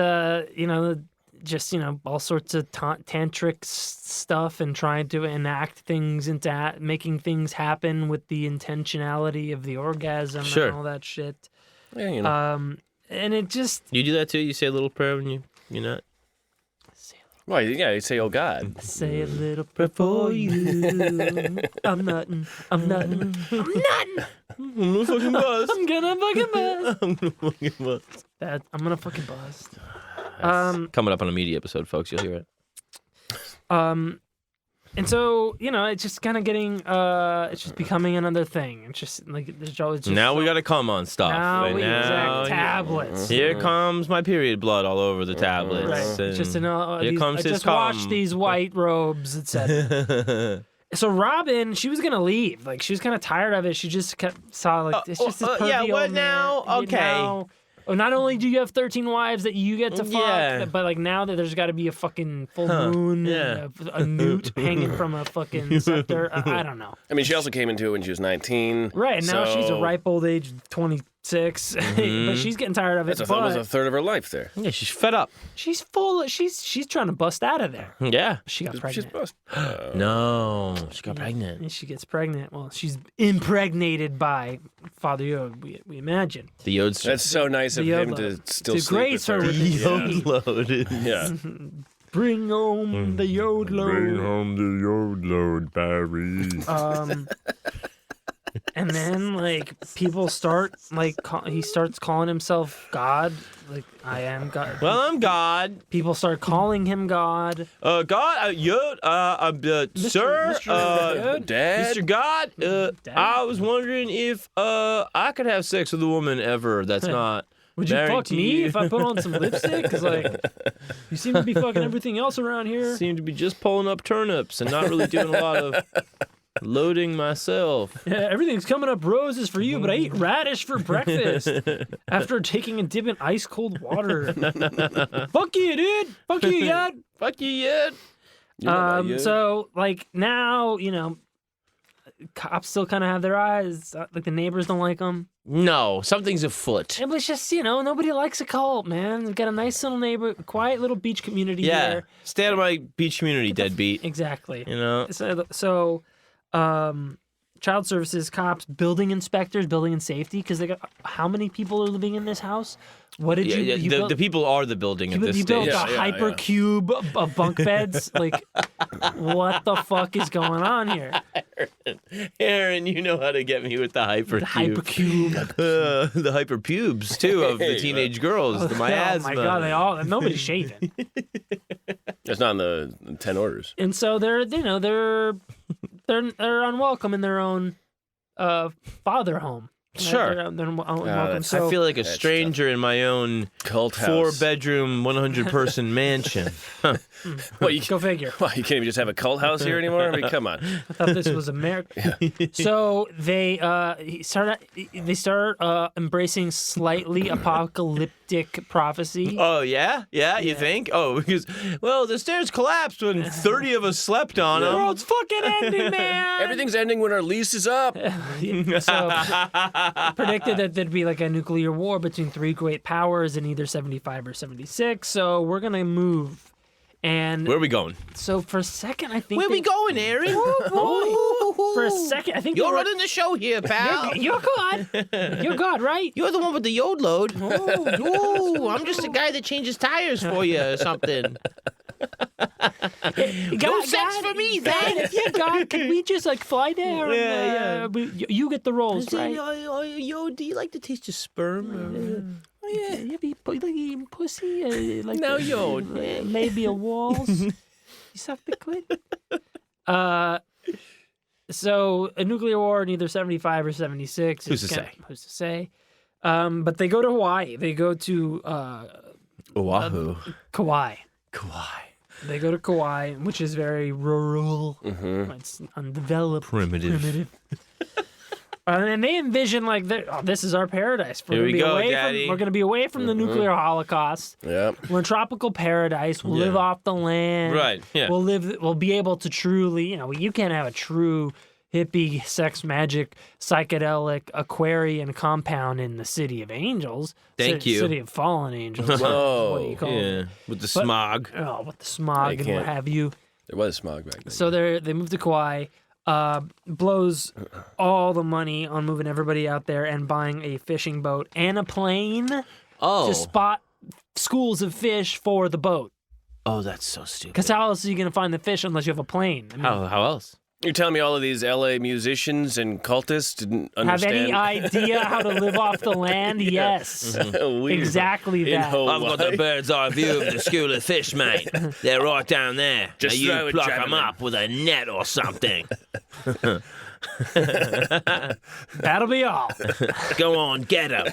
[SPEAKER 3] just all sorts of tantric stuff, and trying to enact things into making things happen with the intentionality of the orgasm
[SPEAKER 2] Sure.
[SPEAKER 3] and all that shit.
[SPEAKER 4] Yeah, you know.
[SPEAKER 3] And it just
[SPEAKER 2] You do that too? You say a little prayer when you nut?
[SPEAKER 4] Well, yeah, you say, oh, God.
[SPEAKER 3] say a little prayer for you. I'm nutting. I'm nutting. I'm nutting.
[SPEAKER 2] I'm gonna fucking bust.
[SPEAKER 3] I'm gonna fucking bust.
[SPEAKER 2] I'm gonna fucking bust.
[SPEAKER 3] I'm gonna fucking bust.
[SPEAKER 2] Coming up on a media episode, folks. You'll hear it.
[SPEAKER 3] And so, it's just kind of getting, it's just becoming another thing. It's just like, there's always just
[SPEAKER 2] Now we gotta come on stuff.
[SPEAKER 3] now
[SPEAKER 2] And
[SPEAKER 3] we
[SPEAKER 2] now
[SPEAKER 3] exact tablets.
[SPEAKER 2] Here comes my period blood all over the tablets.
[SPEAKER 3] Right. It's
[SPEAKER 2] and
[SPEAKER 3] just
[SPEAKER 2] here comes
[SPEAKER 3] I
[SPEAKER 2] his
[SPEAKER 3] just washed
[SPEAKER 2] cum.
[SPEAKER 3] these white robes, etc. So Robin, she was gonna leave. Like, she was kind of tired of it. She just saw like it's just this pervy
[SPEAKER 2] yeah, what
[SPEAKER 3] old
[SPEAKER 2] now?
[SPEAKER 3] man.
[SPEAKER 2] Okay.
[SPEAKER 3] Now, not only do you have 13 wives that you get to fuck,
[SPEAKER 2] Yeah.
[SPEAKER 3] but like now that there's got to be a fucking full moon,
[SPEAKER 2] Yeah.
[SPEAKER 3] and a newt hanging from a fucking scepter. I don't know.
[SPEAKER 4] I mean, she also came into it when she was 19.
[SPEAKER 3] Right, and now she's a
[SPEAKER 4] so
[SPEAKER 3] ripe old age, 26, but she's getting tired of it.
[SPEAKER 4] That's almost
[SPEAKER 3] But
[SPEAKER 4] a third of her life there.
[SPEAKER 2] Yeah, she's fed up.
[SPEAKER 3] she's she's trying to bust out of there.
[SPEAKER 2] Yeah.
[SPEAKER 3] She got
[SPEAKER 4] She's
[SPEAKER 3] pregnant.
[SPEAKER 4] supposed.
[SPEAKER 2] No, she got pregnant.
[SPEAKER 3] And she gets pregnant. Well, she's impregnated by Father Yod, we imagine.
[SPEAKER 2] The Yode's
[SPEAKER 4] That's so nice of
[SPEAKER 3] The
[SPEAKER 4] him
[SPEAKER 3] Yod
[SPEAKER 4] to
[SPEAKER 3] load.
[SPEAKER 4] still
[SPEAKER 3] To
[SPEAKER 4] sleep
[SPEAKER 3] grace
[SPEAKER 4] with
[SPEAKER 3] her
[SPEAKER 4] her.
[SPEAKER 3] with his
[SPEAKER 4] Yeah.
[SPEAKER 3] seed.
[SPEAKER 2] loaded.
[SPEAKER 4] Yeah.
[SPEAKER 3] Bring home the Yod load.
[SPEAKER 2] home the Yode load, Barry.
[SPEAKER 3] And then like people start like he starts calling himself God. Like, I am God.
[SPEAKER 2] Well, I'm God.
[SPEAKER 3] People start calling him God.
[SPEAKER 2] God, Yod, sir,
[SPEAKER 3] Mr.
[SPEAKER 4] Dad?
[SPEAKER 2] Mr. God,
[SPEAKER 3] Dad?
[SPEAKER 2] I was wondering if I could have sex with a woman ever that's not
[SPEAKER 3] Would you
[SPEAKER 2] married
[SPEAKER 3] fuck
[SPEAKER 2] to
[SPEAKER 3] me
[SPEAKER 2] you.
[SPEAKER 3] if I put on some lipstick? Because like, you seem to be fucking everything else around here.
[SPEAKER 2] Seem to be just pulling up turnips and not really doing a lot of loading myself.
[SPEAKER 3] Yeah, everything's coming up roses for you, but I eat radish for breakfast after taking a dip in ice cold water. Fuck you, dude. Fuck you, Yod.
[SPEAKER 2] Fuck you, Yod.
[SPEAKER 4] You know about you.
[SPEAKER 3] So like now, cops still kind of have their eyes. Like the neighbors don't like them.
[SPEAKER 2] No, something's afoot.
[SPEAKER 3] Yeah, but it's just nobody likes a cult, man. We've got a nice little neighbor, quiet little beach community
[SPEAKER 2] Yeah,
[SPEAKER 3] here.
[SPEAKER 2] stay out of my beach community, deadbeat.
[SPEAKER 3] Exactly.
[SPEAKER 2] You know.
[SPEAKER 3] So child services, cops, building inspectors, building and safety, because they got how many people are living in this house? What did you build?
[SPEAKER 2] The people are the building at this
[SPEAKER 3] You built
[SPEAKER 2] stage.
[SPEAKER 3] a hypercube of bunk beds. Like, what the fuck is going on here?
[SPEAKER 2] Aaron, you know how to get me with the hypercube.
[SPEAKER 3] The hypercube.
[SPEAKER 2] The hyperpubes too of the teenage girls. The miasma.
[SPEAKER 3] Oh my god, nobody's shaving.
[SPEAKER 4] It's not in the 10 orders.
[SPEAKER 3] And so they're unwelcome in their own father home.
[SPEAKER 2] Sure.
[SPEAKER 3] They're unwelcome.
[SPEAKER 2] I feel like a stranger in my own
[SPEAKER 4] Cult house.
[SPEAKER 2] 4-bedroom, 100-person mansion.
[SPEAKER 4] What, you,
[SPEAKER 3] Go figure.
[SPEAKER 4] what, you can't even just have a cult house here anymore? I mean, come on.
[SPEAKER 3] I thought this was America. So they start embracing slightly apocalyptic prophecy.
[SPEAKER 2] Oh, yeah? You think? Oh, because, well, the stairs collapsed when 30 of us slept on
[SPEAKER 3] The
[SPEAKER 2] them.
[SPEAKER 3] world's fucking ending, man.
[SPEAKER 4] Everything's ending when our lease is up.
[SPEAKER 3] So predicted that there'd be like a nuclear war between 3 great powers in either 75 or 76. So we're gonna move. And
[SPEAKER 2] Where are we going?
[SPEAKER 3] so for a second, I think
[SPEAKER 2] Where we going, Aaron?
[SPEAKER 3] For a second, I think
[SPEAKER 2] You're
[SPEAKER 3] they were-
[SPEAKER 2] running the show here, pal.
[SPEAKER 3] You're God. You're God, right?
[SPEAKER 2] You're the one with the yod load. Oh, I'm just a guy that changes tires for you or something. No sex for me, then.
[SPEAKER 3] If you're God, can we just like fly there?
[SPEAKER 2] Yeah,
[SPEAKER 3] You get the roles, right?
[SPEAKER 2] Yo, do you like the taste of sperm?
[SPEAKER 3] Oh yeah, you be like eating pussy, like
[SPEAKER 2] No, yo.
[SPEAKER 3] maybe a walls. You suck the clit. So a nuclear war in either 75 or 76.
[SPEAKER 2] Who's to say?
[SPEAKER 3] Who's to say? But they go to Hawaii. They go to
[SPEAKER 2] Oahu.
[SPEAKER 3] Kauai.
[SPEAKER 2] Kauai.
[SPEAKER 3] They go to Kauai, which is very rural. It's undeveloped,
[SPEAKER 2] Primitive.
[SPEAKER 3] And they envision like, this is our paradise.
[SPEAKER 2] Here we go, Daddy.
[SPEAKER 3] We're going to be away from the nuclear holocaust.
[SPEAKER 4] Yep.
[SPEAKER 3] We're in tropical paradise. We'll live off the land.
[SPEAKER 2] Right, yeah.
[SPEAKER 3] We'll be able to truly, you can't have a true hippie, sex magic, psychedelic aquarian compound in the City of Angels.
[SPEAKER 2] Thank you.
[SPEAKER 3] City of Fallen Angels.
[SPEAKER 4] Whoa.
[SPEAKER 3] What do you call
[SPEAKER 2] Yeah,
[SPEAKER 3] it?
[SPEAKER 2] with the smog.
[SPEAKER 3] Oh, with the smog and what
[SPEAKER 4] can't-
[SPEAKER 3] have you.
[SPEAKER 4] There was smog back then.
[SPEAKER 3] So they moved to Kauai, blows all the money on moving everybody out there and buying a fishing boat and a plane
[SPEAKER 2] Oh.
[SPEAKER 3] to spot schools of fish for the boat.
[SPEAKER 2] Oh, that's so stupid.
[SPEAKER 3] Because how else are you going to find the fish unless you have a plane? I mean,
[SPEAKER 2] How else?
[SPEAKER 4] You're telling me all of these LA musicians and cultists didn't
[SPEAKER 3] have
[SPEAKER 4] understand?
[SPEAKER 3] any idea how to live off the land? Yes.
[SPEAKER 4] Weird.
[SPEAKER 3] Exactly
[SPEAKER 4] In
[SPEAKER 3] that.
[SPEAKER 2] I've got the
[SPEAKER 4] Hawaii.
[SPEAKER 2] bird's eye view of the school of fish, mate. They're right down there.
[SPEAKER 4] Just
[SPEAKER 2] now
[SPEAKER 4] throw
[SPEAKER 2] you
[SPEAKER 4] it,
[SPEAKER 2] pluck them
[SPEAKER 4] gentlemen.
[SPEAKER 2] up with a net or something.
[SPEAKER 3] That'll be all.
[SPEAKER 2] Go on, get them.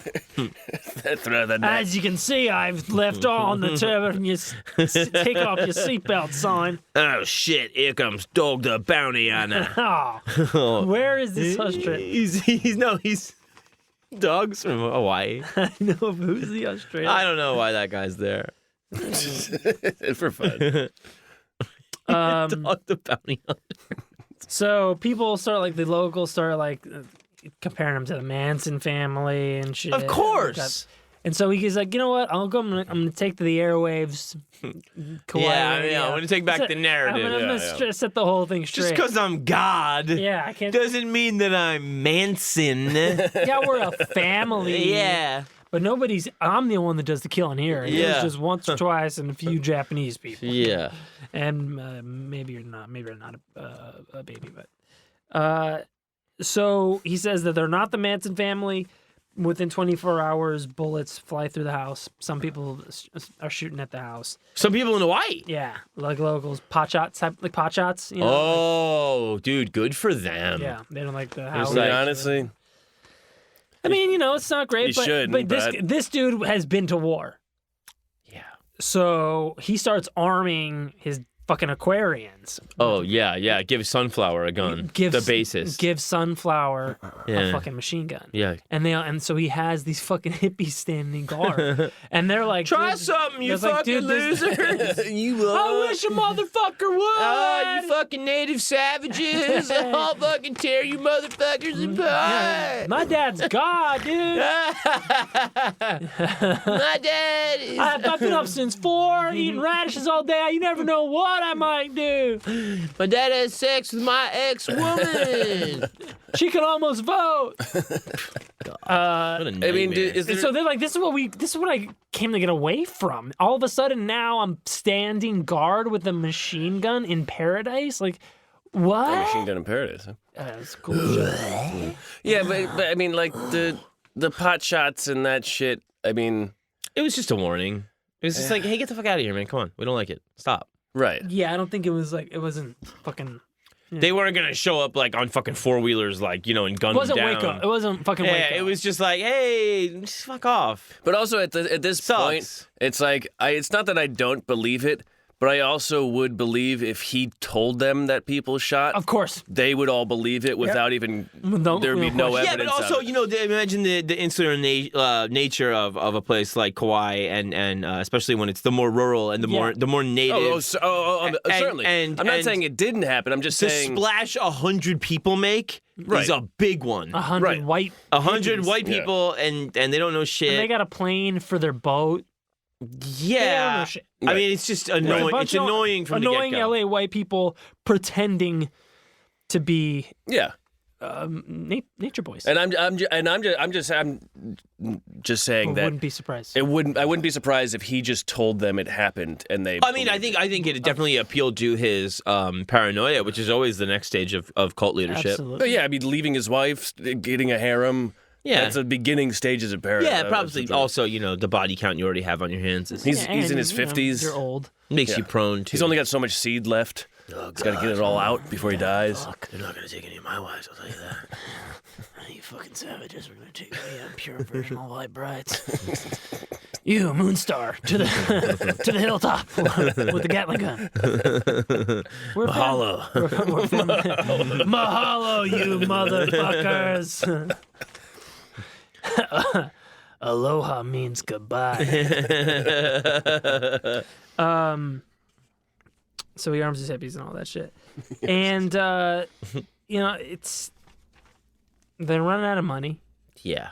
[SPEAKER 4] Throw the net.
[SPEAKER 3] As you can see, I've left on the turban. You take off your seatbelt sign.
[SPEAKER 2] Oh, shit. Here comes Dog the Bounty Hunter.
[SPEAKER 3] Oh, where is this Australian?
[SPEAKER 2] He's dogs from Hawaii.
[SPEAKER 3] I know, but who's the Australian?
[SPEAKER 2] I don't know why that guy's there.
[SPEAKER 4] For fun.
[SPEAKER 2] Dog the Bounty Hunter.
[SPEAKER 3] So people the locals start comparing him to the Manson family and shit.
[SPEAKER 2] Of course.
[SPEAKER 3] And so he's like, you know what? I'm gonna take to the airwaves. Kauai
[SPEAKER 2] Yeah,
[SPEAKER 3] radio.
[SPEAKER 2] I'm going to take back the narrative.
[SPEAKER 3] I'm gonna set the whole thing straight.
[SPEAKER 2] Just because I'm God
[SPEAKER 3] Yeah, I can't.
[SPEAKER 2] doesn't mean that I'm Manson.
[SPEAKER 3] Yeah, we're a family.
[SPEAKER 2] Yeah.
[SPEAKER 3] But I'm the one that does the killing here. And it was
[SPEAKER 2] Yeah.
[SPEAKER 3] just once or twice and a few Japanese people.
[SPEAKER 2] Yeah.
[SPEAKER 3] And maybe you're not a baby, but so he says that they're not the Manson family. Within 24 hours, bullets fly through the house. Some people are shooting at the house.
[SPEAKER 2] Some people in Hawaii.
[SPEAKER 3] Yeah, like locals, like pot shots. You know,
[SPEAKER 2] Oh, dude, good for them.
[SPEAKER 3] yeah, they don't like the house.
[SPEAKER 2] like-
[SPEAKER 4] Honestly,
[SPEAKER 3] I mean, it's not great,
[SPEAKER 4] You shouldn't,
[SPEAKER 3] but
[SPEAKER 4] but-
[SPEAKER 3] this dude has been to war.
[SPEAKER 2] Yeah.
[SPEAKER 3] So he starts arming his fucking Aquarians.
[SPEAKER 2] Oh, yeah. Give Sunflower a gun. The bassist.
[SPEAKER 3] Give Sunflower a
[SPEAKER 2] Yeah.
[SPEAKER 3] fucking machine gun.
[SPEAKER 2] Yeah.
[SPEAKER 3] And so he has these fucking hippies standing guard. And they're like,
[SPEAKER 2] Try
[SPEAKER 3] dude-
[SPEAKER 2] something, you
[SPEAKER 3] they're like,
[SPEAKER 2] fucking
[SPEAKER 3] dude, this-
[SPEAKER 2] losers. You
[SPEAKER 3] I wish a motherfucker would.
[SPEAKER 2] You fucking native savages. I'll fucking tear you motherfuckers apart.
[SPEAKER 3] My dad's God, dude.
[SPEAKER 2] My dad is...
[SPEAKER 3] I've been up since 4, eating radishes all day. You never know what I might do.
[SPEAKER 2] My dad has sex with my ex-woman.
[SPEAKER 3] She can almost vote.
[SPEAKER 2] What a nightmare.
[SPEAKER 4] I mean, is there...
[SPEAKER 3] So they're like, this is what I came to get away from. All of a sudden now I'm standing guard with a machine gun in paradise. Like, what?
[SPEAKER 4] Machine Gun in Paradise, huh?
[SPEAKER 3] That's cool. Shit.
[SPEAKER 4] Yeah, but I mean, like the pot shots and that shit. I mean,
[SPEAKER 2] It was just a warning. It was just like, hey, get the fuck out of here, man. Come on. We don't like it. Stop.
[SPEAKER 4] right.
[SPEAKER 3] Yeah, I don't think it wasn't fucking.
[SPEAKER 2] They weren't going to show up like on fucking four-wheelers, like, you know, and gun
[SPEAKER 3] It wasn't
[SPEAKER 2] down.
[SPEAKER 3] Waco. It wasn't fucking Waco.
[SPEAKER 2] Yeah, it was just like, hey, just fuck off.
[SPEAKER 4] But also at this
[SPEAKER 2] Sucks.
[SPEAKER 4] point, it's like it's not that I don't believe it, but I also would believe if he told them that people shot,
[SPEAKER 3] Of course.
[SPEAKER 4] they would all believe it without even
[SPEAKER 3] No,
[SPEAKER 4] there'd be
[SPEAKER 3] of
[SPEAKER 4] no
[SPEAKER 3] course.
[SPEAKER 2] Yeah,
[SPEAKER 4] evidence.
[SPEAKER 2] but also,
[SPEAKER 4] of it.
[SPEAKER 2] you know, imagine the insular nature of a place like Kauai, and especially when it's the more rural and the more native.
[SPEAKER 4] Certainly.
[SPEAKER 2] and-
[SPEAKER 4] I'm not
[SPEAKER 2] and
[SPEAKER 4] saying it didn't happen. I'm just
[SPEAKER 2] The
[SPEAKER 4] saying.
[SPEAKER 2] splash 100 people make is a big one.
[SPEAKER 3] 100
[SPEAKER 4] Right.
[SPEAKER 3] white.
[SPEAKER 2] 100
[SPEAKER 3] hippies.
[SPEAKER 2] white people, and they don't know
[SPEAKER 3] And
[SPEAKER 2] shit.
[SPEAKER 3] they got a plane for their boat. They don't know
[SPEAKER 2] Yeah.
[SPEAKER 3] shit.
[SPEAKER 2] I mean, it's just annoying.
[SPEAKER 3] Bunch
[SPEAKER 2] It's
[SPEAKER 3] of
[SPEAKER 2] annoying from
[SPEAKER 3] annoying
[SPEAKER 2] the get-go.
[SPEAKER 3] LA white people pretending to be
[SPEAKER 4] Yeah.
[SPEAKER 3] nature boys.
[SPEAKER 4] And I'm just saying
[SPEAKER 3] I
[SPEAKER 4] that
[SPEAKER 3] wouldn't be surprised.
[SPEAKER 4] I wouldn't be surprised if he just told them it happened and they.
[SPEAKER 2] I mean, I think it definitely appealed to his paranoia, which is always the next stage of cult leadership.
[SPEAKER 3] Absolutely.
[SPEAKER 4] But yeah, I mean, leaving his wife, getting a harem.
[SPEAKER 2] Yeah.
[SPEAKER 4] That's the beginning stages of paradise.
[SPEAKER 2] Yeah, probably. Also, you know, the body count you already have on your hands
[SPEAKER 4] He's
[SPEAKER 3] Yeah,
[SPEAKER 4] in
[SPEAKER 3] and,
[SPEAKER 4] his
[SPEAKER 3] you know,
[SPEAKER 4] 50s.
[SPEAKER 3] You're old.
[SPEAKER 2] makes you prone to.
[SPEAKER 4] He's only got so much seed left. He's got to get it all out before he dies.
[SPEAKER 2] They're not gonna take any of my wives. I'll tell you that.
[SPEAKER 3] You fucking savages are gonna take me pure virginal white brides. You, Moonstar, to the hilltop with the Gatling gun. We're
[SPEAKER 2] Mahalo.
[SPEAKER 3] Mahalo, you motherfuckers. Aloha means goodbye. So he arms his hippies and all that shit. And, you know, they're running out of money.
[SPEAKER 2] Yeah.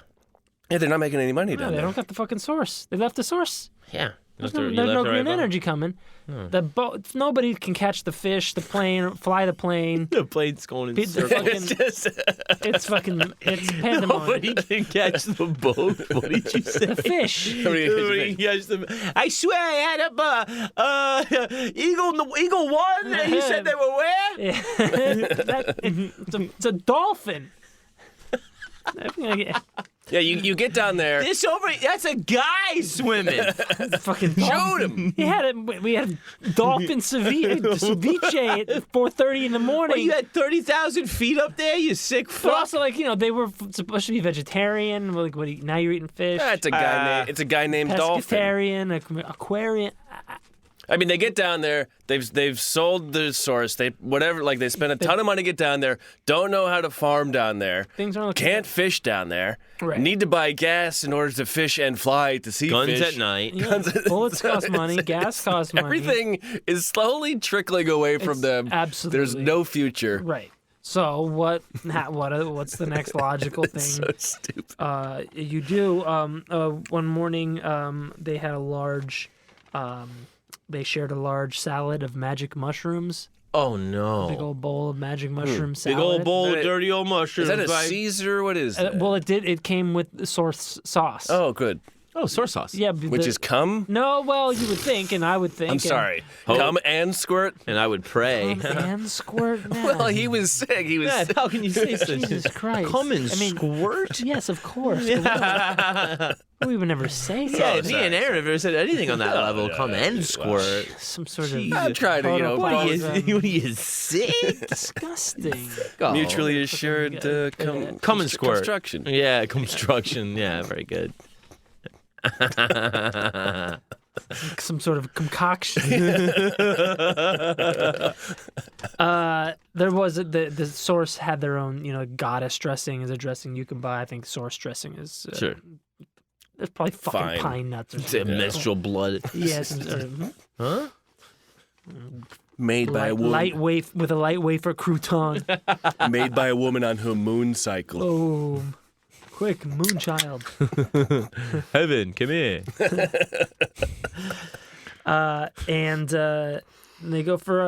[SPEAKER 4] Yeah, they're not making any money
[SPEAKER 3] No,
[SPEAKER 4] down
[SPEAKER 3] they
[SPEAKER 4] there.
[SPEAKER 3] don't got the fucking source. They left the source.
[SPEAKER 2] Yeah.
[SPEAKER 3] There's no green energy coming. The boat, nobody can catch the fish, the plane, fly the plane.
[SPEAKER 2] The plane's going in
[SPEAKER 3] The
[SPEAKER 2] circles.
[SPEAKER 3] fucking, it's pandemonium.
[SPEAKER 2] Nobody can catch the boat. What did you say?
[SPEAKER 3] The fish.
[SPEAKER 2] Nobody can catch the. I swear I had up Eagle 1 and you said they were where?
[SPEAKER 3] It's a dolphin.
[SPEAKER 4] Yeah, you get down there.
[SPEAKER 2] That's a guy swimming.
[SPEAKER 3] Fucking
[SPEAKER 4] Shoot him!
[SPEAKER 3] we had dolphin ceviche at 4:30 in the morning.
[SPEAKER 2] Well, you had 30,000 feet up there, you sick
[SPEAKER 3] But
[SPEAKER 2] fuck.
[SPEAKER 3] also, like, you know, they were supposed to be vegetarian. Like, now you're eating fish.
[SPEAKER 4] It's a guy named Dolphin.
[SPEAKER 3] Pescatarian, aquarian.
[SPEAKER 4] I mean, they get down there. They've sold the source. They spend a ton of money to get down there. Don't know how to farm down there.
[SPEAKER 3] Things aren't looking
[SPEAKER 4] Can't fish down there.
[SPEAKER 3] Right.
[SPEAKER 4] Need to buy gas in order to fish and fly to see
[SPEAKER 2] Guns
[SPEAKER 4] fish.
[SPEAKER 2] at night.
[SPEAKER 3] Bullets cost money. Gas costs money.
[SPEAKER 4] Everything is slowly trickling away from them.
[SPEAKER 3] Absolutely.
[SPEAKER 4] There's no future.
[SPEAKER 3] Right. So what's the next logical thing?
[SPEAKER 4] So stupid.
[SPEAKER 3] You do. One morning, they had a large. They shared a large salad of magic mushrooms.
[SPEAKER 2] Oh no.
[SPEAKER 3] Big old bowl of magic mushroom salad.
[SPEAKER 2] Big old bowl of
[SPEAKER 4] Is
[SPEAKER 2] dirty old mushrooms.
[SPEAKER 4] Is that a
[SPEAKER 2] right?
[SPEAKER 4] Caesar? What is that?
[SPEAKER 3] Well, it came with source sauce.
[SPEAKER 4] Oh, good.
[SPEAKER 2] Oh, soy sauce.
[SPEAKER 3] Yeah.
[SPEAKER 4] Which is cum?
[SPEAKER 3] No, well, you would think, and I would think.
[SPEAKER 4] I'm sorry. Cum and squirt?
[SPEAKER 2] And I would pray.
[SPEAKER 3] And squirt.
[SPEAKER 4] Well, he was sick. He was
[SPEAKER 2] Yeah,
[SPEAKER 4] sick.
[SPEAKER 2] how can you say such?
[SPEAKER 3] Jesus Christ.
[SPEAKER 2] Come and
[SPEAKER 3] I mean,
[SPEAKER 2] squirt?
[SPEAKER 3] Yes, of course. We would never say
[SPEAKER 2] Yeah,
[SPEAKER 3] that.
[SPEAKER 2] me and Aaron have never said anything on that level. Come and squirt.
[SPEAKER 3] Some sort of
[SPEAKER 4] I'm trying to,
[SPEAKER 2] What are
[SPEAKER 3] protocol.
[SPEAKER 2] you sick?
[SPEAKER 3] disgusting.
[SPEAKER 2] Oh.
[SPEAKER 4] mutually assured
[SPEAKER 2] Come and squirt.
[SPEAKER 4] construction.
[SPEAKER 2] Yeah, construction. Yeah, very good.
[SPEAKER 3] Some sort of concoction. There was the source had their own, you know, goddess dressing is a dressing you can buy. I think source dressing is
[SPEAKER 2] Sure.
[SPEAKER 3] There's probably fucking
[SPEAKER 4] Fine.
[SPEAKER 3] pine nuts or
[SPEAKER 2] It's
[SPEAKER 3] something.
[SPEAKER 2] menstrual blood.
[SPEAKER 3] Yeah, some sort of,
[SPEAKER 2] Huh?
[SPEAKER 4] Made by a woman.
[SPEAKER 3] Lightweight with a light wafer crouton.
[SPEAKER 4] Made by a woman on her moon cycle.
[SPEAKER 3] Boom. Quick, Moonchild.
[SPEAKER 2] Heaven, come here.
[SPEAKER 3] And they go for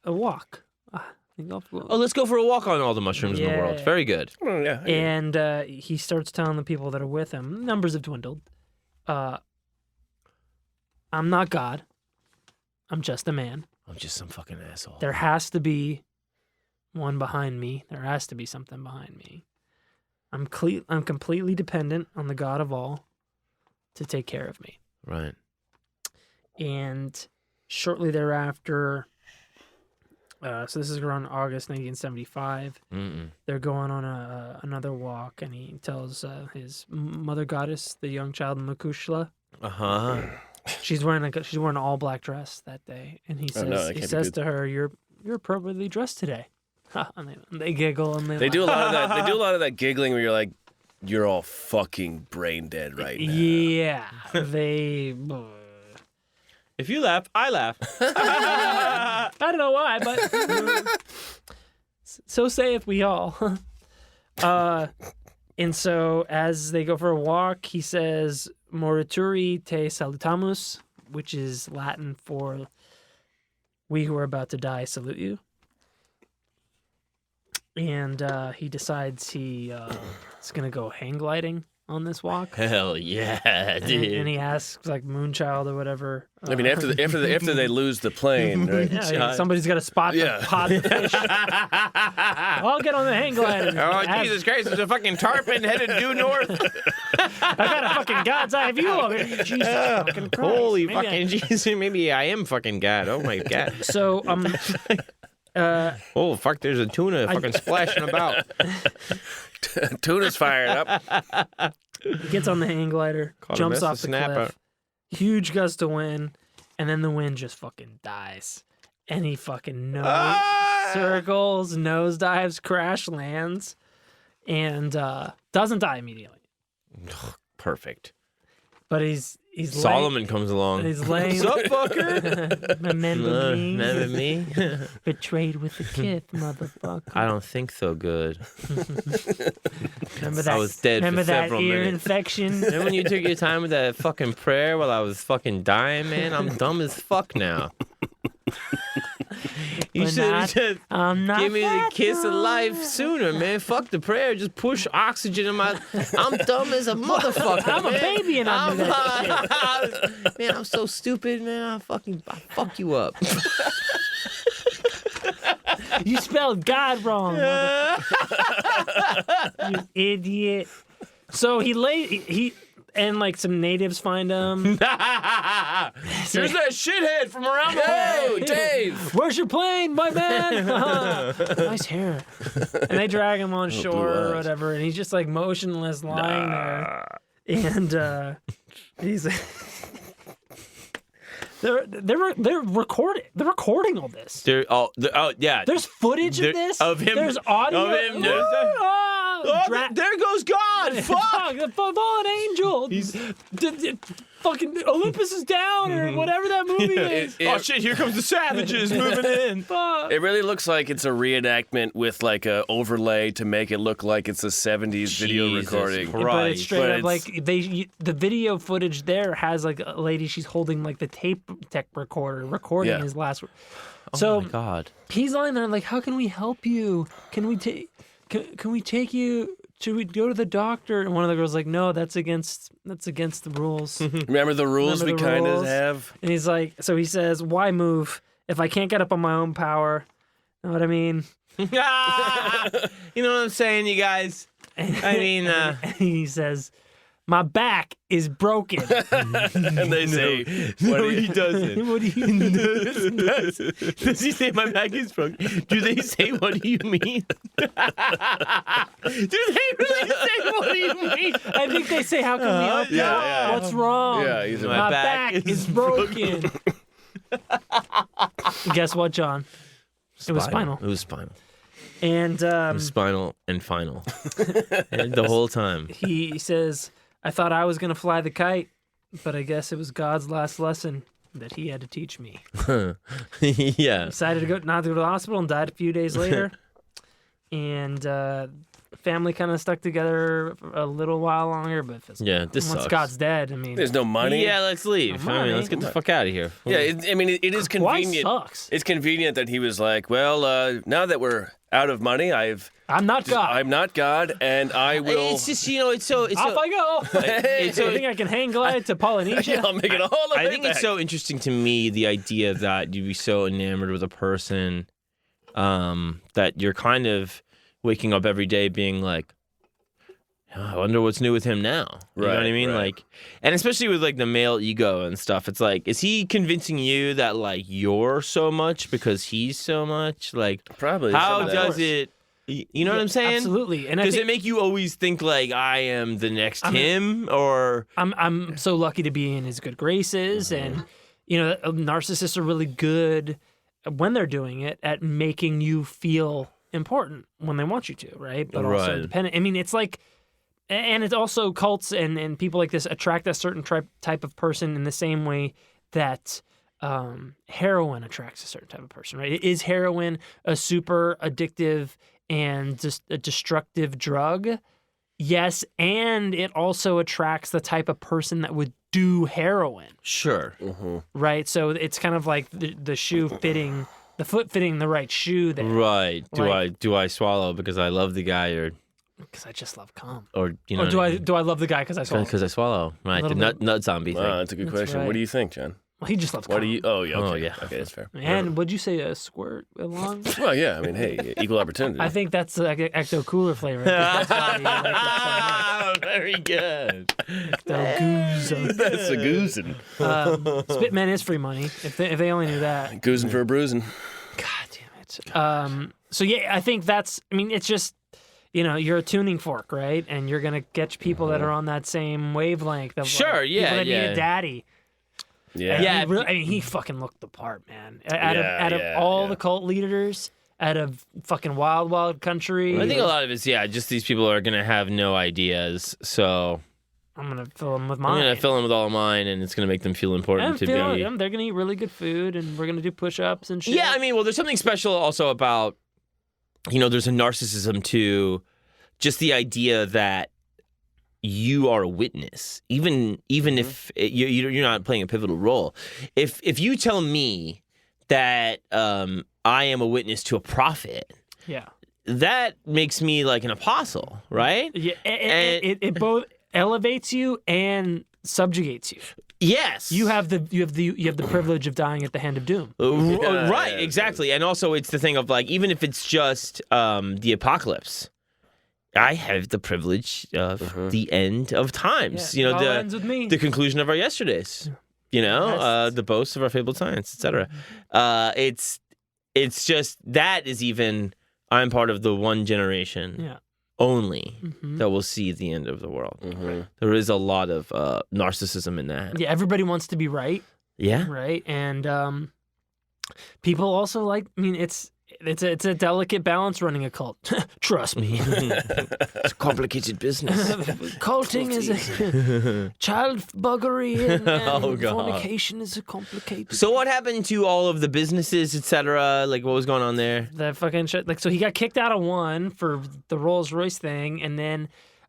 [SPEAKER 3] a walk.
[SPEAKER 2] Oh, let's go for a walk on all the mushrooms in the world.
[SPEAKER 3] Yeah.
[SPEAKER 2] Very good.
[SPEAKER 4] Oh, yeah.
[SPEAKER 3] And he starts telling the people that are with him, numbers have dwindled. I'm not God. I'm just a man.
[SPEAKER 2] I'm just some fucking asshole.
[SPEAKER 3] There has to be one behind me. There has to be something behind me. I'm completely dependent on the God of all to take care of me.
[SPEAKER 2] Right.
[SPEAKER 3] And shortly thereafter, so this is around August 1975, they're going on another walk, and he tells his mother goddess, the young child Makushla.
[SPEAKER 2] Uh-huh.
[SPEAKER 3] She's wearing an all black dress that day, and he says to her, "You're appropriately dressed today." And they giggle and
[SPEAKER 4] they do a lot of that. They do a lot of that giggling where you're like, you're all fucking brain dead right now.
[SPEAKER 3] Yeah, they.
[SPEAKER 2] If you laugh, I laugh.
[SPEAKER 3] I don't know why, but so saith we all. And so as they go for a walk, he says, "Morituri te salutamus," which is Latin for "we who are about to die salute you." And he decides he is going to go hang gliding on this walk.
[SPEAKER 2] Hell yeah, dude.
[SPEAKER 3] And he asks, like, Moonchild or whatever.
[SPEAKER 4] I mean, after they lose the plane, right?
[SPEAKER 3] Yeah, somebody's got to spot the pod the fish. I'll get on the hang glider.
[SPEAKER 2] Oh, Jesus Christ, there's a fucking tarpon headed due north.
[SPEAKER 3] I got a fucking God's eye view of it. Jesus fucking Christ.
[SPEAKER 2] Holy
[SPEAKER 3] Maybe
[SPEAKER 2] fucking Jesus. Maybe I am fucking God. Oh, my God.
[SPEAKER 3] So,
[SPEAKER 2] oh, fuck, there's a tuna fucking splashing about.
[SPEAKER 4] Tuna's fired up.
[SPEAKER 3] he gets on the hang glider, jumps off the cliff. Huge gust of wind, and then the wind just fucking dies. And he fucking circles, nosedives, crash lands, and doesn't die immediately.
[SPEAKER 2] Perfect.
[SPEAKER 3] But he's
[SPEAKER 2] Solomon comes along.
[SPEAKER 3] He's laying.
[SPEAKER 2] What's up, fucker?
[SPEAKER 3] Remember me?
[SPEAKER 2] Remember me?
[SPEAKER 3] Betrayed with a kiss, motherfucker.
[SPEAKER 2] I don't think so good.
[SPEAKER 3] Remember that?
[SPEAKER 2] I was dead
[SPEAKER 3] remember
[SPEAKER 2] for
[SPEAKER 3] that
[SPEAKER 2] several
[SPEAKER 3] ear
[SPEAKER 2] minutes.
[SPEAKER 3] infection?
[SPEAKER 2] Remember when you took your time with that fucking prayer while I was fucking dying, man? I'm dumb as fuck now. You
[SPEAKER 3] But
[SPEAKER 2] should have
[SPEAKER 3] not-
[SPEAKER 2] just
[SPEAKER 3] I'm not
[SPEAKER 2] give me the
[SPEAKER 3] that
[SPEAKER 2] kiss of
[SPEAKER 3] dumb.
[SPEAKER 2] life sooner, man. Fuck the prayer. Just push oxygen in my... I'm dumb as a motherfucker,
[SPEAKER 3] I'm a
[SPEAKER 2] man.
[SPEAKER 3] baby and I do that shit.
[SPEAKER 2] Man, I'm so stupid, man. I fuck you up.
[SPEAKER 3] You spelled God wrong, motherfucker. You idiot. So he and like some natives find him.
[SPEAKER 2] Here's that shithead from around the
[SPEAKER 4] Hey,
[SPEAKER 2] world.
[SPEAKER 4] Dave!
[SPEAKER 3] Where's your plane, my man? Nice hair. And they drag him on shore or
[SPEAKER 4] eyes.
[SPEAKER 3] whatever, and he's just like motionless lying there. And he's they're recording all this.
[SPEAKER 2] Yeah.
[SPEAKER 3] There's footage of this.
[SPEAKER 2] Of him.
[SPEAKER 3] There's audio
[SPEAKER 2] Of him. There goes God. Fuck.
[SPEAKER 3] The fallen angel.
[SPEAKER 2] He's-
[SPEAKER 3] Fucking Olympus is down or whatever that movie is.
[SPEAKER 2] Oh shit! Here comes the savages moving in.
[SPEAKER 3] Fuck.
[SPEAKER 4] It really looks like it's a reenactment with like a overlay to make it look like it's a 70s video
[SPEAKER 2] Jesus
[SPEAKER 4] recording.
[SPEAKER 2] Christ.
[SPEAKER 3] But it's straight
[SPEAKER 4] But
[SPEAKER 3] up
[SPEAKER 4] it's-
[SPEAKER 3] like the video footage there has like a lady, she's holding like the tape tech recorder recording
[SPEAKER 4] Yeah.
[SPEAKER 3] his last.
[SPEAKER 2] Oh
[SPEAKER 3] So
[SPEAKER 2] my God.
[SPEAKER 3] he's lying there like, how can we help you? Can we take you? Should we go to the doctor? And one of the girls like, no, that's against the rules.
[SPEAKER 4] Remember the rules
[SPEAKER 3] Remember
[SPEAKER 4] we
[SPEAKER 3] the
[SPEAKER 4] kind of
[SPEAKER 3] rules?
[SPEAKER 4] have?
[SPEAKER 3] And he's like, so he says, why move if I can't get up on my own power? Know what I mean?
[SPEAKER 2] You know what I'm saying, you guys? I mean,
[SPEAKER 3] And he says, my back is broken.
[SPEAKER 4] And they say,
[SPEAKER 2] no, he doesn't.
[SPEAKER 3] What do you
[SPEAKER 2] Does he say my back is broken? Do they say what do you mean? Do they really say what do you mean?
[SPEAKER 3] I think they say, how can we help you?
[SPEAKER 4] yeah.
[SPEAKER 3] What's wrong?
[SPEAKER 4] Yeah, he's
[SPEAKER 3] My back is broken. Guess what, John? It was spinal.
[SPEAKER 2] It was spinal.
[SPEAKER 3] And
[SPEAKER 2] It was spinal and final. And the whole time.
[SPEAKER 3] he says, I thought I was going to fly the kite, but I guess it was God's last lesson. that he had to teach me.
[SPEAKER 2] Yeah.
[SPEAKER 3] Decided to not to go to the hospital and died a few days later. And family kind of stuck together for a little while longer, but
[SPEAKER 2] This
[SPEAKER 3] once
[SPEAKER 2] sucks.
[SPEAKER 3] Scott's dead, I mean,
[SPEAKER 4] There's no money.
[SPEAKER 2] Yeah, let's leave.
[SPEAKER 3] No
[SPEAKER 2] I mean,
[SPEAKER 3] money.
[SPEAKER 2] let's get the fuck out of here.
[SPEAKER 4] Yeah, it is convenient.
[SPEAKER 3] Life sucks.
[SPEAKER 4] It's convenient that he was like, well, now that we're out of money,
[SPEAKER 3] I'm not God.
[SPEAKER 4] I'm not God, and I will.
[SPEAKER 2] It's just, it's so.
[SPEAKER 3] Off I go.
[SPEAKER 2] It's so
[SPEAKER 3] I think I can hang glide to Polynesia.
[SPEAKER 4] I'll make it all the way
[SPEAKER 2] I think
[SPEAKER 4] back.
[SPEAKER 2] it's so interesting to me, the idea that you'd be so enamored with a person that you're kind of waking up every day being like, "Oh, I wonder what's new with him now." You know what I
[SPEAKER 4] Right,
[SPEAKER 2] mean?
[SPEAKER 4] right.
[SPEAKER 2] Like, and especially with like the male ego and stuff, it's like, is he convincing you that like you're so much because he's so much? Like,
[SPEAKER 4] Probably.
[SPEAKER 2] how
[SPEAKER 4] some of that.
[SPEAKER 2] does it? You know what I'm saying?
[SPEAKER 3] Absolutely. And
[SPEAKER 2] Does
[SPEAKER 3] I
[SPEAKER 2] it
[SPEAKER 3] think
[SPEAKER 2] make you always think like I am the next him, or
[SPEAKER 3] I'm so lucky to be in his good graces, and narcissists are really good when they're doing it at making you feel important when they want you to, right? But also
[SPEAKER 2] Right.
[SPEAKER 3] dependent. I mean, it's like, and it's also cults and people like this attract a certain type of person in the same way that heroin attracts a certain type of person, right? Is heroin a super addictive and just a destructive drug? Yes, and it also attracts the type of person that would do heroin,
[SPEAKER 2] sure?
[SPEAKER 3] right? So it's kind of like the shoe fitting, the foot fitting the right shoe there.
[SPEAKER 2] Right?
[SPEAKER 3] Like-
[SPEAKER 2] Do I swallow because I love the guy, or
[SPEAKER 3] Because I just love cum.
[SPEAKER 2] or you know?
[SPEAKER 3] Or do I love the guy because I saw him?
[SPEAKER 2] Because I swallow. Right, the
[SPEAKER 3] little
[SPEAKER 2] nut zombie thing.
[SPEAKER 4] Wow, that's a good
[SPEAKER 3] That's
[SPEAKER 4] question.
[SPEAKER 3] right.
[SPEAKER 4] What do you think, John?
[SPEAKER 3] Well, he just loves
[SPEAKER 4] What
[SPEAKER 3] cum.
[SPEAKER 4] do you? Oh, yeah. Okay.
[SPEAKER 2] Oh, yeah.
[SPEAKER 4] Okay, that's fair.
[SPEAKER 3] And would you say a squirt along?
[SPEAKER 4] Well, yeah. I mean, hey, equal opportunity.
[SPEAKER 3] I think that's like an ecto cooler flavor. That's why you like it
[SPEAKER 2] Ah, very good.
[SPEAKER 3] so much. Ecto
[SPEAKER 4] that's a goozing.
[SPEAKER 3] Spitman is free money. If they only knew that.
[SPEAKER 4] Goozing for a bruising.
[SPEAKER 3] God damn it. So yeah, I think that's. I mean, it's just. You're a tuning fork, right? And you're gonna catch people that are on that same wavelength. Of,
[SPEAKER 2] Sure,
[SPEAKER 3] like,
[SPEAKER 2] yeah,
[SPEAKER 3] people that need
[SPEAKER 2] yeah.
[SPEAKER 3] a daddy.
[SPEAKER 4] Yeah.
[SPEAKER 3] And
[SPEAKER 2] Yeah,
[SPEAKER 3] he really, I mean, he fucking looked the part, man. Out
[SPEAKER 4] Yeah,
[SPEAKER 3] of all the cult leaders, out of fucking wild country,
[SPEAKER 2] I think a lot of it's just these people are gonna have no ideas, so
[SPEAKER 3] I'm gonna fill them with
[SPEAKER 2] I'm
[SPEAKER 3] mine.
[SPEAKER 2] gonna fill in with all of mine, and it's gonna make them feel important to be.
[SPEAKER 3] They're gonna eat really good food, and we're gonna do push-ups and shit.
[SPEAKER 2] Yeah, I mean, well, there's something special also about, there's a narcissism to just the idea that you are a witness, even if you're not playing a pivotal role. If you tell me that I am a witness to a prophet,
[SPEAKER 3] yeah,
[SPEAKER 2] that makes me like an apostle, right?
[SPEAKER 3] yeah.
[SPEAKER 2] And-
[SPEAKER 3] It both elevates you and subjugates you.
[SPEAKER 2] Yes,
[SPEAKER 3] You have the privilege of dying at the hand of doom.
[SPEAKER 2] Right, exactly. And also, it's the thing of like, even if it's just the apocalypse, I have the privilege of the end of times.
[SPEAKER 3] Yeah, it all ends with me.
[SPEAKER 2] the conclusion of our yesterdays.
[SPEAKER 3] Yes.
[SPEAKER 2] The boast of our fabled science, etc. It's just that is even I'm part of the one generation
[SPEAKER 3] Yeah.
[SPEAKER 2] only
[SPEAKER 3] Mhm.
[SPEAKER 2] that will see the end of the world. There is a lot of narcissism in that.
[SPEAKER 3] Yeah, everybody wants to be right,
[SPEAKER 2] Yeah.
[SPEAKER 3] right? And people also like. I mean, it's a delicate balance running a cult. Trust me.
[SPEAKER 2] It's a complicated business.
[SPEAKER 3] Culting is a child buggery and
[SPEAKER 2] Oh, God.
[SPEAKER 3] fornication is a complicated.
[SPEAKER 2] So what happened to all of the businesses, etc.? Like, what was going on there?
[SPEAKER 3] That fucking shit. Like, so he got kicked out of one for the Rolls Royce thing, and then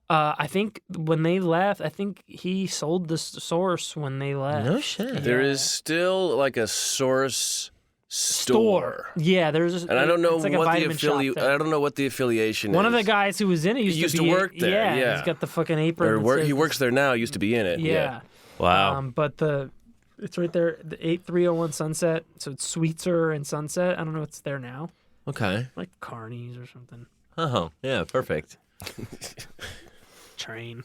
[SPEAKER 3] I think when they left, I think he sold the source when they left.
[SPEAKER 2] No shit.
[SPEAKER 4] There is still like a source store.
[SPEAKER 3] Yeah, there's.
[SPEAKER 4] And I don't know
[SPEAKER 3] it's like a
[SPEAKER 4] what the
[SPEAKER 3] vitamin shop thing.
[SPEAKER 4] I don't know what the affiliation
[SPEAKER 3] One
[SPEAKER 4] is.
[SPEAKER 3] of the guys who was in it used
[SPEAKER 4] to
[SPEAKER 3] be,
[SPEAKER 4] work there, yeah.
[SPEAKER 3] He's got the fucking apron.
[SPEAKER 4] Or
[SPEAKER 3] that says-
[SPEAKER 4] he works there now. Used to be in it.
[SPEAKER 3] Yeah.
[SPEAKER 2] Wow.
[SPEAKER 3] But it's right there, the 8301 Sunset. So it's Sweetser and Sunset. I don't know what's there now.
[SPEAKER 2] Okay.
[SPEAKER 3] Like Carney's or something.
[SPEAKER 2] Oh, yeah, perfect.
[SPEAKER 3] Train.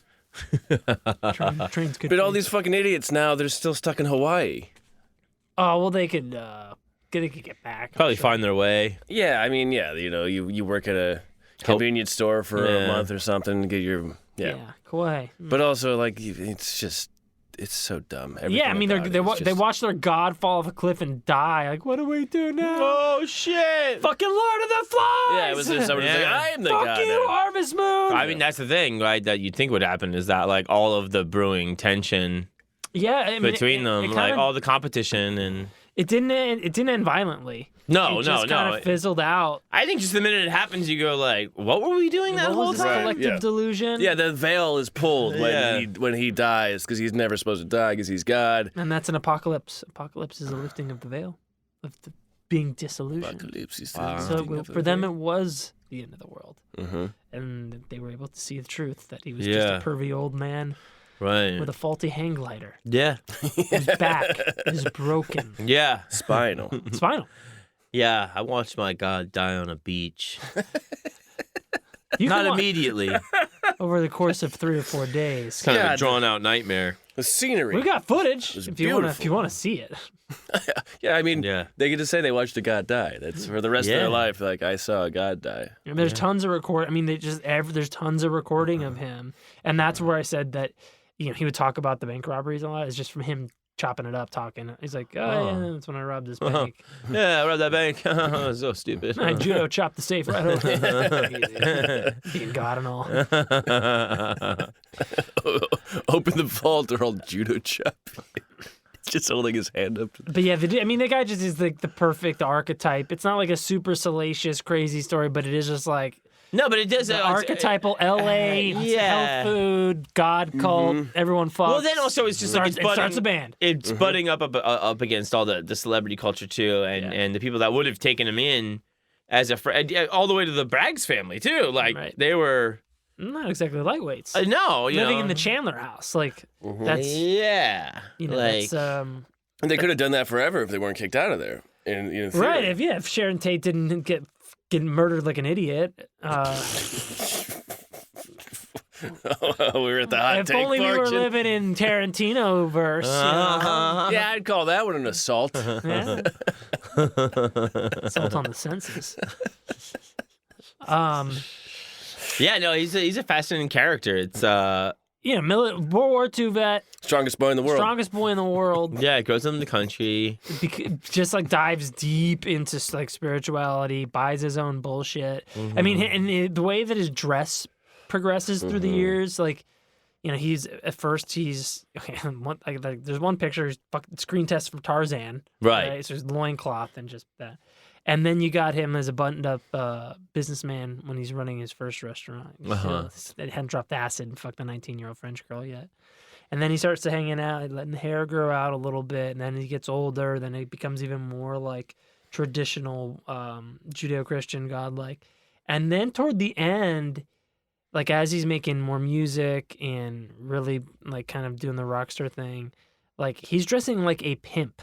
[SPEAKER 3] Train's good.
[SPEAKER 4] But all
[SPEAKER 3] food.
[SPEAKER 4] these fucking idiots now, they're still stuck in Hawaii.
[SPEAKER 3] Oh well, they could get back. I'm
[SPEAKER 2] Probably
[SPEAKER 3] sure.
[SPEAKER 2] find their way.
[SPEAKER 4] Yeah, I mean, yeah, you work at a convenience store for a
[SPEAKER 2] Yeah.
[SPEAKER 4] month or something to get your
[SPEAKER 3] Yeah, Kauai.
[SPEAKER 4] But also, like, it's so dumb. Everything
[SPEAKER 3] Yeah, I mean,
[SPEAKER 4] about it is
[SPEAKER 3] they watch their god fall off a cliff and die. Like, what do we do now?
[SPEAKER 2] Oh shit!
[SPEAKER 3] Fucking Lord of the Flies!
[SPEAKER 4] Yeah, it was just somebody was like,
[SPEAKER 2] Yeah.
[SPEAKER 4] I am the
[SPEAKER 3] Fuck
[SPEAKER 4] god.
[SPEAKER 3] you,
[SPEAKER 4] now."
[SPEAKER 3] Harvest Moon!
[SPEAKER 2] I mean, that's the thing, right? That you'd think would happen is that like all of the brewing tension
[SPEAKER 3] Yeah, I mean,
[SPEAKER 2] between them,
[SPEAKER 3] it
[SPEAKER 2] like
[SPEAKER 3] kinda-
[SPEAKER 2] all the competition and.
[SPEAKER 3] It didn't end violently.
[SPEAKER 2] No,
[SPEAKER 3] it just kind of fizzled out.
[SPEAKER 2] I think just the minute it happens, you go like, "What were we doing that
[SPEAKER 3] What
[SPEAKER 2] whole
[SPEAKER 3] was this
[SPEAKER 2] time?"
[SPEAKER 3] collective delusion?
[SPEAKER 4] Yeah, the veil is pulled when he dies because he's never supposed to die because he's God.
[SPEAKER 3] And that's an apocalypse. Apocalypse is a lifting of the veil, of the being dissolution.
[SPEAKER 4] Apocalypse is
[SPEAKER 3] So for them, it was the end of the world.
[SPEAKER 4] Mm-hmm.
[SPEAKER 3] And they were able to see the truth that he was just a pervy old man
[SPEAKER 2] Right.
[SPEAKER 3] with a faulty hang glider.
[SPEAKER 2] Yeah.
[SPEAKER 3] His back is broken.
[SPEAKER 2] Yeah.
[SPEAKER 4] Spinal.
[SPEAKER 3] Spinal.
[SPEAKER 2] Yeah. I watched my god die on a beach.
[SPEAKER 3] You
[SPEAKER 2] Not
[SPEAKER 3] can watch
[SPEAKER 2] immediately.
[SPEAKER 3] over the course of 3 or 4 days.
[SPEAKER 2] Kind of
[SPEAKER 4] Yeah,
[SPEAKER 2] a drawn out nightmare.
[SPEAKER 4] The scenery.
[SPEAKER 3] We got footage
[SPEAKER 4] was
[SPEAKER 3] if you
[SPEAKER 4] beautiful.
[SPEAKER 3] want to see it.
[SPEAKER 4] Yeah, I mean,
[SPEAKER 2] Yeah.
[SPEAKER 4] they get to say they watched a god die. That's for the rest of
[SPEAKER 2] Yeah.
[SPEAKER 4] their life. Like, I saw a god die.
[SPEAKER 3] And there's tons of record. I mean, there's tons of recording of him, and that's where I said that he would talk about the bank robberies a lot. It's just from him chopping it up, talking. He's like, yeah, that's when I robbed this bank.
[SPEAKER 2] Yeah, I robbed that bank. So stupid.
[SPEAKER 3] I judo chopped the safe right open. Being God and all.
[SPEAKER 4] Open the vault or I'll judo chop. Just holding his hand up.
[SPEAKER 3] But yeah, the guy just is like the perfect archetype. It's not like a super salacious, crazy story, but it is just like
[SPEAKER 2] No, but it does.
[SPEAKER 3] the archetypal LA,
[SPEAKER 2] yeah.
[SPEAKER 3] health food, God cult, everyone fucks.
[SPEAKER 2] Well, then also it's just like
[SPEAKER 3] Starts- it starts a band.
[SPEAKER 2] It's butting up against all the celebrity culture too, and the people that would have taken him in as a friend, all the way to the Braggs family too. Like
[SPEAKER 3] Right.
[SPEAKER 2] they were
[SPEAKER 3] Not exactly lightweights.
[SPEAKER 2] no, you
[SPEAKER 3] Living
[SPEAKER 2] know.
[SPEAKER 3] in the Chandler house, like that's
[SPEAKER 2] Yeah,
[SPEAKER 3] that's
[SPEAKER 4] And they could have done that forever if they weren't kicked out of there. In theory.
[SPEAKER 3] right. If Sharon Tate didn't get murdered like an idiot,
[SPEAKER 4] we were at the hot
[SPEAKER 3] if
[SPEAKER 4] take
[SPEAKER 3] only we were
[SPEAKER 4] portion.
[SPEAKER 3] living in Tarantino verse.
[SPEAKER 4] Yeah, I'd call that one an assault.
[SPEAKER 3] Yeah. Assault on the senses.
[SPEAKER 2] yeah. No, he's a fascinating character. It's
[SPEAKER 3] World War II vet,
[SPEAKER 4] Strongest boy in the world.
[SPEAKER 3] strongest boy in the world.
[SPEAKER 2] yeah, it goes in the country.
[SPEAKER 3] Just like dives deep into like spirituality, buys his own bullshit. I mean, and the way that his dress progresses through the years, like, he's at first there's one picture, he's screen test from Tarzan,
[SPEAKER 2] Right.
[SPEAKER 3] So his loincloth and just that. And then you got him as a buttoned-up businessman when he's running his first restaurant. They hadn't dropped acid and fucked the 19-year-old French girl yet. And then he starts to hanging out, letting the hair grow out a little bit. And then he gets older. Then it becomes even more like traditional Judeo-Christian godlike. And then toward the end, like as he's making more music and really like kind of doing the rock star thing, like he's dressing like a pimp.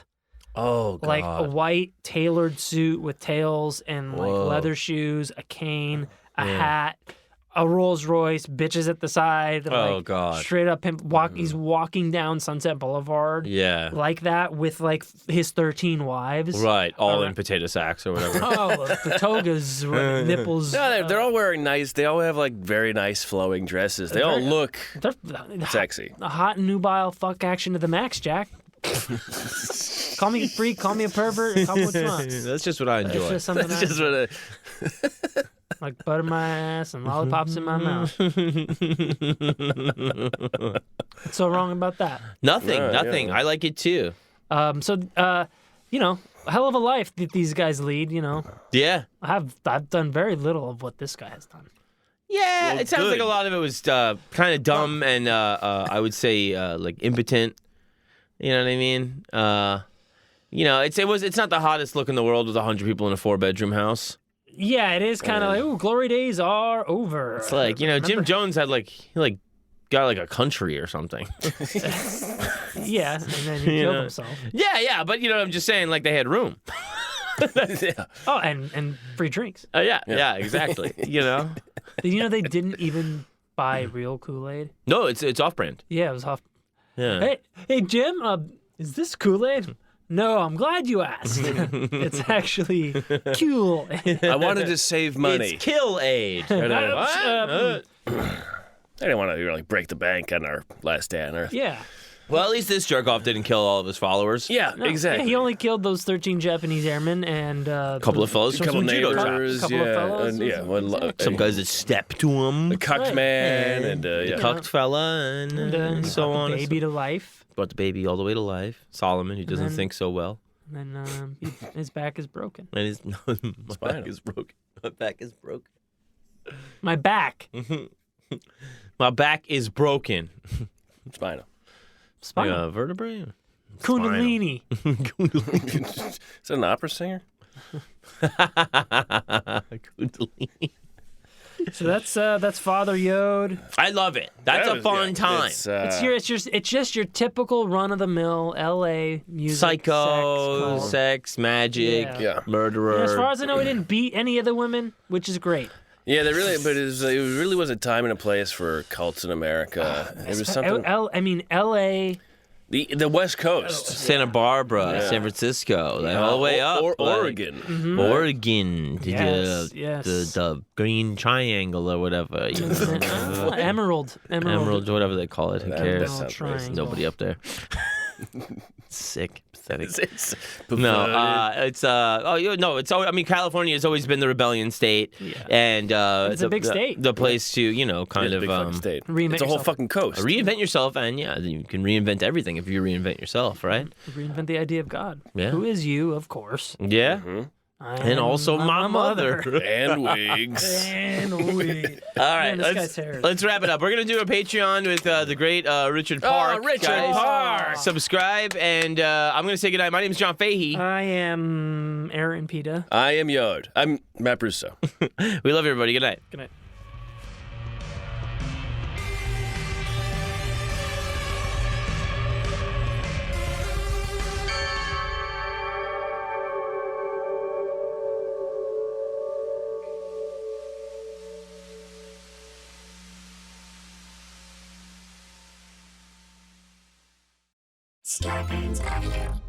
[SPEAKER 2] Oh, God.
[SPEAKER 3] Like a white tailored suit with tails and like
[SPEAKER 2] Whoa.
[SPEAKER 3] leather shoes, a cane, a hat, a Rolls Royce, bitches at the side.
[SPEAKER 2] Oh,
[SPEAKER 3] like,
[SPEAKER 2] God.
[SPEAKER 3] Straight up pimp. He's walking down Sunset Boulevard
[SPEAKER 2] Yeah.
[SPEAKER 3] like that with like his 13 wives.
[SPEAKER 2] Right. All in potato sacks or whatever.
[SPEAKER 3] Oh, the togas, nipples.
[SPEAKER 4] No, they're all wearing nice. They all have like very nice flowing dresses. They all look
[SPEAKER 3] They're
[SPEAKER 4] sexy.
[SPEAKER 3] a hot nubile fuck action to the max, Jack. Call me a freak, call me a pervert, call me what you want.
[SPEAKER 2] That's just what I enjoy.
[SPEAKER 3] It's just something
[SPEAKER 4] That's
[SPEAKER 3] I
[SPEAKER 4] just what
[SPEAKER 3] like butter in my ass and lollipops in my mouth. What's so wrong about that?
[SPEAKER 2] Nothing.
[SPEAKER 4] Yeah,
[SPEAKER 2] Nothing.
[SPEAKER 4] yeah.
[SPEAKER 2] I like it too.
[SPEAKER 3] A hell of a life that these guys lead.
[SPEAKER 2] Yeah.
[SPEAKER 3] I've done very little of what this guy has done.
[SPEAKER 2] Yeah.
[SPEAKER 4] Well,
[SPEAKER 2] it sounds
[SPEAKER 4] good.
[SPEAKER 2] like a lot of it was kind of dumb and I would say like impotent. You know what I mean? It's not the hottest look in the world with 100 people in a 4-bedroom house.
[SPEAKER 3] Yeah, it is kind of like, ooh, glory days are over.
[SPEAKER 2] It's like, Jim Jones had he got like a country or something.
[SPEAKER 3] Yeah, and then he killed himself.
[SPEAKER 2] Yeah, but I'm just saying, like, they had room.
[SPEAKER 4] yeah.
[SPEAKER 3] Oh, and free drinks.
[SPEAKER 2] Yeah, exactly.
[SPEAKER 3] Did you know they didn't even buy real Kool-Aid?
[SPEAKER 2] No, it's off-brand.
[SPEAKER 3] Yeah, it was off.
[SPEAKER 2] Yeah.
[SPEAKER 3] Hey, Jim, is this Kool-Aid? No, I'm glad you asked. It's actually Kool-Aid.
[SPEAKER 4] I wanted to save money.
[SPEAKER 2] It's Kill-Aid.
[SPEAKER 4] I didn't want to break the bank on our last day on Earth.
[SPEAKER 3] Yeah.
[SPEAKER 2] Well, at least this jerk-off didn't kill all of his followers.
[SPEAKER 4] Yeah,
[SPEAKER 3] No,
[SPEAKER 4] exactly.
[SPEAKER 3] yeah, he only killed those 13 Japanese airmen and
[SPEAKER 2] A couple of fellas from
[SPEAKER 4] couple
[SPEAKER 2] some judo trap.
[SPEAKER 4] neighbors,
[SPEAKER 3] Couple of fellows,
[SPEAKER 4] and, one
[SPEAKER 2] Some guys that stepped to him.
[SPEAKER 4] a cucked
[SPEAKER 3] Right.
[SPEAKER 4] man, and
[SPEAKER 2] The
[SPEAKER 4] yeah.
[SPEAKER 2] cucked fella, and so on.
[SPEAKER 3] baby to life.
[SPEAKER 2] brought the baby all the way to life. Solomon, who doesn't
[SPEAKER 3] then-
[SPEAKER 2] think so well.
[SPEAKER 3] And then his back is broken.
[SPEAKER 2] And his my back is broken. My back is broken.
[SPEAKER 3] My back.
[SPEAKER 2] My back is broken.
[SPEAKER 4] Spinal.
[SPEAKER 3] Spinal.
[SPEAKER 2] Vertebrae?
[SPEAKER 3] Kundalini.
[SPEAKER 2] Kundalini.
[SPEAKER 4] Is that an opera singer?
[SPEAKER 2] Kundalini.
[SPEAKER 3] So that's Father Yod.
[SPEAKER 2] I love it. That's a fun time.
[SPEAKER 3] It's just your typical run of the mill L.A. music.
[SPEAKER 2] Psycho, sex, magic,
[SPEAKER 4] Yeah.
[SPEAKER 2] murderer.
[SPEAKER 3] And as far as I know, he didn't beat any of the women, which is great.
[SPEAKER 4] Yeah, it really was a time and a place for cults in America. It was something.
[SPEAKER 3] L.A.
[SPEAKER 4] The West Coast.
[SPEAKER 2] Santa Barbara, San Francisco, like all the way up.
[SPEAKER 4] Or
[SPEAKER 2] like,
[SPEAKER 4] Oregon.
[SPEAKER 2] Oregon,
[SPEAKER 3] Yes.
[SPEAKER 2] the green triangle or whatever. You know?
[SPEAKER 3] Emerald,
[SPEAKER 2] Emerald, whatever they call it. Who cares?
[SPEAKER 4] sounds racist.
[SPEAKER 3] triangle.
[SPEAKER 2] There's nobody up there. Sick, pathetic.
[SPEAKER 4] It's
[SPEAKER 2] California has always been the rebellion state, and
[SPEAKER 3] It's a big state.
[SPEAKER 2] the place to kind
[SPEAKER 4] It's a
[SPEAKER 2] of
[SPEAKER 4] big fucking state.
[SPEAKER 3] reinvent
[SPEAKER 4] It's a whole
[SPEAKER 3] yourself.
[SPEAKER 4] fucking coast.
[SPEAKER 2] reinvent yourself, and you can reinvent everything if you reinvent yourself, right?
[SPEAKER 3] Reinvent the idea of God.
[SPEAKER 2] Yeah.
[SPEAKER 3] Who is you, of course.
[SPEAKER 2] Yeah, and also my mother.
[SPEAKER 4] And wigs.
[SPEAKER 3] And we.
[SPEAKER 2] All right,
[SPEAKER 3] Man, this guy's terrible.
[SPEAKER 2] let's wrap it up. We're gonna do a Patreon with the great Richard Park.
[SPEAKER 4] Richard
[SPEAKER 2] guys.
[SPEAKER 4] Park.
[SPEAKER 2] Subscribe, and I'm gonna say goodnight. My name is John Fahey.
[SPEAKER 3] I am Aaron Pita.
[SPEAKER 4] I am Yod. I'm Matt Russo.
[SPEAKER 2] We love you, everybody. Good night.
[SPEAKER 3] Good night.
[SPEAKER 5] Scarpins Avenue.